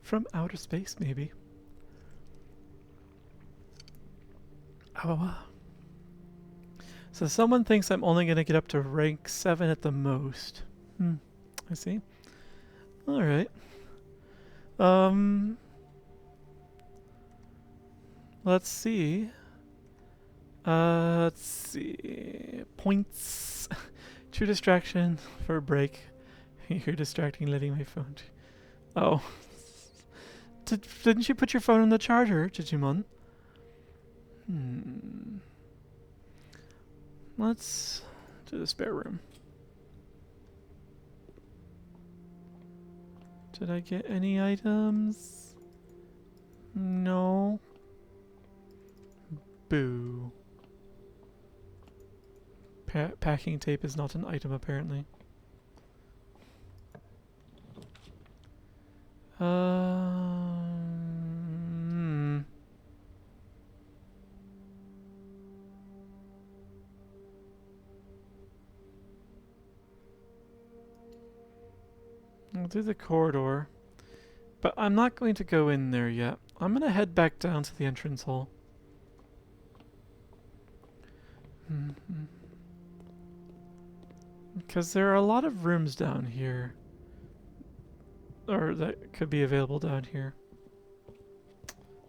From outer space, maybe. Oh. So someone thinks I'm only going to get up to rank 7 at the most. I see. Alright. Let's see. Let's see. Points. True distraction for a break. You're distracting letting my phone. Oh. Didn't you put your phone on the charger, Jijimon? Let's do the spare room. Did I get any items? No. Boo. Packing tape is not an item, apparently. I'll do the corridor. But I'm not going to go in there yet. I'm going to head back down to the entrance hall. Because there are a lot of rooms down here. Or that could be available down here.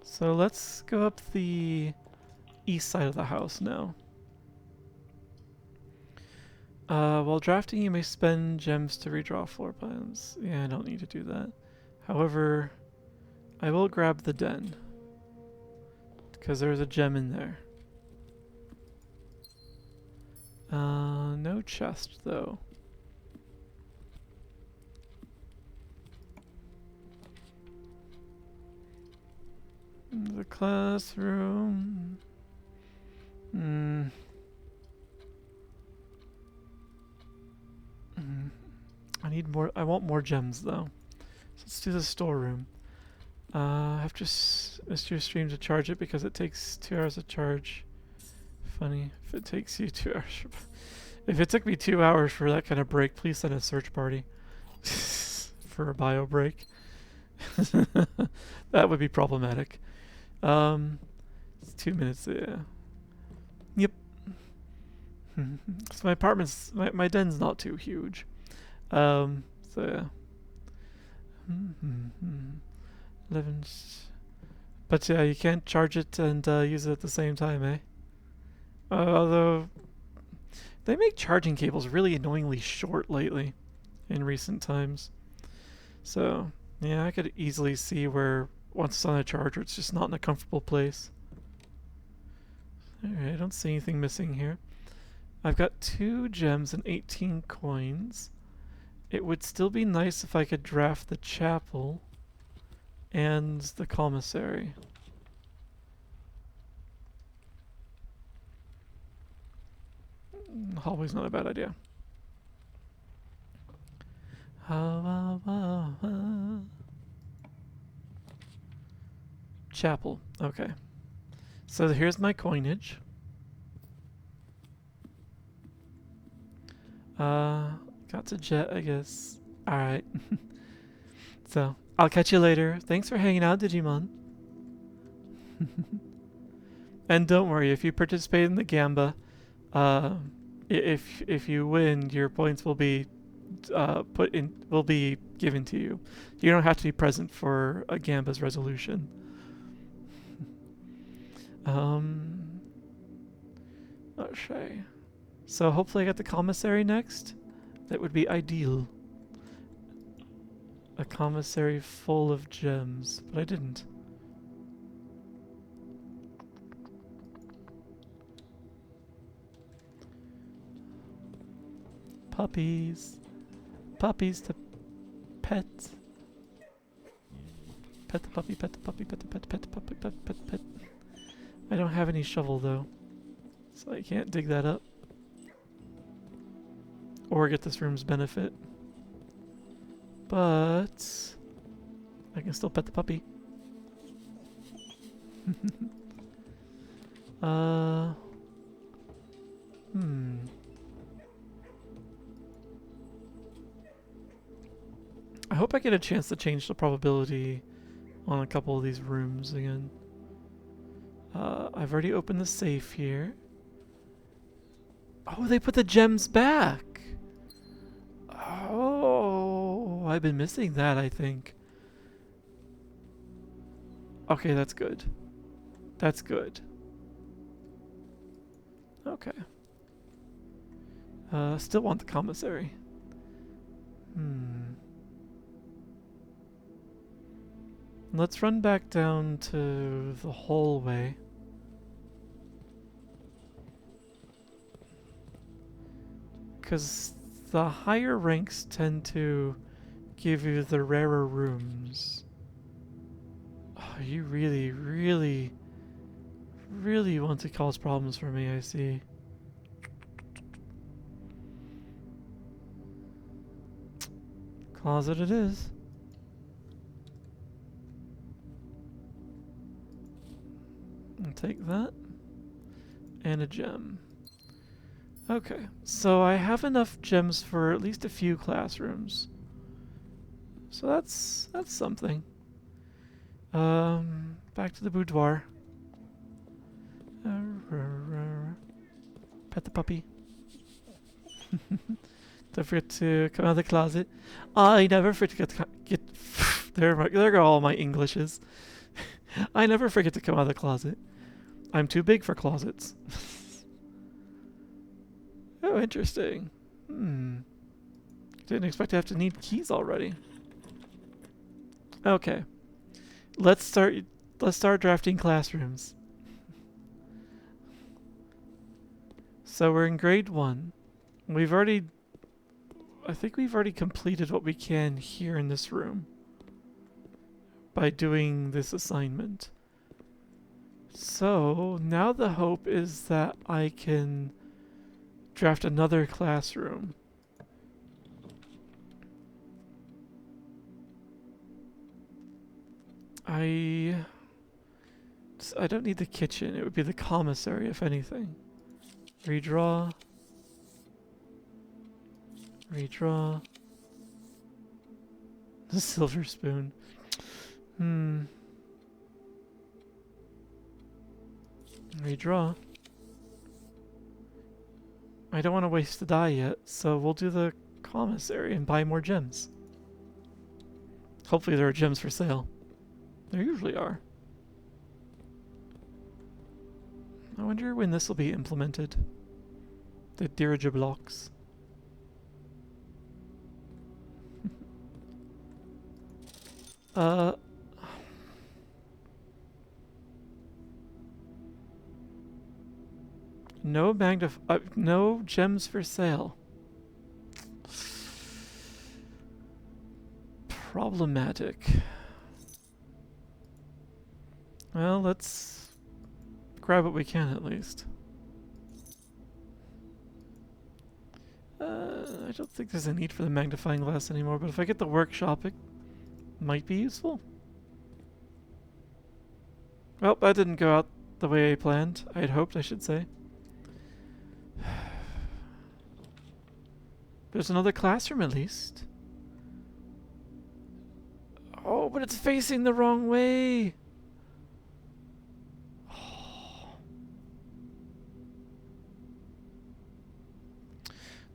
So let's go up the east side of the house now. While drafting, you may spend gems to redraw floor plans. Yeah, I don't need to do that. However, I will grab the den. Because there's a gem in there. No chest, though. The classroom. I need more. I want more gems, though. So let's do the storeroom. I have just missed your stream to charge it because it takes 2 hours to charge. Funny. If it takes you 2 hours. If it took me 2 hours for that kind of break, please send a search party for a bio break. That would be problematic. It's 2 minutes. Yeah. Yep. So my apartment's my den's not too huge. So yeah. 11. But yeah, you can't charge it and use it at the same time, eh? Although they make charging cables really annoyingly short lately in recent times. So yeah, I could easily see where once it's on a charger, it's just not in a comfortable place. Alright, I don't see anything missing here. I've got 2 gems and 18 coins. It would still be nice if I could draft the chapel and the commissary. Hallway's not a bad idea. Chapel. Okay. So here's my coinage. Got to jet, I guess. Alright. So, I'll catch you later. Thanks for hanging out, Digimon. And don't worry, if you participate in the Gamba, if you win, your points will be given to you. You don't have to be present for a Gamba's resolution. Okay. So hopefully I get the commissary next. That would be ideal. A commissary full of gems, but I didn't. Puppies. Puppies to pet. Pet the puppy, pet the puppy, pet the pet, pet the puppy, pet, pet, pet. I don't have any shovel though, so I can't dig that up. Or get this room's benefit. But I can still pet the puppy. I hope I get a chance to change the probability on a couple of these rooms again. I've already opened the safe here. Oh, they put the gems back! Oh, I've been missing that, I think. Okay, that's good. That's good. Okay. Still want the commissary. Let's run back down to the hallway. Because the higher ranks tend to give you the rarer rooms. Oh, you really, really, really want to cause problems for me, I see. Closet it is. I'll take that. And a gem. Okay, so I have enough gems for at least a few classrooms. So that's something. Back to the boudoir. Pet the puppy. Don't forget to come out of the closet. I never forget to get there go all my Englishes. I never forget to come out of the closet. I'm too big for closets. Oh, interesting. Didn't expect to have to need keys already. Okay. Let's start drafting classrooms. So we're in grade 1. I think we've already completed what we can here in this room by doing this assignment. So now the hope is that I can draft another classroom. I don't need the kitchen. It would be the commissary, if anything. Redraw. Redraw. The silver spoon. Redraw. I don't want to waste the die yet, so we'll do the commissary and buy more gems. Hopefully there are gems for sale. There usually are. I wonder when this will be implemented. The dirigiblocks. No gems for sale. Problematic. Well, let's grab what we can at least. I don't think there's a need for the magnifying glass anymore, but if I get the workshop, it might be useful. Well, that didn't go out the way I planned. I had hoped, I should say. There's another classroom at least. Oh, but it's facing the wrong way.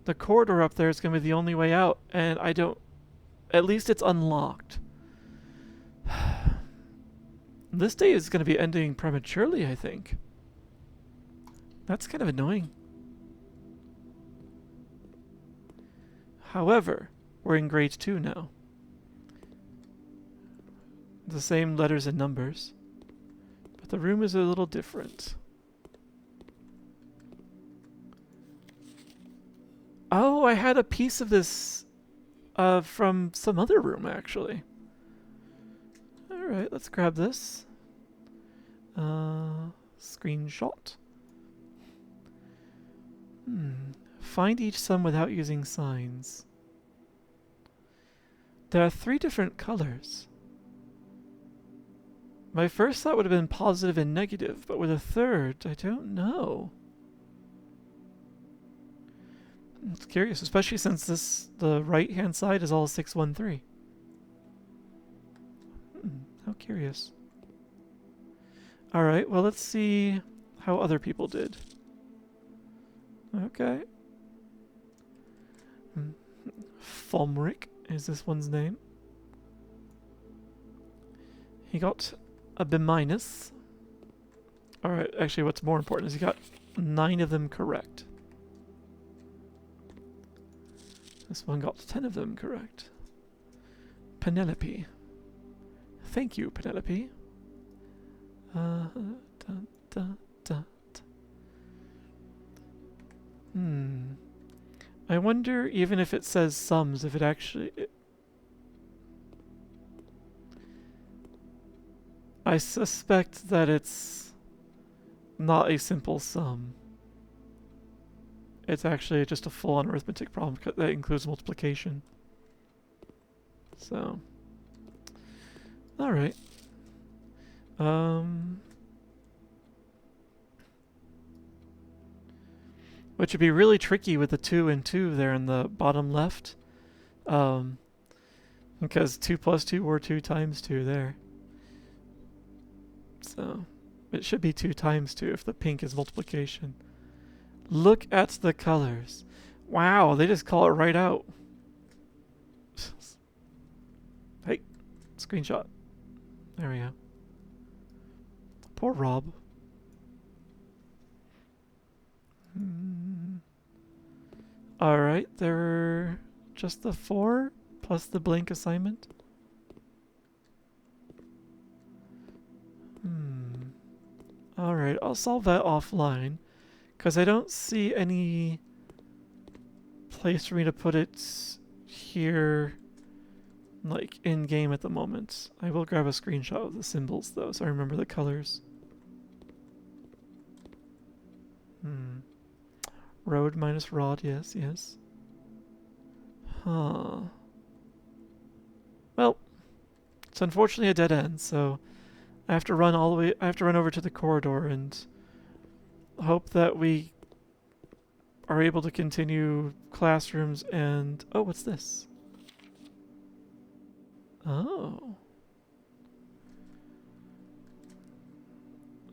The corridor up there is going to be the only way out, and I don't... At least it's unlocked. This day is going to be ending prematurely, I think. That's kind of annoying. However, we're in grade 2 now. The same letters and numbers, but the room is a little different. Oh, I had a piece of this from some other room, actually. Alright, let's grab this. Screenshot. Find each sum without using signs. There are 3 different colors. My first thought would have been positive and negative, but with a third, I don't know. It's curious, especially since the right-hand side is all 613. curious. Alright, well, let's see how other people did. Okay. Fomric is this one's name. He got a B-. Alright, actually what's more important is he got 9 of them correct. This one got 10 of them correct. Penelope. Thank you, Penelope. Da, da, da. I wonder, even if it says sums, if it actually... I suspect that it's not a simple sum. It's actually just a full-on arithmetic problem that includes multiplication. So... Alright. Which would be really tricky with the 2 and 2 there in the bottom left. Because 2 plus 2 or 2 times 2 there. So, it should be 2 times 2 if the pink is multiplication. Look at the colors. Wow, they just call it right out. Hey, screenshot. There we go. Poor Rob. Alright, there are just the 4 plus the blank assignment. Alright, I'll solve that offline, because I don't see any place for me to put it here, like, in-game at the moment. I will grab a screenshot of the symbols, though, so I remember the colors. Road minus rod, yes, yes. Huh. Well, it's unfortunately a dead end, so I have to run all the way. I have to run over to the corridor and hope that we are able to continue classrooms and... Oh, what's this? Oh.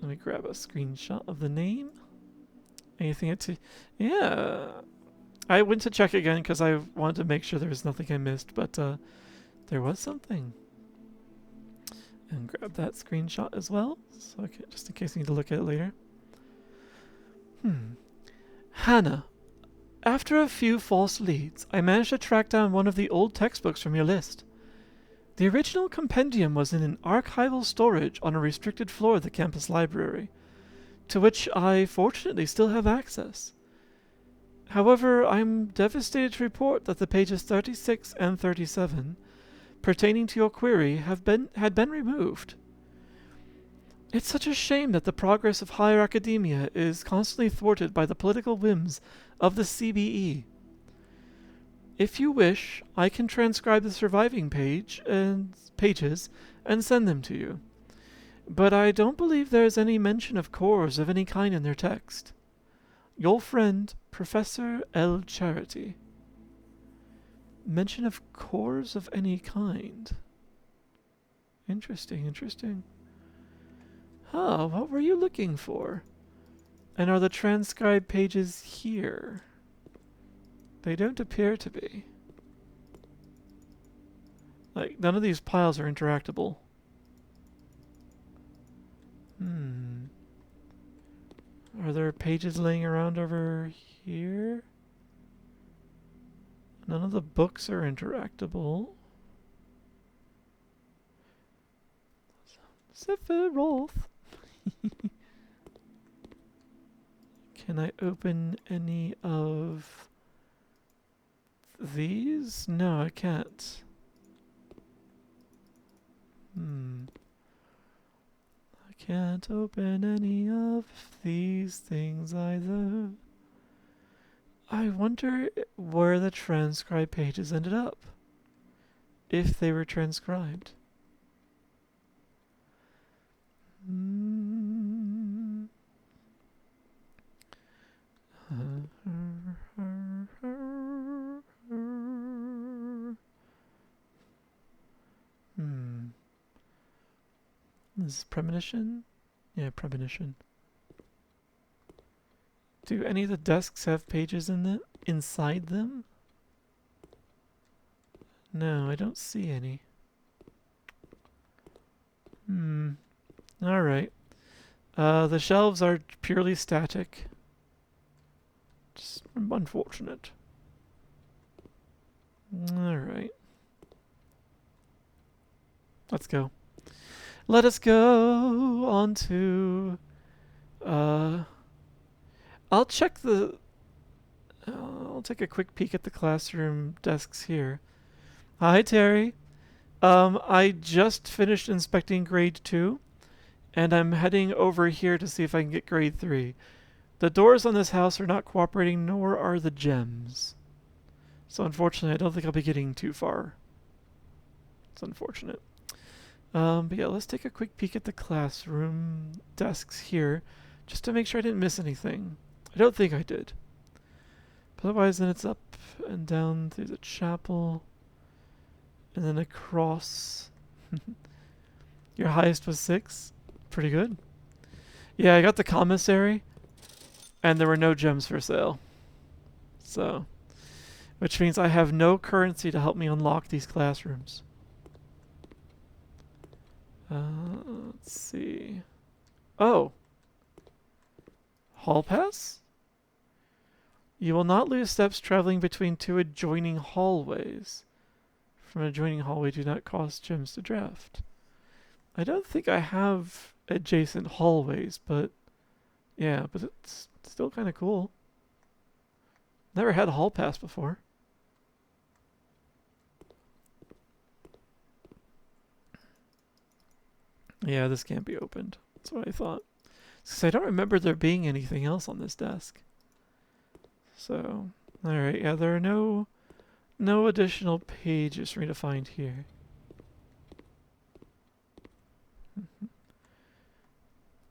Let me grab a screenshot of the name. Anything to... Yeah. I went to check again because I wanted to make sure there was nothing I missed, but there was something. And grab that screenshot as well, so just in case I need to look at it later. Hannah. After a few false leads, I managed to track down one of the old textbooks from your list. The original compendium was in an archival storage on a restricted floor of the campus library, to which I fortunately still have access. However, I'm devastated to report that the pages 36 and 37 pertaining to your query had been removed. It's such a shame that the progress of higher academia is constantly thwarted by the political whims of the CBE. If you wish, I can transcribe the surviving pages and send them to you. But I don't believe there is any mention of cores of any kind in their text. Your friend, Professor L. Charity. Mention of cores of any kind. Interesting, interesting. Huh, what were you looking for? And are the transcribed pages here? They don't appear to be. Like, none of these piles are interactable. Are there pages laying around over here? None of the books are interactable. Sephiroth. Can I open any of these? No, I can't. I can't open any of these things either. I wonder where the transcribed pages ended up. If they were transcribed. Is premonition? Yeah, premonition. Do any of the desks have pages in them inside them? No, I don't see any. Alright. The shelves are purely static. Just unfortunate. Alright. Let's go. Let us go on to... I'll check the... I'll take a quick peek at the classroom desks here. Hi, Terry. I just finished inspecting grade 2, and I'm heading over here to see if I can get grade 3. The doors on this house are not cooperating, nor are the gems. So unfortunately, I don't think I'll be getting too far. It's unfortunate. But yeah, let's take a quick peek at the classroom desks here, just to make sure I didn't miss anything. I don't think I did. But otherwise, then it's up and down through the chapel, and then across. Your highest was 6? Pretty good. Yeah, I got the commissary, and there were no gems for sale. So, which means I have no currency to help me unlock these classrooms. Let's see. Oh. Hall pass? You will not lose steps traveling between 2 adjoining hallways. From an adjoining hallway do not cost gems to draft. I don't think I have adjacent hallways, but yeah, but it's still kind of cool. Never had a hall pass before. Yeah, this can't be opened. That's what I thought. Because I don't remember there being anything else on this desk. So, alright, yeah, there are no additional pages for me to find here.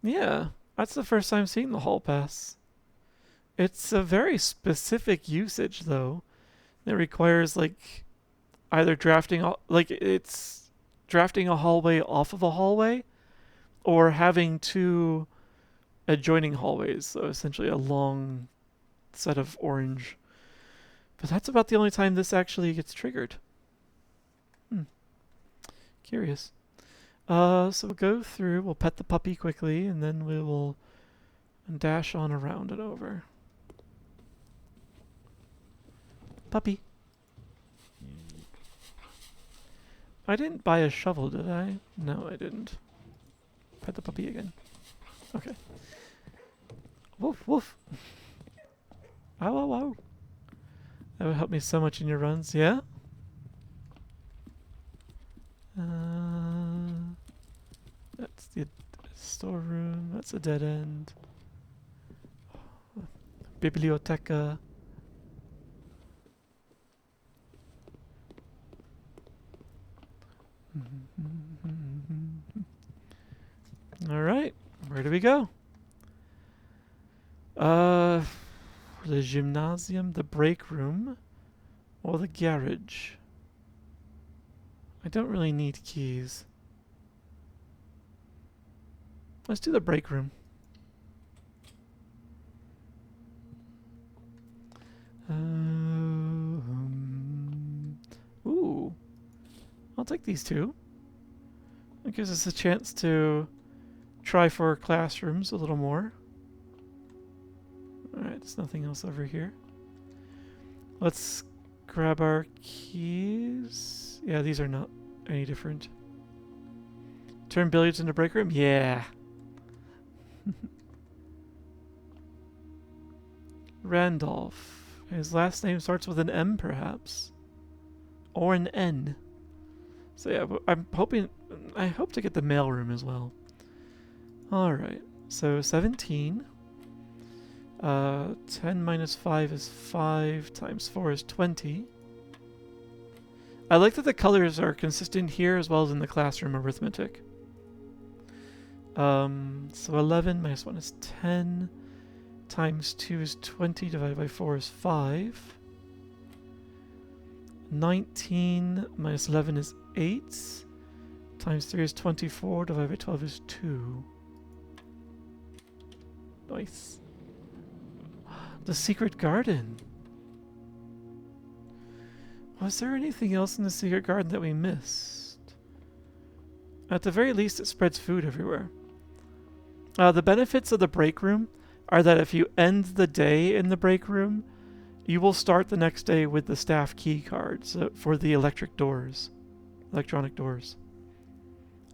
Yeah, that's the first time seeing the hall pass. It's a very specific usage, though. It requires, like, either drafting, like, it's drafting a hallway off of a hallway, or having 2 adjoining hallways. So essentially a long set of orange. But that's about the only time this actually gets triggered. Curious. So we'll go through, we'll pet the puppy quickly, and then we will dash on around and over. Puppy. I didn't buy a shovel, did I? No, I didn't. Pet the puppy again. Okay. Woof, woof. Ow, ow, ow. That would help me so much in your runs, yeah? That's the storeroom. That's a dead end. Biblioteca. Alright, where do we go? The gymnasium, the break room, or the garage? I don't really need keys. Let's do the break room. Ooh. I'll take these 2. It gives us a chance to try for classrooms a little more. Alright, there's nothing else over here. Let's grab our keys. Yeah, these are not any different. Turn billiards into break room? Yeah. Randolph. His last name starts with an M, perhaps. Or an N. So yeah, I'm hoping... I hope to get the mailroom as well. Alright, so 17. 10 minus 5 is 5, times 4 is 20. I like that the colors are consistent here as well as in the classroom arithmetic. So 11 minus 1 is 10, times 2 is 20, divided by 4 is 5. 19 minus 11 is 8, Times 3 is 24, divided by 12 is 2. Nice. The secret garden. Was there anything else in the secret garden that we missed? At the very least, it spreads food everywhere. The benefits of the break room are that if you end the day in the break room, you will start the next day with the staff key cards for the electronic doors.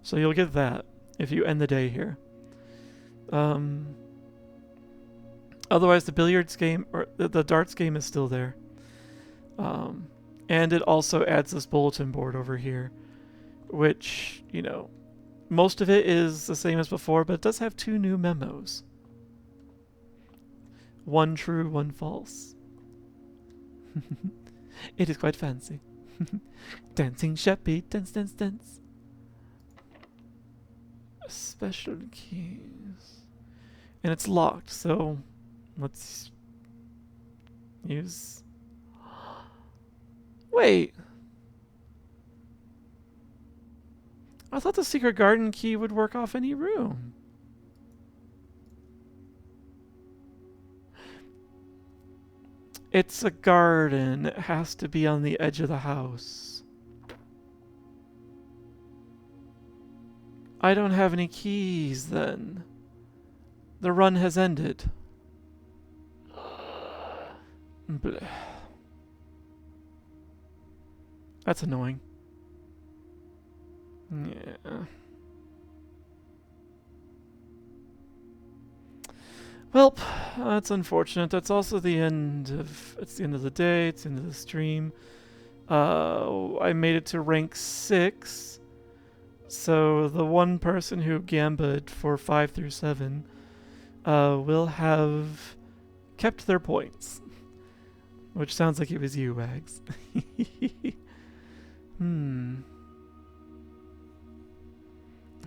So you'll get that if you end the day here. Otherwise, the billiards game or the darts game is still there. And it also adds this bulletin board over here, which, you know, most of it is the same as before, but it does have 2 new memos. 1 true, 1 false. It is quite fancy. Dancing Sheppy, dance, dance, dance. Special keys. And it's locked, so let's use... Wait. I thought the secret garden key would work off any room. It's a garden. It has to be on the edge of the house. I don't have any keys then. The run has ended. Blech. That's annoying. Yeah. Well, that's unfortunate. That's also the end of... It's the end of the day. It's the end of the stream. I made it to rank 6. So the one person who gambed for 5 through 7 will have kept their points. Which sounds like it was you, Wags.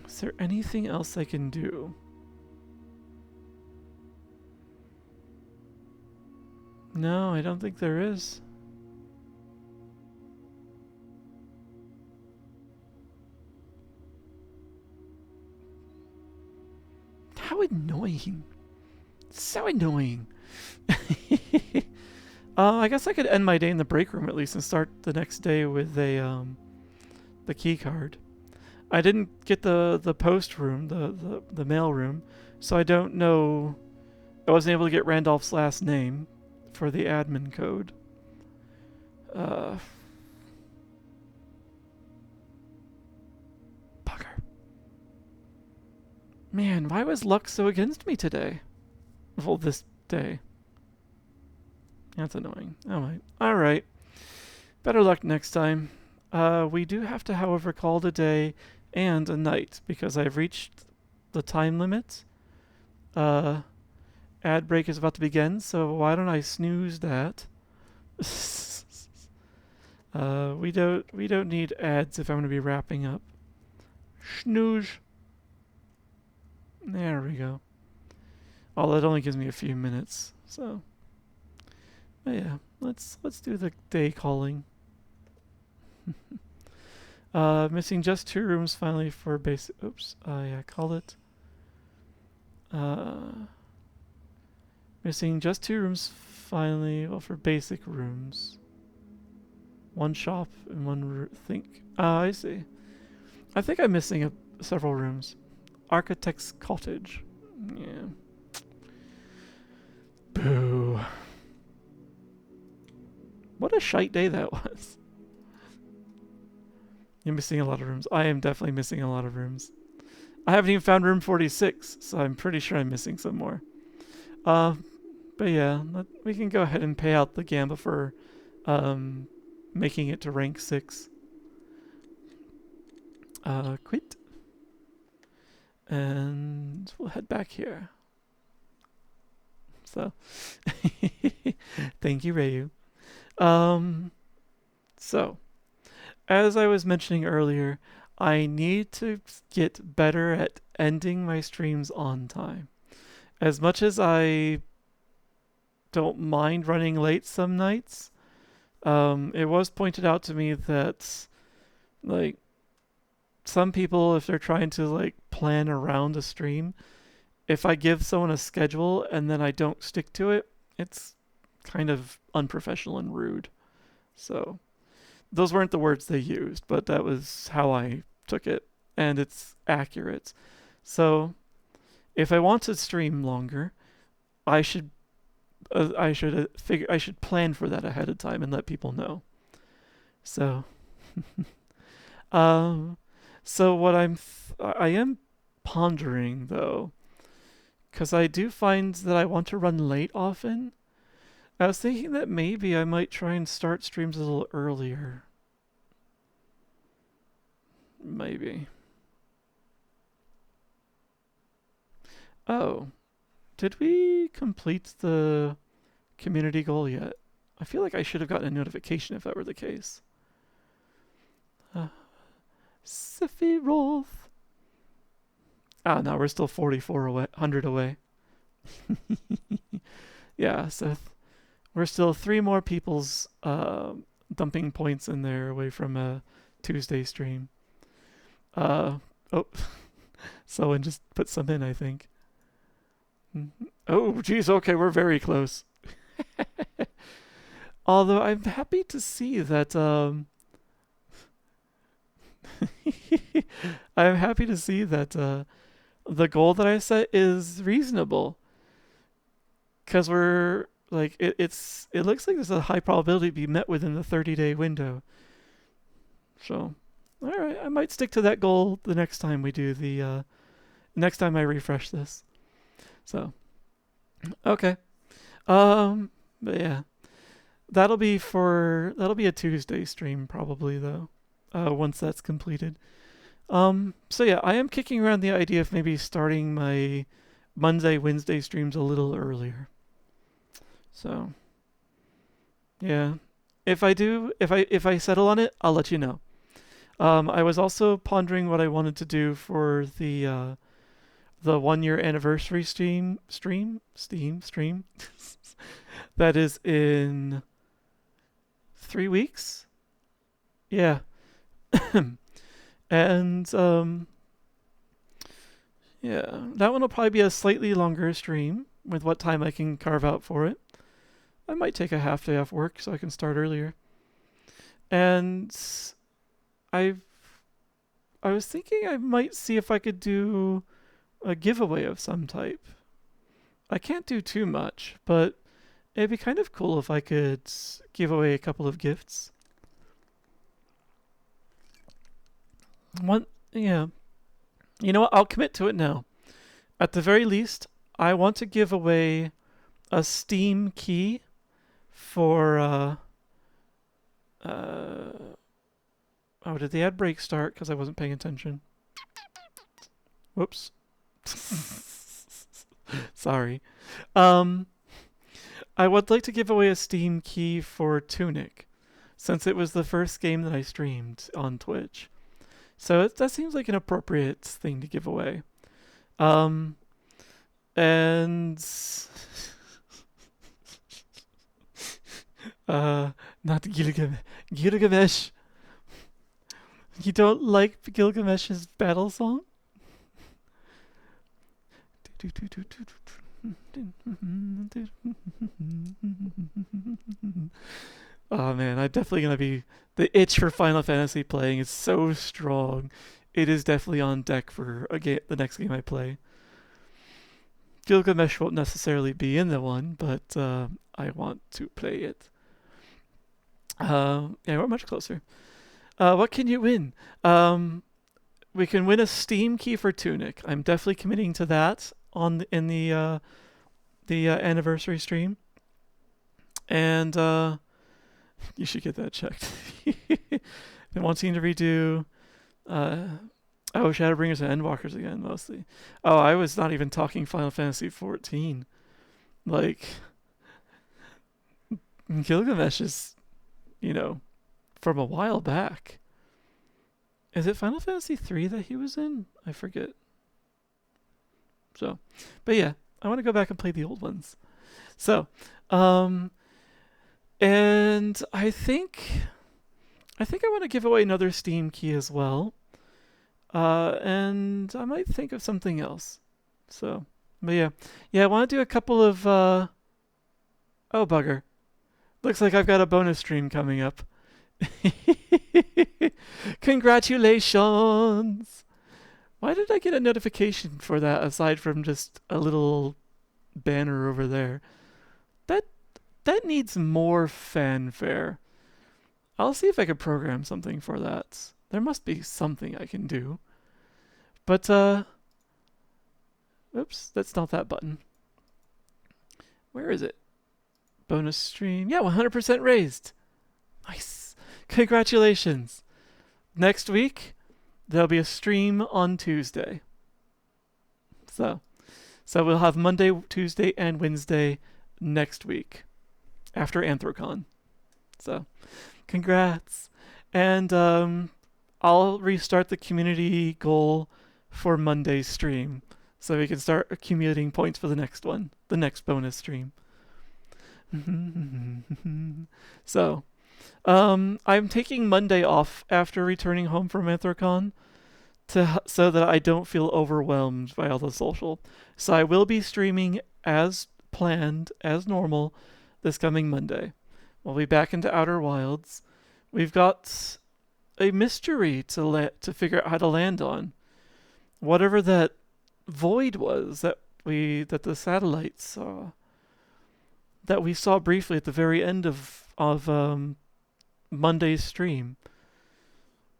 Is there anything else I can do? No, I don't think there is. How annoying. So annoying. I guess I could end my day in the break room at least and start the next day with a the key card. I didn't get the post room, the mail room, so I don't know. I wasn't able to get Randolph's last name for the admin code. Bugger. Man, why was luck so against me today? Well, this day. That's annoying. Alright. Better luck next time. We do have to, however, call it a day and a night because I've reached the time limit. Ad break is about to begin, so why don't I snooze that? We don't need ads if I'm going to be wrapping up. Snooze. There we go. Although it only gives me a few minutes, so. But yeah, let's do the day calling. Missing just 2 rooms finally for basic. Oops, call it. Missing just 2 rooms finally. Well, for basic rooms. 1 shop and 1 think. I see. I think I'm missing several rooms. Architect's cottage. Yeah. Boo. What a shite day that was. You're missing a lot of rooms. I am definitely missing a lot of rooms. I haven't even found room 46, so I'm pretty sure I'm missing some more. But yeah, we can go ahead and pay out the gamba for making it to rank 6. Quit. And we'll head back here. So, thank you, Rayu. So, as I was mentioning earlier, I need to get better at ending my streams on time. As much as I don't mind running late some nights, it was pointed out to me that, like, some people, if they're trying to like plan around a stream, if I give someone a schedule and then I don't stick to it, it's kind of unprofessional and rude. So those weren't the words they used, but that was how I took it, and it's accurate. So if I want to stream longer, I should I should plan for that ahead of time and let people know. So, um, so what I am pondering though, because I do find that I want to run late often. I was thinking that maybe I might try and start streams a little earlier. Maybe. Oh, did we complete the community goal yet? I feel like I should have gotten a notification if that were the case. Uh, Sephiroth. Ah, no, we're still 4,400 away. Yeah, so we're still three more people's dumping points in there away from a Tuesday stream. Oh, someone just put some in, I think. Oh, geez, okay, we're very close. Although I'm happy to see that I'm happy to see that the goal that I set is reasonable. Cause we're like it looks like there's a high probability to be met within the 30-day window. So, all right, I might stick to that goal the next time we do the next time I refresh this. So, okay. But yeah, that'll be a Tuesday stream probably though. Once that's completed. So yeah, I am kicking around the idea of maybe starting my Monday, Wednesday streams a little earlier. So, yeah, if I settle on it, I'll let you know. I was also pondering what I wanted to do for the 1 year anniversary stream that is in 3 weeks. Yeah. And yeah, that one will probably be a slightly longer stream with what time I can carve out for it. I might take a half day off work so I can start earlier. And I was thinking I might see if I could do a giveaway of some type. I can't do too much, but it'd be kind of cool if I could give away a couple of gifts. Yeah. You know what? I'll commit to it now. At the very least, I want to give away a Steam key for oh, did the ad break start because I wasn't paying attention? Whoops. Sorry. I would like to give away a Steam key for Tunic, since it was the first game that I streamed on Twitch. So that seems like an appropriate thing to give away. And not Gilgamesh. You don't like Gilgamesh's battle song? Oh man, I'm definitely gonna be the itch for Final Fantasy playing is so strong. It is definitely on deck for the next game I play. Gilgamesh won't necessarily be in the one, but I want to play it. Yeah, we're much closer. What can you win? We can win a Steam key for Tunic. I'm definitely committing to that in the anniversary stream. And you should get that checked. Been wanting to redo Shadowbringers and Endwalkers again, mostly. Oh, I was not even talking Final Fantasy 14. Like, Gilgamesh is, from a while back. Is it Final Fantasy 3 that he was in? I forget. So, but yeah, I want to go back and play the old ones. So, and I think I want to give away another Steam key as well. And I might think of something else. So, but yeah, I want to do a couple of. Oh bugger! Looks like I've got a bonus stream coming up. Congratulations! Why did I get a notification for that aside from just a little banner over there? That that needs more fanfare. I'll see if I can program something for that. There must be something I can do. But oops, that's not that button. Where is it? Bonus stream. Yeah, 100% raised. Nice. Congratulations. Next week there'll be a stream on Tuesday. So we'll have Monday, Tuesday, and Wednesday next week after Anthrocon. So, congrats. And I'll restart the community goal for Monday's stream so we can start accumulating points for the next one, the next bonus stream. So, I'm taking Monday off after returning home from Anthrocon so that I don't feel overwhelmed by all the social. So I will be streaming as planned, as normal, this coming Monday. We'll be back into Outer Wilds. We've got a mystery to figure out how to land on. Whatever that void was that the satellites saw, that we saw briefly at the very end of Monday's stream.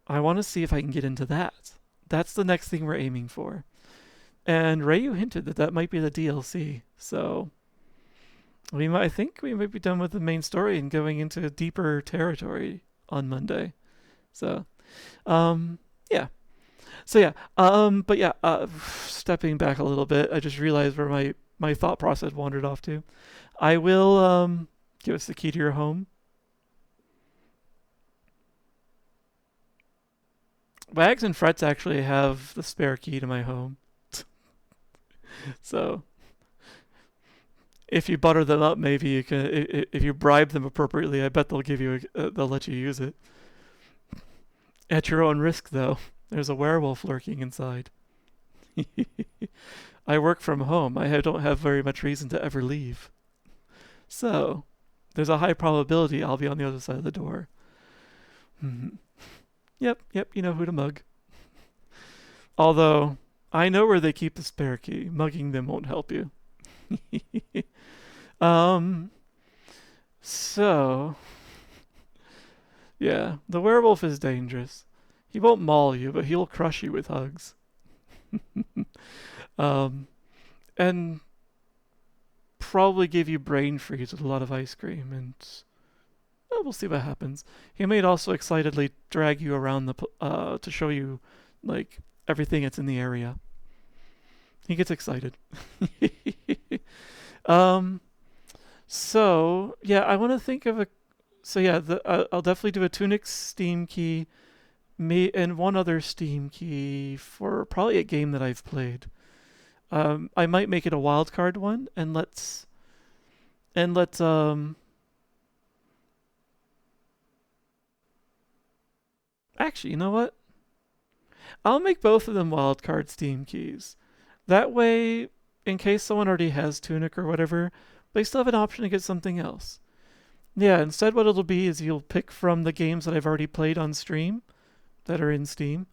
I want to see if I can get into that. That's the next thing we're aiming for. And Rayu hinted that might be the DLC. So I think we might be done with the main story and going into deeper territory on Monday. So, yeah. So yeah, but yeah, stepping back a little bit, I just realized where my thought process wandered off to. I will give us the key to your home. Wags and Frets actually have the spare key to my home. So if you butter them up, maybe you can. If you bribe them appropriately, I bet they'll let you use it. At your own risk, though. There's a werewolf lurking inside. I work from home. I don't have very much reason to ever leave. So there's a high probability I'll be on the other side of the door. Yep, you know who to mug. Although, I know where they keep the spare key. Mugging them won't help you. So, yeah, the werewolf is dangerous. He won't maul you, but he'll crush you with hugs. And probably give you brain freeze with a lot of ice cream, and we'll see what happens. He may also excitedly drag you around to show you like everything that's in the area. He gets excited. So yeah, I want to think of a. So yeah, I'll definitely do a Tunic Steam key, and one other Steam key for probably a game that I've played. I might make it a wildcard one, and let's actually, you know what? I'll make both of them wildcard Steam keys. That way, in case someone already has Tunic or whatever, they still have an option to get something else. Yeah, instead what it'll be is you'll pick from the games that I've already played on stream that are in Steam.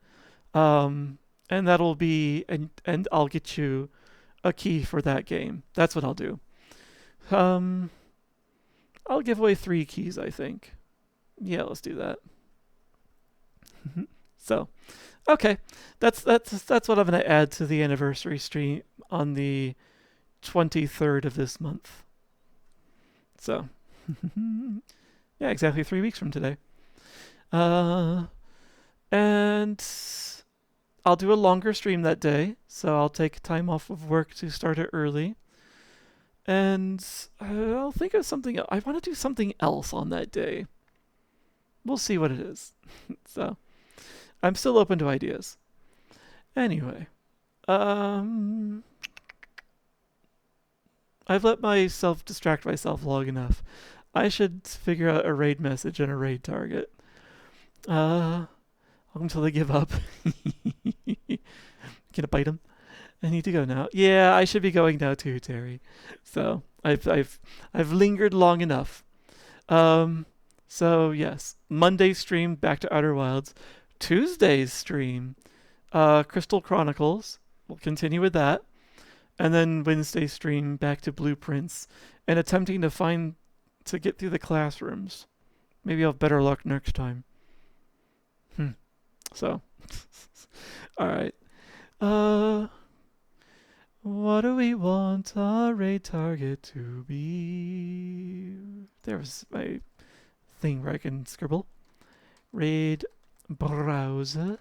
And that'll be and I'll get you a key for that game. That's what I'll do. I'll give away 3 keys, I think. Yeah, let's do that. So, okay, that's what I'm gonna add to the anniversary stream on the 23rd of this month. So, yeah, exactly 3 weeks from today. And I'll do a longer stream that day, so I'll take time off of work to start it early. And I'll think of something. I want to do something else on that day. We'll see what it is. So, I'm still open to ideas. Anyway, I've let myself distract myself long enough. I should figure out a raid message and a raid target. I'll until they give up. Gonna bite him. I need to go now. Yeah, I should be going now too, Terry. So I've lingered long enough. So yes, Monday stream back to Outer Wilds. Tuesday's stream, Crystal Chronicles. We'll continue with that, and then Wednesday stream back to Blueprints, and attempting to get through the classrooms. Maybe I'll have better luck next time. So, all right. What do we want our raid target to be? There was my thing where I can scribble. Raid browser.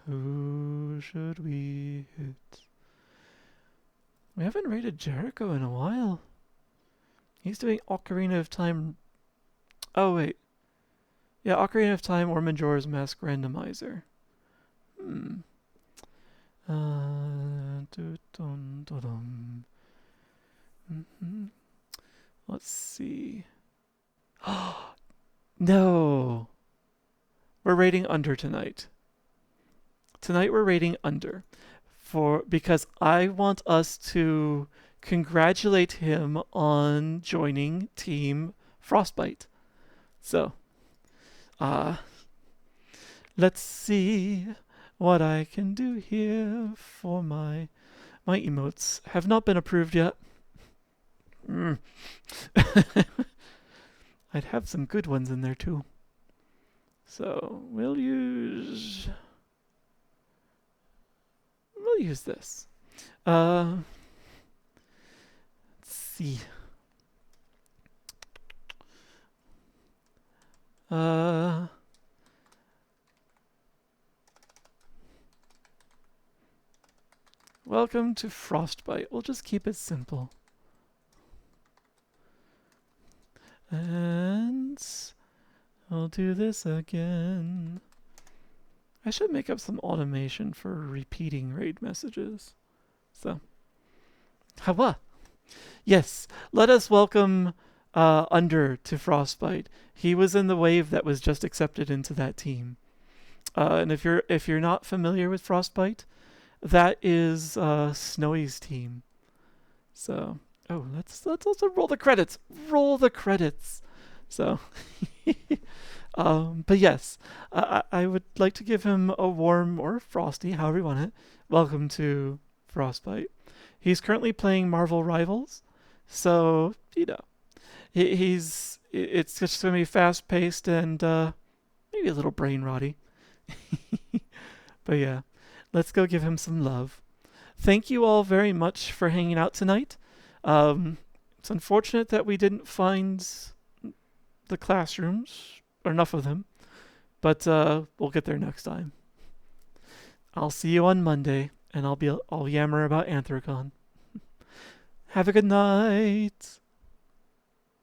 Who should we hit? We haven't raided Jericho in a while. He's doing Ocarina of Time. Oh, wait. Yeah, Ocarina of Time or Majora's Mask Randomizer. Let's see. No. We're rating Under tonight. Tonight we're rating Under because I want us to congratulate him on joining Team Frostbite. So, let's see what I can do here for my emotes. Have not been approved yet. I'd have some good ones in there too. So we'll use this. Let's see. Welcome to Frostbite. We'll just keep it simple. And I'll do this again. I should make up some automation for repeating raid messages. So, Hawa. Yes, let us welcome Under to Frostbite. He was in the wave that was just accepted into that team. And if you're not familiar with Frostbite, that is Snowy's team. So, let's also roll the credits. Roll the credits. So, but yes, I would like to give him a warm or frosty, however you want it, welcome to Frostbite. He's currently playing Marvel Rivals, so it's just gonna be fast paced and maybe a little brain rotty. But yeah, let's go give him some love. Thank you all very much for hanging out tonight. It's unfortunate that we didn't find the classrooms, or enough of them, but we'll get there next time. I'll see you on Monday, and I'll yammer about Anthrocon. Have a good night.